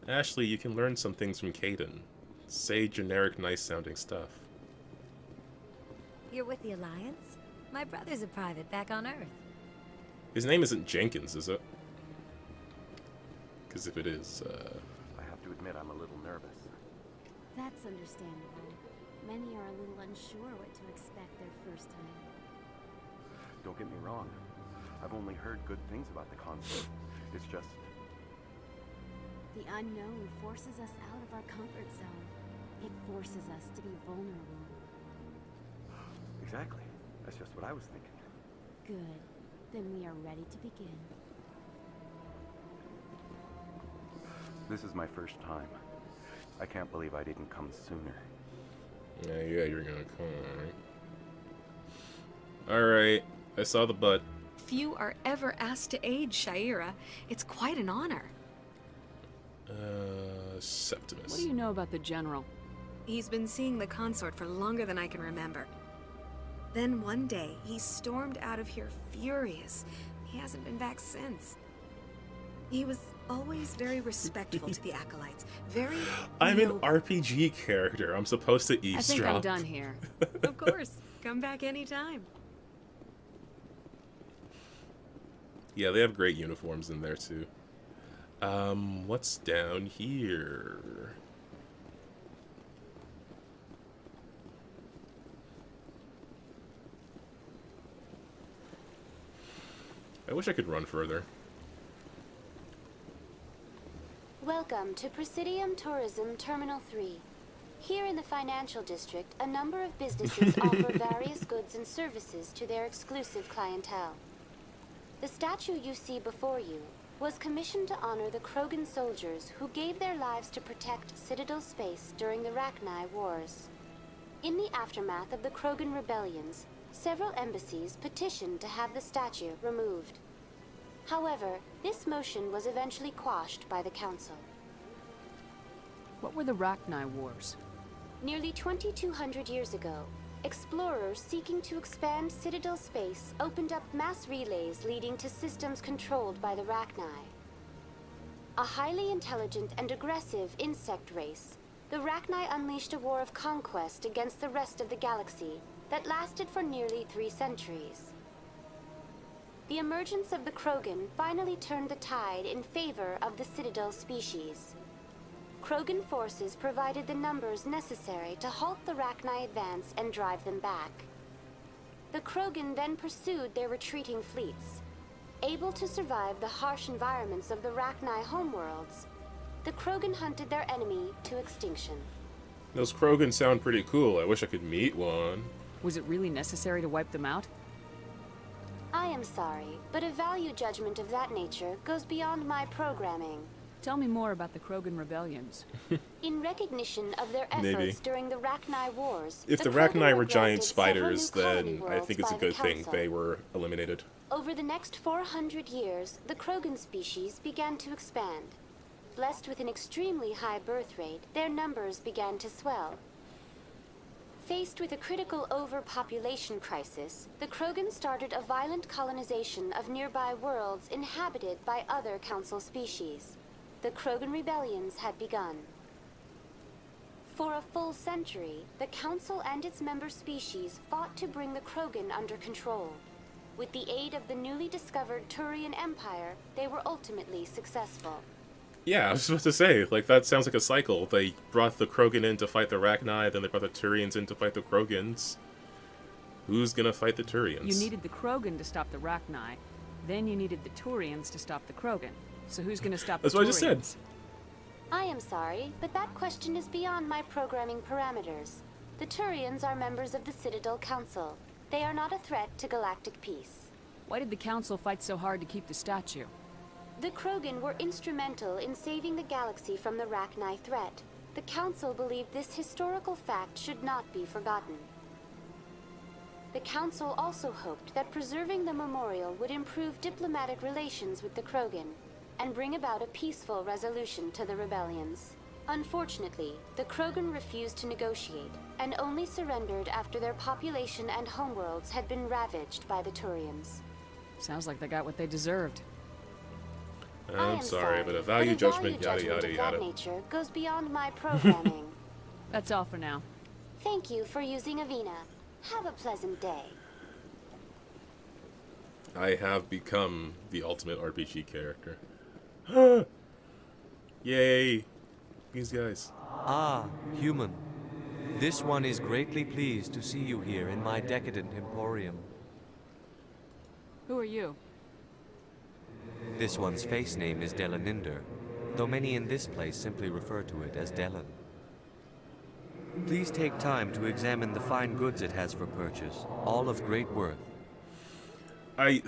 Ashley, you can learn some things from Caden. Say generic, nice-sounding stuff. You're with the Alliance? My brother's a private back on Earth. His name isn't Jenkins, is it? Because if it is, I have to admit I'm a little nervous. That's understandable. Many are a little unsure what to expect their first time. Don't get me wrong. I've only heard good things about the consort. It's just... The unknown forces us out of our comfort zone. It forces us to be vulnerable. Exactly. That's just what I was thinking. Good. Then we are ready to begin. This is my first time. I can't believe I didn't come sooner. Yeah, you're gonna come, alright? Alright, I saw the butt. Few are ever asked to aid Shaira. It's quite an honor. Septimus. What do you know about the General? He's been seeing the consort for longer than I can remember. Then one day, he stormed out of here furious. He hasn't been back since. He was always very respectful to the acolytes. Very I'm an noble. RPG character. I'm supposed to I think eavesdrop. I'm done here. Of course. Come back anytime. Yeah, they have great uniforms in there too. What's down here? I wish I could run further. Welcome to Presidium Tourism Terminal 3. Here in the financial district, a number of businesses offer various goods and services to their exclusive clientele. The statue you see before you was commissioned to honor the Krogan soldiers who gave their lives to protect Citadel space during the Rachni Wars. In the aftermath of the Krogan rebellions, several embassies petitioned to have the statue removed. However, this motion was eventually quashed by the Council. What were the Rachni Wars? Nearly 2,200 years ago, explorers seeking to expand Citadel space opened up mass relays leading to systems controlled by the Rachni. A highly intelligent and aggressive insect race, the Rachni unleashed a war of conquest against the rest of the galaxy that lasted for nearly 3 centuries. The emergence of the Krogan finally turned the tide in favor of the Citadel species. Krogan forces provided the numbers necessary to halt the Rachni advance and drive them back. The Krogan then pursued their retreating fleets. Able to survive the harsh environments of the Rachni homeworlds, the Krogan hunted their enemy to extinction. Those Krogan sound pretty cool. I wish I could meet one. Was it really necessary to wipe them out? I am sorry, but a value judgment of that nature goes beyond my programming. Tell me more about the Krogan rebellions. In recognition of their efforts Maybe. during the Rachni Wars, If the Krogan Rachni were were giant granted several new spiders, colony then I worlds think it's a by the good thing Council. they were eliminated. Over the next 400 years, the Krogan species began to expand. Blessed with an extremely high birth rate, their numbers began to swell. Faced with a critical overpopulation crisis, the Krogan started a violent colonization of nearby worlds inhabited by other Council species. The Krogan rebellions had begun. For a full century, the Council and its member species fought to bring the Krogan under control. With the aid of the newly discovered Turian Empire, they were ultimately successful. Yeah, I was supposed to say, like, that sounds like a cycle. They brought the Krogan in to fight the Rachni, then they brought the Turians in to fight the Krogans. Who's gonna fight the Turians? You needed the Krogan to stop the Rachni, then you needed the Turians to stop the Krogan. So who's gonna stop That's the what Turians? I just said. I am sorry, but that question is beyond my programming parameters. The Turians are members of the Citadel Council. They are not a threat to galactic peace. Why did the Council fight so hard to keep the statue? The Krogan were instrumental in saving the galaxy from the Rachni threat. The Council believed this historical fact should not be forgotten. The Council also hoped that preserving the memorial would improve diplomatic relations with the Krogan and bring about a peaceful resolution to the rebellions. Unfortunately, the Krogan refused to negotiate and only surrendered after their population and homeworlds had been ravaged by the Turians. Sounds like they got what they deserved. I'm sorry, but a value judgment, yada yada of yada. that nature goes beyond my programming. That's all for now. Thank you for using Avina. Have a pleasant day. I have become the ultimate RPG character. Yay! These guys. Ah, human. This one is greatly pleased to see you here in my decadent emporium. Who are you? This one's face name is Delaninder, though many in this place simply refer to it as Delan. Please take time to examine the fine goods it has for purchase, all of great worth. I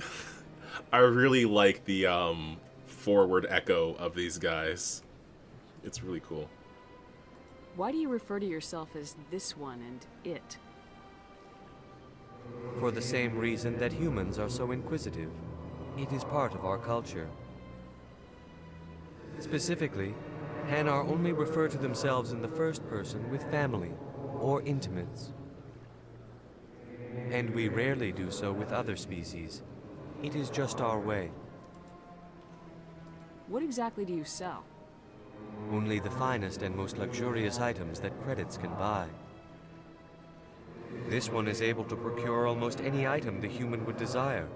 really like the forward echo of these guys. It's really cool. Why do you refer to yourself as this one and it? For the same reason that humans are so inquisitive. It is part of our culture. Specifically, Hanar only refer to themselves in the first person with family or intimates. And we rarely do so with other species. It is just our way. What exactly do you sell? Only the finest and most luxurious items that credits can buy. This one is able to procure almost any item the human would desire,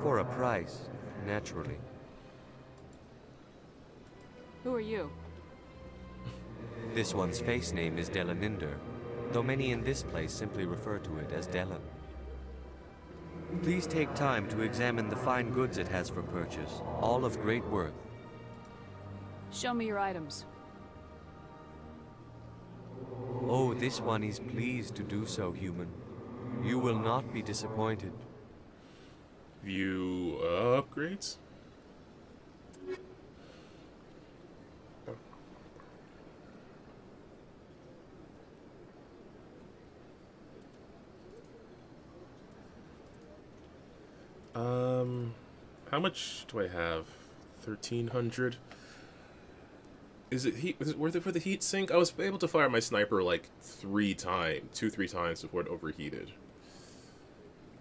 for a price, naturally. Who are you? This one's face name is Delaninder, though many in this place simply refer to it as Delan. Please take time to examine the fine goods it has for purchase, all of great worth. Show me your items. Oh, this one is pleased to do so, human. You will not be disappointed. View upgrades? How much do I have? 1,300. Is it worth it for the heat sink? I was able to fire my sniper like 3 times before it overheated.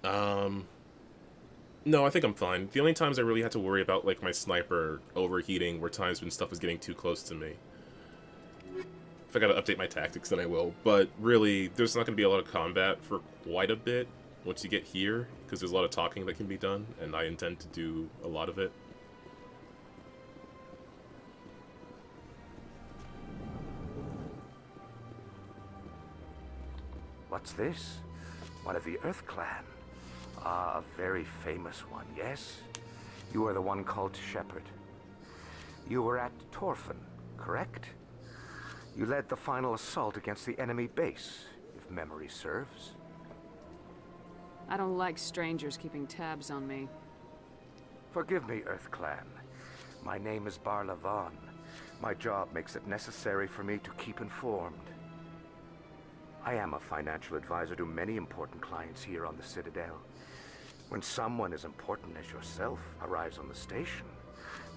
No, I think I'm fine. The only times I really had to worry about like my sniper overheating were times when stuff was getting too close to me. If I gotta update my tactics, then I will. But really, there's not gonna be a lot of combat for quite a bit once you get here, because there's a lot of talking that can be done, and I intend to do a lot of it. What's this? One of the Earth Clan. Ah, a very famous one, yes? You are the one called Shepard. You were at Torfin, correct? You led the final assault against the enemy base, if memory serves. I don't like strangers keeping tabs on me. Forgive me, Earth Clan. My name is Barla Vaughn. My job makes it necessary for me to keep informed. I am a financial advisor to many important clients here on the Citadel. When someone as important as yourself arrives on the station,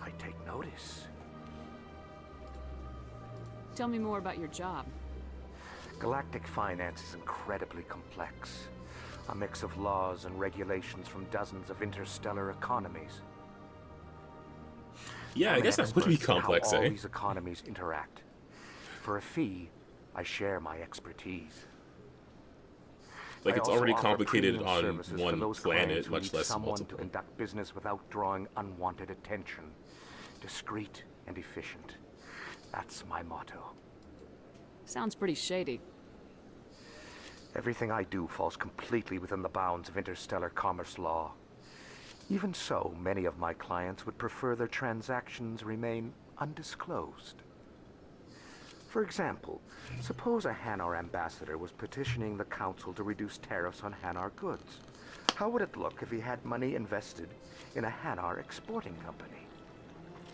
I take notice. Tell me more about your job. Galactic finance is incredibly complex. A mix of laws and regulations from dozens of interstellar economies. Yeah, I guess that would be complex, how eh? all these economies interact. For a fee, I share my expertise. Like, I it's also already offer complicated premium on services for one those planet, clients who much need less someone multiple. to conduct business without drawing unwanted attention. Discreet and efficient. That's my motto. Sounds pretty shady. Everything I do falls completely within the bounds of interstellar commerce law. Even so, many of my clients would prefer their transactions remain undisclosed. For example, suppose a Hanar ambassador was petitioning the council to reduce tariffs on Hanar goods. How would it look if he had money invested in a Hanar exporting company?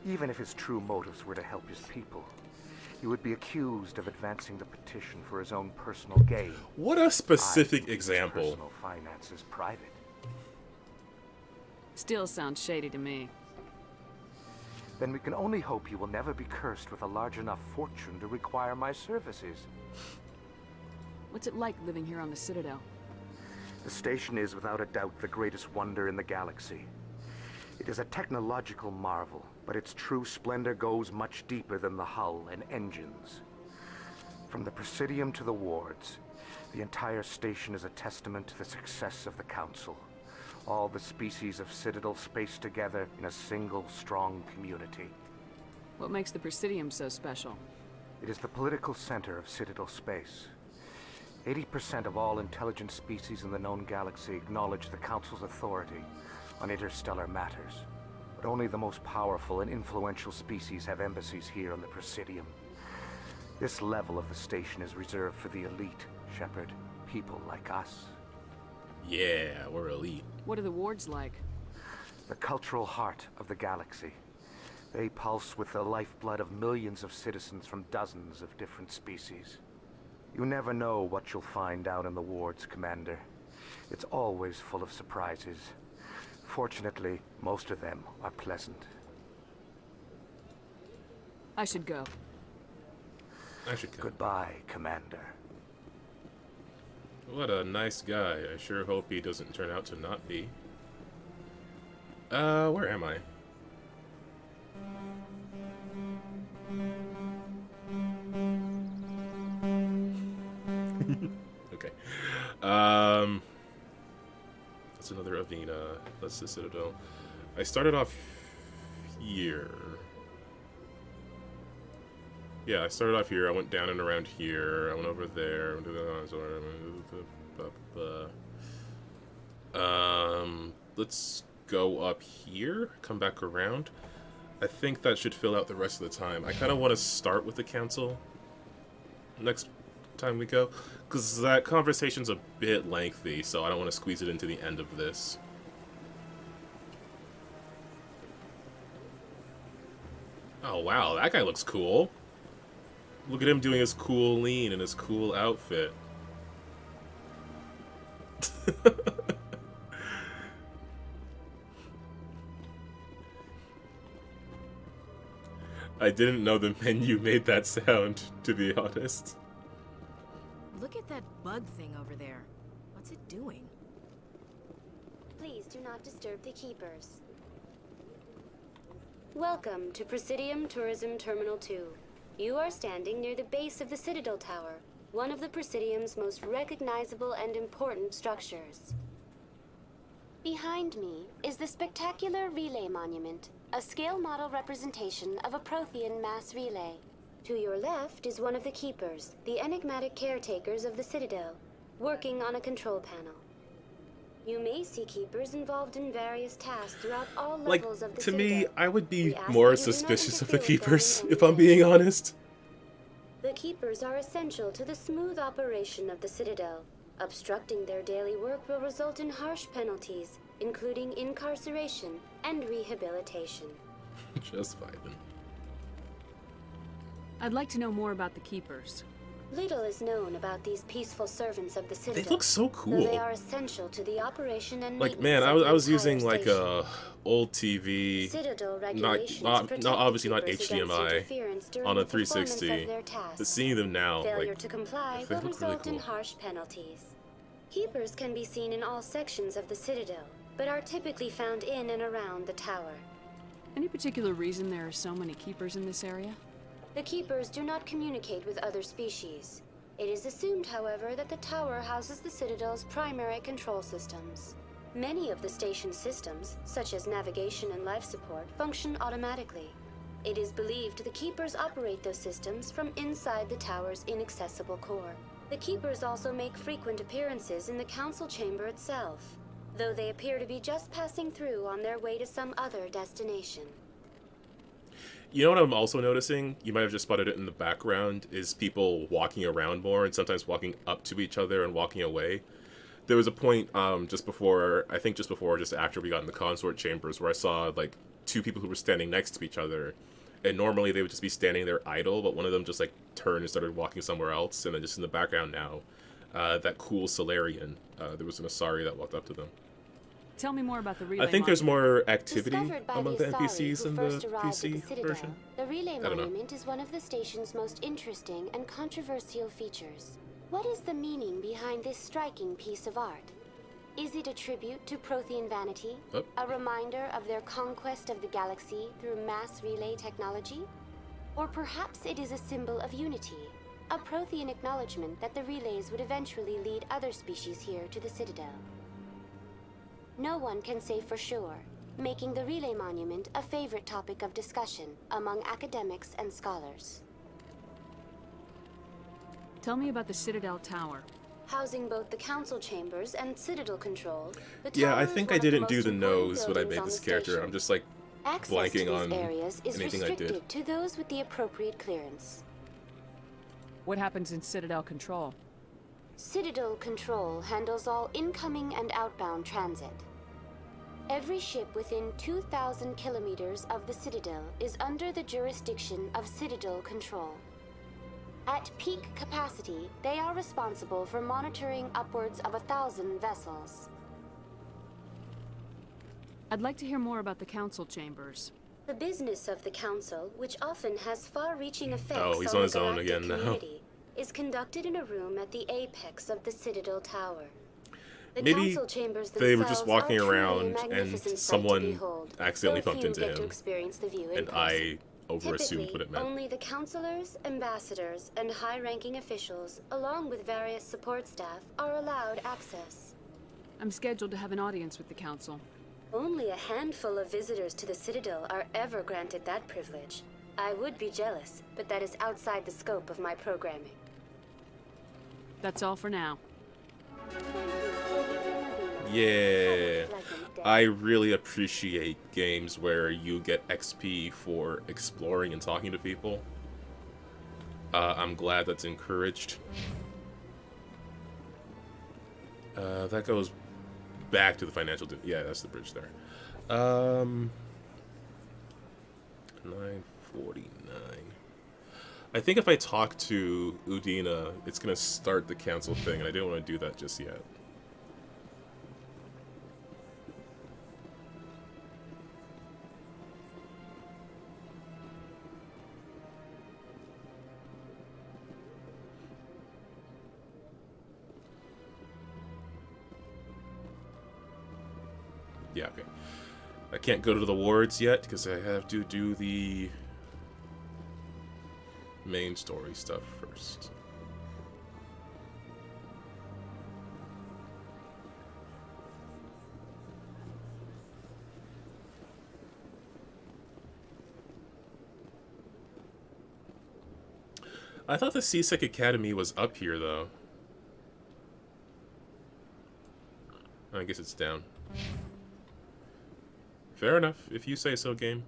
Even if his true motives were to help his people, he would be accused of advancing the petition for his own personal gain. What a specific example. Personal finances private. Still sounds shady to me. Then we can only hope you will never be cursed with a large enough fortune to require my services. What's it like living here on the Citadel? The station is without a doubt the greatest wonder in the galaxy. It is a technological marvel, but its true splendor goes much deeper than the hull and engines. From the Presidium to the wards, the entire station is a testament to the success of the Council. All the species of Citadel spaced together in a single, strong community. What makes the Presidium so special? It is the political center of Citadel space. 80% of all intelligent species in the known galaxy acknowledge the Council's authority on interstellar matters. But only the most powerful and influential species have embassies here on the Presidium. This level of the station is reserved for the elite, Shepard. People like us. Yeah, we're elite. What are the wards like? The cultural heart of the galaxy. They pulse with the lifeblood of millions of citizens from dozens of different species. You never know what you'll find out in the wards, Commander. It's always full of surprises. Fortunately, most of them are pleasant. I should go. I should go. Goodbye, Commander. What a nice guy. I sure hope he doesn't turn out to not be. Where am I? Okay. That's another Avena. That's the Citadel. I started off here. Yeah, I started off here. I went down and around here. I went over there. I went to the let's go up here. Come back around. I think that should fill out the rest of the time. I kind of want to start with the council next time we go, because that conversation's a bit lengthy, so I don't want to squeeze it into the end of this. Oh wow, that guy looks cool. Look at him doing his cool lean and his cool outfit. I didn't know the menu made that sound, to be honest. Look at that bug thing over there. What's it doing? Please do not disturb the keepers. Welcome to Presidium Tourism Terminal 2. You are standing near the base of the Citadel Tower, one of the Presidium's most recognizable and important structures. Behind me is the spectacular Relay Monument, a scale model representation of a Prothean mass relay. To your left is one of the Keepers, the enigmatic caretakers of the Citadel, working on a control panel. You may see Keepers involved in various tasks throughout all levels of the to Citadel. me, I would be more suspicious of the Keepers, if I'm being honest. The Keepers are essential to the smooth operation of the Citadel. Obstructing their daily work will result in harsh penalties, including incarceration and rehabilitation. Just vibing. I'd like to know more about the Keepers. Little is known about these peaceful servants of the Citadel. They look so though cool. They are essential to the operation and Like, man, maintenance of I was the using entire like station. a old TV, Citadel not regulations protect obviously the not Keepers against HDMI, interference during on a the performance of 360. their tasks. But seeing them now, Failure like, to comply they will look really result in cool. harsh penalties. Keepers can be seen in all sections of the Citadel, but are typically found in and around the tower. Any particular reason there are so many Keepers in this area? The Keepers do not communicate with other species. It is assumed, however, that the tower houses the Citadel's primary control systems. Many of the station's systems, such as navigation and life support, function automatically. It is believed the Keepers operate those systems from inside the tower's inaccessible core. The Keepers also make frequent appearances in the council chamber itself, though they appear to be just passing through on their way to some other destination. You know what I'm also noticing? You might have just spotted it in the background, is people walking around more and sometimes walking up to each other and walking away. There was a point just after we got in the consort chambers, where I saw like two people who were standing next to each other, and normally they would just be standing there idle, but one of them just like turned and started walking somewhere else, and then just in the background now, that cool Solarian, there was an Asari that walked up to them. Tell me more about the relay. I think there's more activity Discovered by among the the Asari NPCs who in the first arrived at the PC Citadel. version. The Relay I don't know. Monument is one of the station's most interesting and controversial features. What is the meaning behind this striking piece of art? Is it a tribute to Prothean vanity? Oh. A reminder of their conquest of the galaxy through mass relay technology? Or perhaps it is a symbol of unity, a Prothean acknowledgement that the relays would eventually lead other species here to the Citadel. No one can say for sure, making the Relay Monument a favorite topic of discussion among academics and scholars. Tell me about the Citadel Tower. Housing both the council chambers and Citadel control, the Yeah, tower I is think one I of the didn't do most the important nose when I buildings made on this the character. station. I'm just like Access blanking to these on areas is anything I did. restricted to those with the appropriate clearance. What happens in Citadel Control? Citadel Control handles all incoming and outbound transit. Every ship within 2,000 kilometers of the Citadel is under the jurisdiction of Citadel Control. At peak capacity, they are responsible for monitoring upwards of 1,000 vessels. I'd like to hear more about the council chambers. The business of the Council, which often has far-reaching effects Oh, he's on on the his own galactic again now. community, is conducted in a room at the apex of the Citadel Tower. The Maybe council chambers they were just themselves walking are truly a around and magnificent sight to someone behold, accidentally though bumped few into get to him, experience the view in and person. I overassumed what it meant. Only the councilors, ambassadors, and high-ranking officials, along with various support staff, are allowed access. I'm scheduled to have an audience with the council. Only a handful of visitors to the Citadel are ever granted that privilege. I would be jealous, but that is outside the scope of my programming. That's all for now. Yeah, I really appreciate games where you get XP for exploring and talking to people. I'm glad that's encouraged. That goes back to the financial... Yeah, that's the bridge there. 949. I think if I talk to Udina, it's going to start the cancel thing, and I didn't want to do that just yet. Yeah, okay. I can't go to the wards yet because I have to do the main story stuff first. I thought the CSEC Academy was up here, though. I guess it's down. Fair enough, if you say so, game.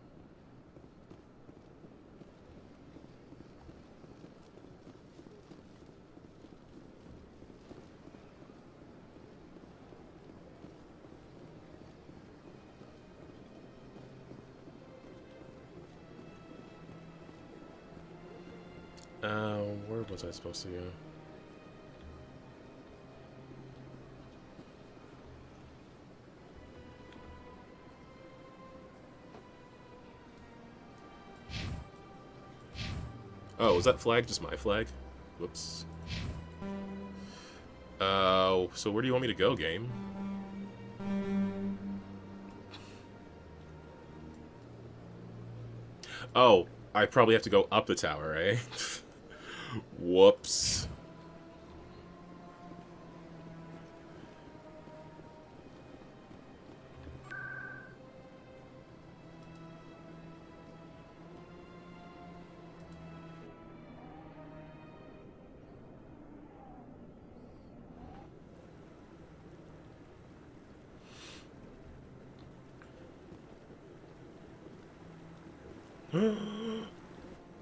Where was I supposed to go? Oh, is that flag just my flag? Whoops. So where do you want me to go, game? Oh, I probably have to go up the tower, eh? Whoops.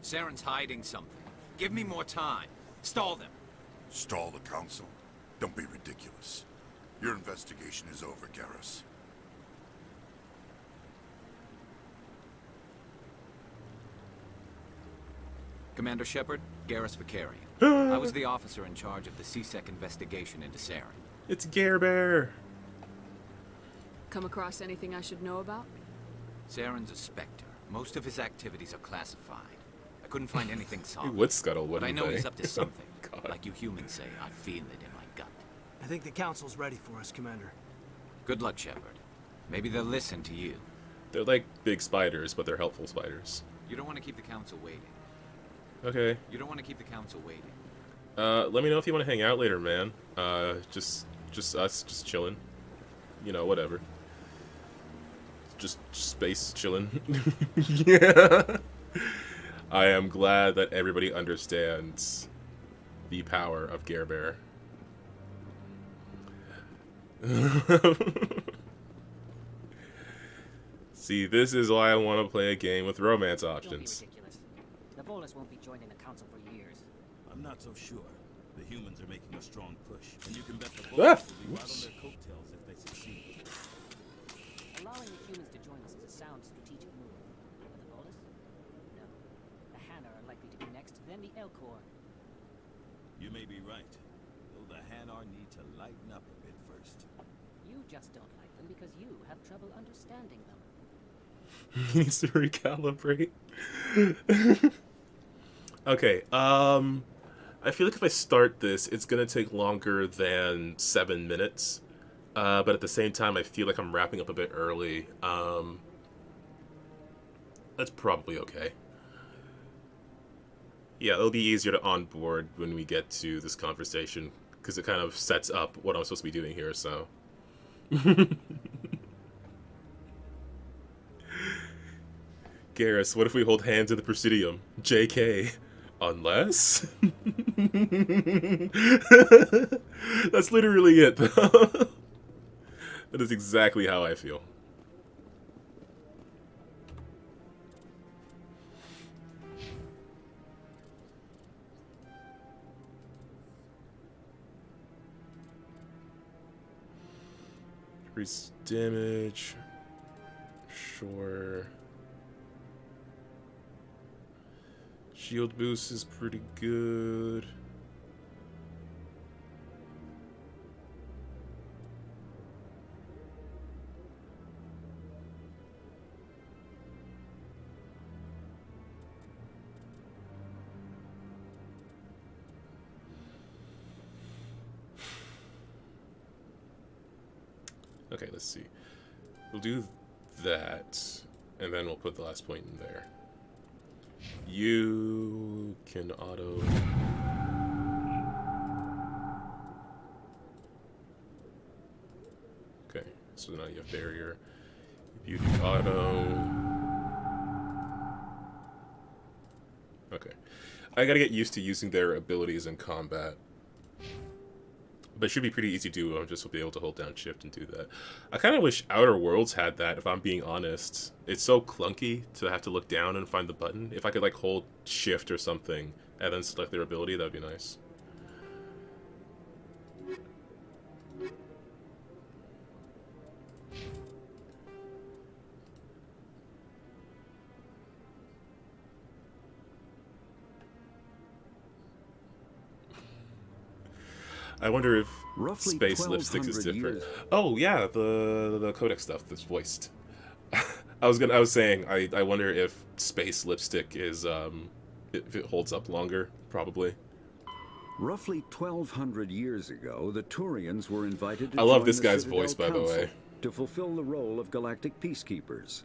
Saren's hiding something. Give me more time. Stall them. Stall the council? Don't be ridiculous. Your investigation is over, Garrus. Commander Shepard, Garrus Vicarian. I was the officer in charge of the CSEC investigation into Saren. It's Gare Bear. Come across anything I should know about? Saren's a Spectre. Most of his activities are classified. I couldn't find anything solid. He would scuttle, but wouldn't I know they? he's up to something. God. Like you humans say, I feel it in my gut. I think the council's ready for us, Commander. Good luck, Shepard. Maybe they'll listen to you. They're like big spiders, but they're helpful spiders. You don't want to keep the council waiting. Okay. You don't want to keep the council waiting. Let me know if you want to hang out later, man. Just us, just chilling. You know, whatever. Just space chilling. Yeah. I am glad that everybody understands the power of Gare Bear. See, this is why I want to play a game with romance options. Don't be ridiculous. The Volus won't be joining the council for years. I'm not so sure. The humans are making a strong push, and you can bet the Ah! Volus will be right on their coattails if they succeed. Allowing the humans to join us is a sound strategic move. But the Volus? No. The Hanna are likely to be next, then the Elcor. You may be right, though the Hanar need to lighten up a bit first. You just don't like them because you have trouble understanding them. He needs to recalibrate. Okay, I feel like if I start this, it's gonna take longer than 7 minutes. But at the same time, I feel like I'm wrapping up a bit early. That's probably okay. Yeah, it'll be easier to onboard when we get to this conversation, because it kind of sets up what I'm supposed to be doing here, so. Garrus, what if we hold hands in the Presidium? JK. Unless? That's literally it, though. That is exactly how I feel. Increase damage. Sure. Shield boost is pretty good. Okay, let's see. We'll do that, and then we'll put the last point in there. You can auto... Okay, so now you have barrier. Beauty auto... Okay. I gotta get used to using their abilities in combat. But it should be pretty easy to do. I'll just be able to hold down shift and do that. I kind of wish Outer Worlds had that, if I'm being honest. It's so clunky to have to look down and find the button. If I could like hold shift or something and then select their ability, that would be nice. I wonder if Roughly space lipsticks is 1200 different. years. Oh yeah, the codec stuff that's voiced. I was saying I wonder if space lipstick is if it holds up longer, probably. Roughly 1200 years ago, the Turians were invited to I love join this the guy's Citadel voice, by the Council way. to fulfill the role of galactic peacekeepers.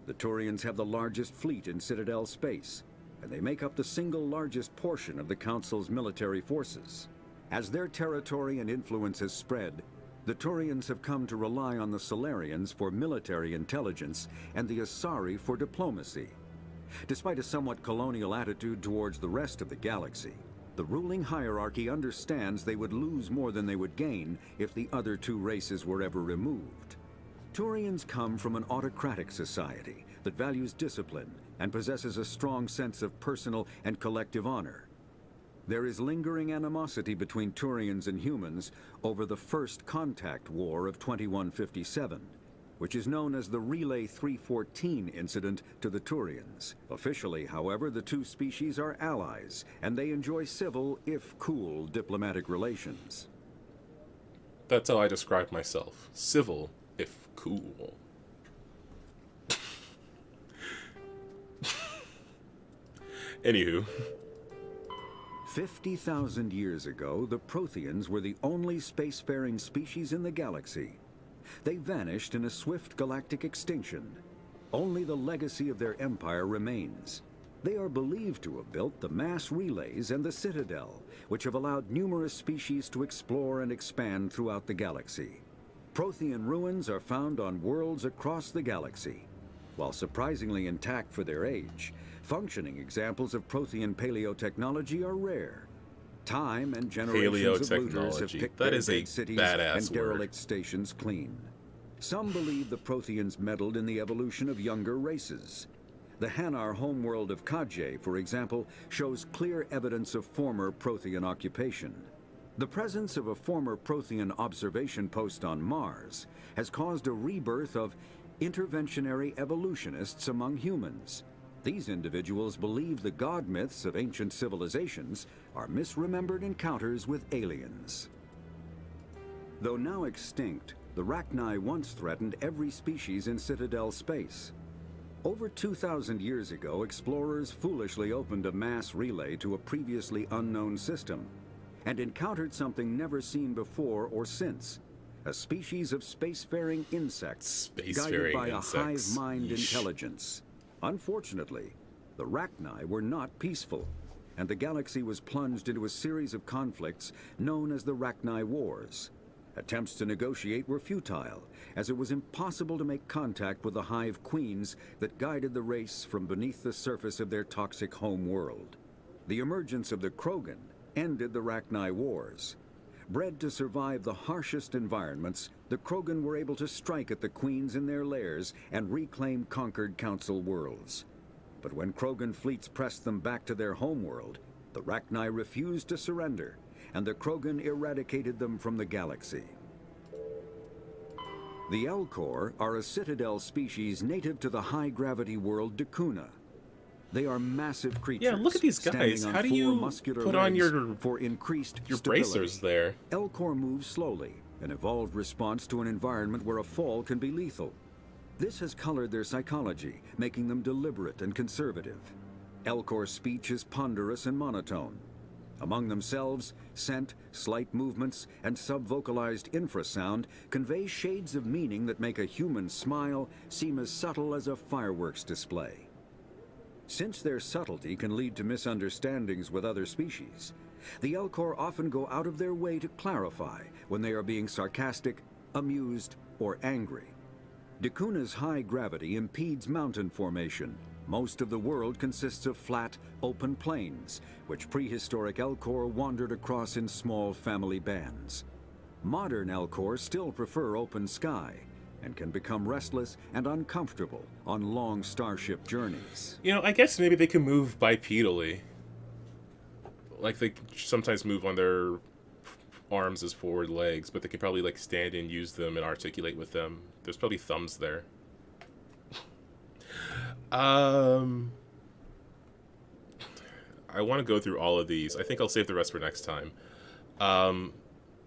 The Turians have the largest fleet in Citadel space, and they make up the single largest portion of the Council's military forces. As their territory and influence has spread, the Turians have come to rely on the Solarians for military intelligence and the Asari for diplomacy. Despite a somewhat colonial attitude towards the rest of the galaxy, the ruling hierarchy understands they would lose more than they would gain if the other two races were ever removed. Turians come from an autocratic society that values discipline and possesses a strong sense of personal and collective honor. There is lingering animosity between Turians and humans over the First Contact War of 2157, which is known as the Relay 314 incident to the Turians. Officially, however, the two species are allies, and they enjoy civil, if cool, diplomatic relations. That's how I describe myself. Civil, if cool. Anywho. 50,000 years ago, the Protheans were the only spacefaring species in the galaxy. They vanished in a swift galactic extinction. Only the legacy of their empire remains. They are believed to have built the mass relays and the citadel, which have allowed numerous species to explore and expand throughout the galaxy. Prothean ruins are found on worlds across the galaxy. While surprisingly intact for their age, functioning examples of Prothean paleotechnology are rare. Time and generations of looters have picked That their is a dead cities badass and derelict stations clean. Some believe the Protheans meddled in the evolution of younger races. The Hanar homeworld of Kajay, for example, shows clear evidence of former Prothean occupation. The presence of a former Prothean observation post on Mars has caused a rebirth of interventionary evolutionists among humans. These individuals believe the god myths of ancient civilizations are misremembered encounters with aliens. Though now extinct, the Rachni once threatened every species in Citadel space. Over 2,000 years ago, explorers foolishly opened a mass relay to a previously unknown system and encountered something never seen before or since. A species of spacefaring insects guided by a hive-mind intelligence. Unfortunately, the Rachni were not peaceful, and the galaxy was plunged into a series of conflicts known as the Rachni Wars. Attempts to negotiate were futile, as it was impossible to make contact with the hive queens that guided the race from beneath the surface of their toxic home world. The emergence of the Krogan ended the Rachni Wars. Bred to survive the harshest environments, the Krogan were able to strike at the queens in their lairs and reclaim conquered Council worlds. But when Krogan fleets pressed them back to their homeworld, the Rachni refused to surrender, and the Krogan eradicated them from the galaxy. The Elcor are a citadel species native to the high-gravity world Dakuna. They are massive creatures. Yeah, look at these guys. How do you put on your bracers there? Elcor move slowly, an evolved response to an environment where a fall can be lethal. This has colored their psychology, making them deliberate and conservative. Elcor's speech is ponderous and monotone. Among themselves, scent, slight movements, and sub-vocalized infrasound convey shades of meaning that make a human smile seem as subtle as a fireworks display. Since their subtlety can lead to misunderstandings with other species, the Elcor often go out of their way to clarify when they are being sarcastic, amused, or angry. Dakuna's high gravity impedes mountain formation. Most of the world consists of flat, open plains, which prehistoric Elcor wandered across in small family bands. Modern Elcor still prefer open sky, and can become restless and uncomfortable on long starship journeys. You know, I guess maybe they can move bipedally. Like, they sometimes move on their arms as forward legs, but they can probably, like, stand and use them and articulate with them. There's probably thumbs there. I want to go through all of these. I think I'll save the rest for next time.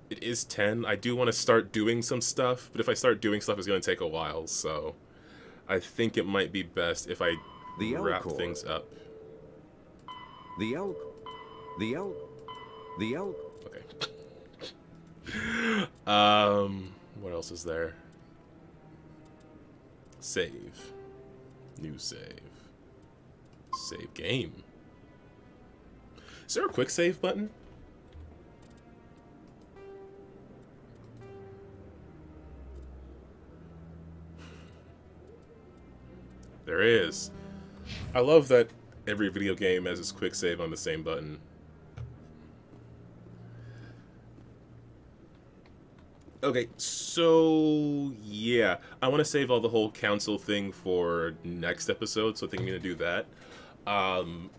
It is 10. I do want to start doing some stuff, but if I start doing stuff, it's going to take a while, so I think it might be best if I wrap things up. Okay. What else is there? Save. New save. Save game. Is there a quick save button? There is. I love that every video game has its quick save on the same button. Okay, so yeah, I want to save all the whole council thing for next episode, so I think I'm going to do that. I'm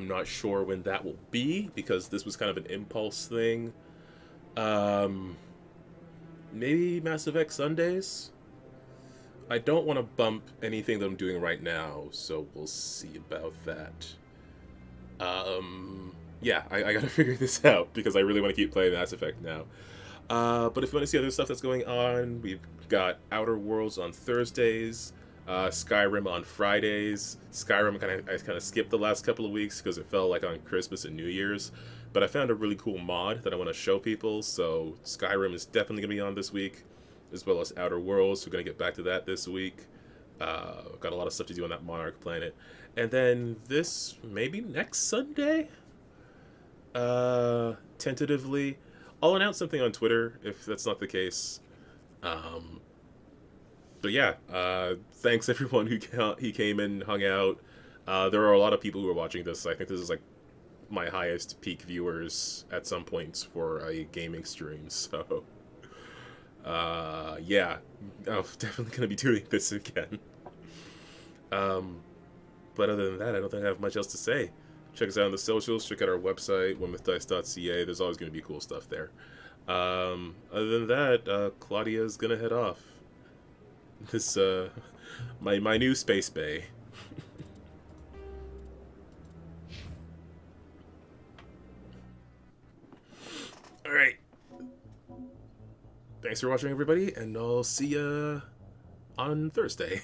not sure when that will be, because this was kind of an impulse thing. Maybe Mass Effect Sundays? I don't want to bump anything that I'm doing right now, so we'll see about that. Yeah, I gotta figure this out, because I really want to keep playing Mass Effect now. But if you want to see other stuff that's going on, we've got Outer Worlds on Thursdays, Skyrim on Fridays. Skyrim I kind of skipped the last couple of weeks because it fell like on Christmas and New Year's. But I found a really cool mod that I want to show people, so Skyrim is definitely going to be on this week, as well as Outer Worlds. We're going to get back to that this week. Got a lot of stuff to do on that Monarch planet. And then this, maybe next Sunday? Tentatively. I'll announce something on Twitter if that's not the case. But yeah, thanks everyone who came and hung out. There are a lot of people who are watching this. I think this is like my highest peak viewers at some points for a gaming stream. So yeah, I'm definitely going to be doing this again. But other than that, I don't think I have much else to say. Check us out on the socials. Check out our website, onewithdice.ca. There's always going to be cool stuff there. Other than that, Claudia's going to head off. This, my new space bay. Alright. Thanks for watching, everybody, and I'll see ya on Thursday.